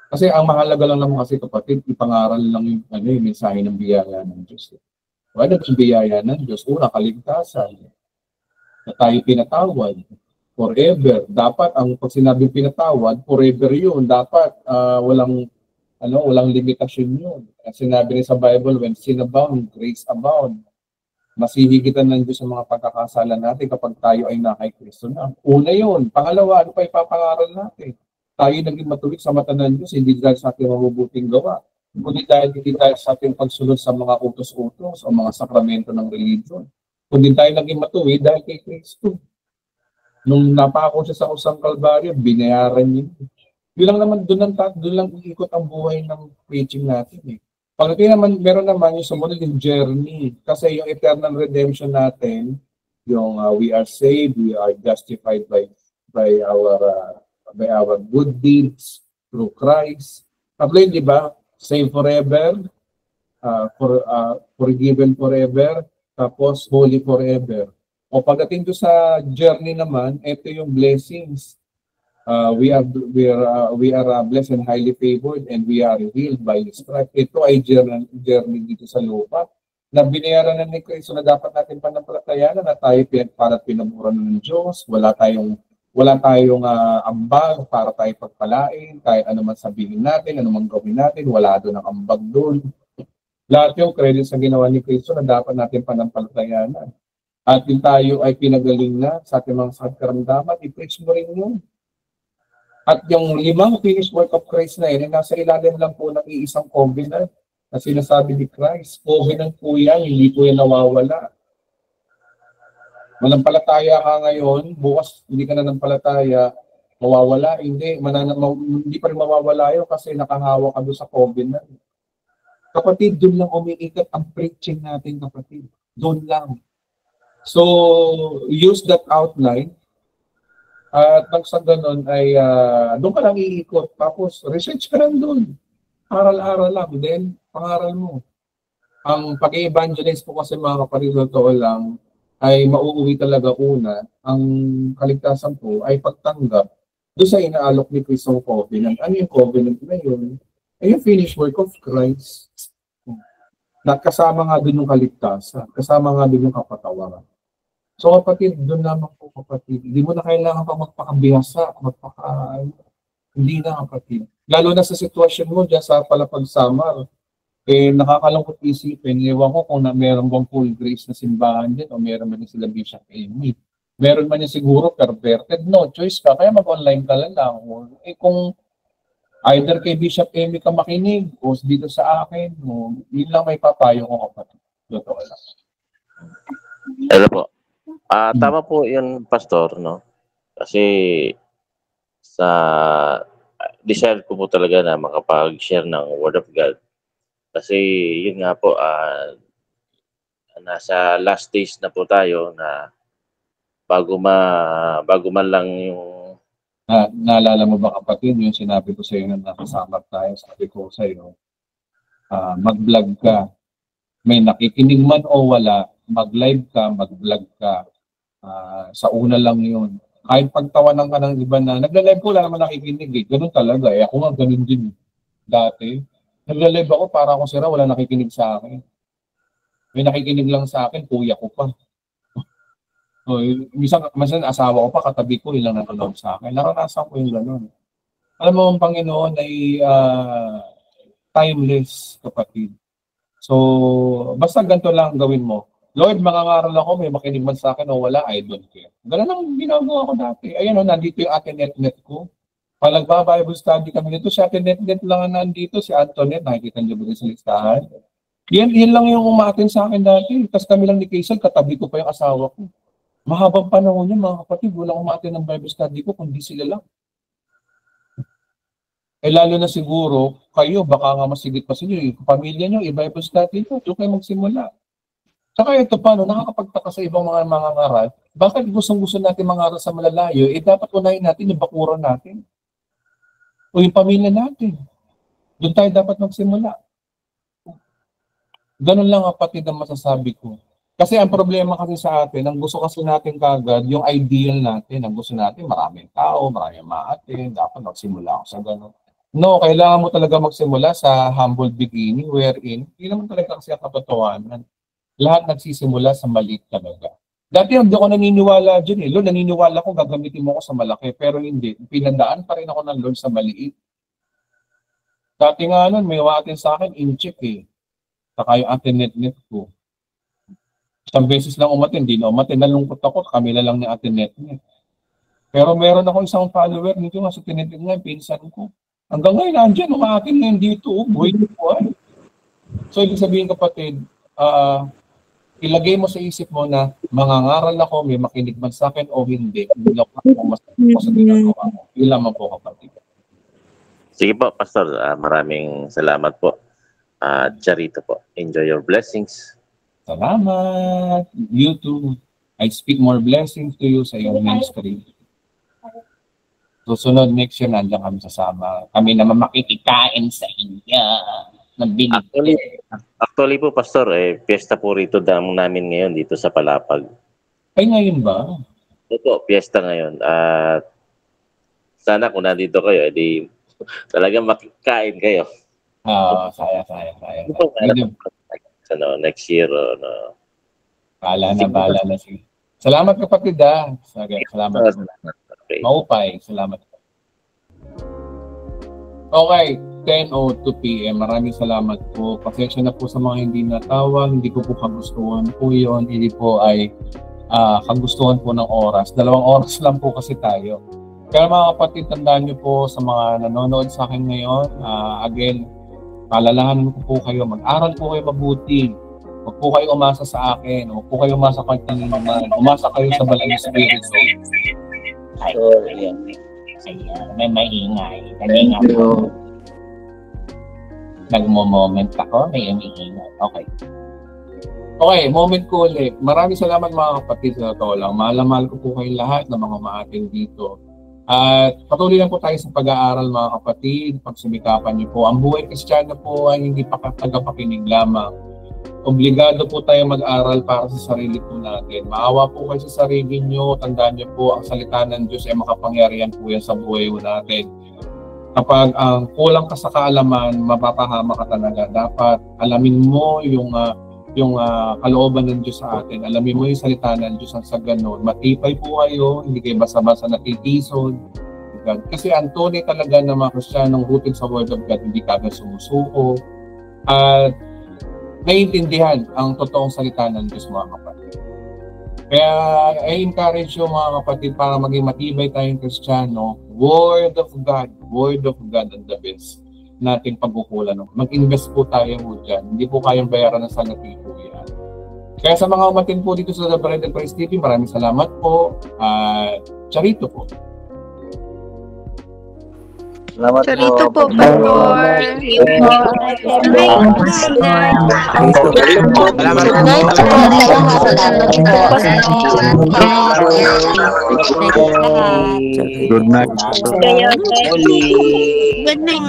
Kasi ang mahalaga lang naman kasi kapatid, ipangaral lang yung mensahe ng biyaya ng Diyos. Ano ang biyaya ng Diyos? Una, kaligtasan. Na tayo pinatawad. Forever. Dapat ang pag sinabing pinatawad, forever yun. Dapat walang limitasyon yun. Sinabi rin sa Bible, when sin abound, grace abound. Masihigitan ng Diyos sa mga pagkakasala natin kapag tayo ay na kay Kristo na. Una yun. Pangalawa, ano pa ipapangaral natin? Tayo naging matuwid sa mata ng Diyos, hindi dahil sa ating mabubuting gawa. Hindi dahil sa ating pagsunod sa mga utos-utos o mga sakramento ng religion. Kundi tayo naging matuwid dahil kay Kristo. Nung napako siya sa kusang Kalbaryo, binayaran niya. Yun lang naman, doon lang iikot ang buhay ng preaching natin. Pagdating naman, meron naman yung sumunod yung journey. Kasi yung eternal redemption natin, yung we are saved, we are justified by our good deeds through Christ. Tapos di ba? Saved forever, forgiven forever, tapos holy forever. O pagdating doon sa journey naman, ito yung blessings. We are blessed and highly favored and we are healed by His stripes. Ito ay journey dito sa lupa na binayaran na ni Kristo na dapat natin panampalatayanan na tayo para pinamura ng Diyos. Wala tayong ambag para tayo pagpalain, kahit ano man sabihin natin, ano man gawin natin, wala doon ang ambag doon. Lahat yung credit sa ginawa ni Kristo na dapat natin panampalatayanan. at yung tayo ay pinagaling na sa ating mga sakit karamdaman, i-preach mo rin yun. At yung 5 finished work of Christ na yun, nasa ilalim lang po ng iisang covenant na sinasabi ni Christ. Covenant po yan, hindi po yan nawawala. Manampalataya ka ngayon, bukas hindi ka na nampalataya, mawawala, hindi pa rin mawawala yun kasi nakahawak ka doon sa covenant. Kapatid, doon lang umiikot ang preaching natin, kapatid. Doon lang. So, use that outline. At nang sa ganun ay doon ka lang iikot. Tapos, research ka lang doon. Aral-aral lang. Then, pangaral mo. Ang pag-evangelize po kasi mga kapatid, totoo lang, ay mauuwi talaga una. Ang kaligtasan po ay pagtanggap doon sa inaalok ni Kristong covenant. Ano yung covenant na yun? Ay yung finished work of Christ. Kasama nga doon yung kaligtasan. Kasama nga doon yung kapatawaran. So kapatid, doon naman po kapatid. Hindi mo na kailangan pa magpakabihasa, hindi na kapatid. Lalo na sa sitwasyon mo dyan sa Palapag Samar, nakakalungkot isipin. Ewan ko kung meron bang full grace na simbahan din o meron man din sila Bishop Amy. Meron man din siguro perverted. No choice ka, kaya mag-online ka lang. Kung either kay Bishop Amy ka makinig o dito sa akin, yun lang may papayo ko kapatid. Totoo lang. Hello po. Tama po yun, Pastor, no? Kasi sa desire ko po talaga na makapag-share ng Word of God. Kasi yun nga po, nasa last days na po tayo na bago man lang yung... Naalala mo ba kapatid, yung sinabi ko sa iyo na nakasama tayo, sabi ko sa iyo, mag-vlog ka. May nakikinig man o wala, mag-live ka, mag-vlog ka. Sa una lang yun. Kahit pagtawanan ka ng iba na, nagla-live ko, wala naman nakikinig. Ganun talaga. Ako nga ganun din dati. Nagla-live ako para akong sira, wala nakikinig sa akin. May nakikinig lang sa akin, kuya ko pa. Minsan asawa ko pa, katabi ko, ilang nanonood sa akin. Naranasan ko yung gano'n. Alam mo, ang Panginoon ay timeless, kapatid. So, basta ganito lang gawin mo. Lord, mangangaral ako, may makinig man sa akin o wala, I don't care. Ganun lang ginagawa ko dati. Ayun, nandito yung ating net ko. Pag nagba-Bible study kami dito, si ating net lang nandito, si Antoinette, nakikita niyo ba sa listahan? Yan lang yung umatin sa akin dati. Tapos kami lang ni Kaysal, katabi ko pa yung asawa ko. Mahabang panahon yun, mga kapatid, walang umatin ng Bible study ko, kundi sila lang. Lalo na siguro, kayo, baka nga masigit pa sa inyo, pamilya nyo, i-Bible study ko, doon kayo magsimula. Saka ito pa, nakakapagtaka sa ibang mga ngaral, bakit gustong-gusto natin mangaral sa malalayo, dapat unahin natin yung bakuran natin. O yung pamilya natin. Doon tayo dapat magsimula. Ganun lang kapatid ang masasabi ko. Kasi ang problema kasi sa atin, ang gusto kasi natin kagad, yung ideal natin, ang gusto natin, maraming tao, maraming maatin, dapat magsimula ako sa ganun. No, kailangan mo talaga magsimula sa humble beginning wherein, hindi naman talaga kasi ang katotohanan. Lahat nagsisimula sa maliit talaga. Dati hindi ako naniniwala dyan Lord, naniniwala ko gagamitin mo ako sa malaki, pero hindi. Pinandaan pa rin ako ng Lord sa maliit. Dati nga nun, may umatin sa akin, in-check Saka yung atin net ko. Isang beses lang umatin, hindi na umatin. Nalungkot ako, kami na lang ni atin net. Pero meron ako isang follower dito nga sa tinitig nga, pinsan ko. Hanggang ngayon, nandiyan, umatin ngayon dito. Buhay ko So, ibig sabihin kapatid, ilagay mo sa isip mo na mangangaral ako, may makinig man sa akin o hindi. Hindi lang ako masakit ko sa ginagawa ko. Yun lamang po kapatid. Sige po, Pastor. Maraming salamat po. Charito po. Enjoy your blessings. Salamat. You too. I speak more blessings to you sa iyong ministry. Susunod next year, nandiyan kami sasama. Kami naman makikikain sa inyo. Actually po, Pastor, piyesta po rito namin ngayon dito sa Palapag. Ay, ngayon ba? Opo, piyesta ngayon. At sana kung nandito kayo, edi talagang makikain kayo. Saya. Next year, no. Bahala na. Sige. Salamat kapatid Salamat. Okay. Maupay. Salamat. Okay, 10:02 PM. Maraming salamat po. Pasensya na po sa mga hindi natawa. Hindi ko po kagustuhan po yun. Hindi po ay kagustuhan po ng oras. 2 oras lang po kasi tayo. Kaya mga kapatid, tandaan niyo po sa mga nanonood sa akin ngayon, again, palalahanan ko po kayo, mag-aral po kayo mabuti. Huwag po kayo umasa sa akin, huwag po kayo umasa sa kanyang naman. Umasa kayo sa Banal na Espiritu. Ayan, may maingay. Kanina po. Nagmo-moment ako, may ingay. Okay. Okay, moment ko ulit. Maraming salamat mga kapatid sa totoo lang. Mahal na mahal ko po kayong lahat ng mga umaating dito. At patuloy lang po tayo sa pag-aaral mga kapatid. Pagsumikapan niyo po. Ang buhay Kristiyano po ay hindi pa tagapakinig lamang. Obligado po tayo mag-aral para sa sarili po natin. Maawa po kayo sa sarili niyo. Tandaan niyo po, ang salita ng Diyos ay makapangyarihan po yan sa buhay natin. Kapag ang kulang ka sa kaalaman, mapapahama ka talaga. Dapat alamin mo yung kalooban ng Diyos sa atin. Alamin mo yung salita ng Diyos sa ganun. Matipay po kayo, hindi kayo basa-basa natitisod. Kasi ang tunay talaga ng mga Kristiyanong rooted sa Word of God, hindi kagad sumusuko. At naiintindihan ang totoong salita ng Diyos mga kapatid. Kaya I encourage you mga kapatid para maging matibay tayong Kristiyano, Word of God ang the best nating pagkukulan. Mag-invest po tayo dyan. Hindi po kayang bayaran ng salapi po yan. Kaya sa mga umatin po dito sa The Bread and Praise TV, maraming salamat po. Charito po. Salamat Charito po, Pastor. Good night. Good night.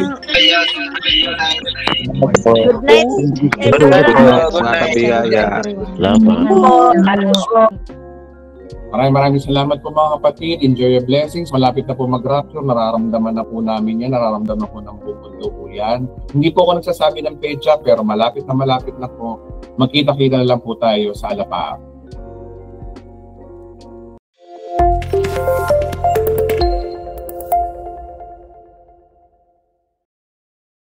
Maraming salamat po mga kapatid. Enjoy your blessings. Malapit na po mag-rapture. Nararamdaman na po namin yan. Nararamdaman po ng buong mundo po yan. Hindi po ako nagsasabi ng petsa pero malapit na po. Magkita-kita na lang po tayo sa Alapaa.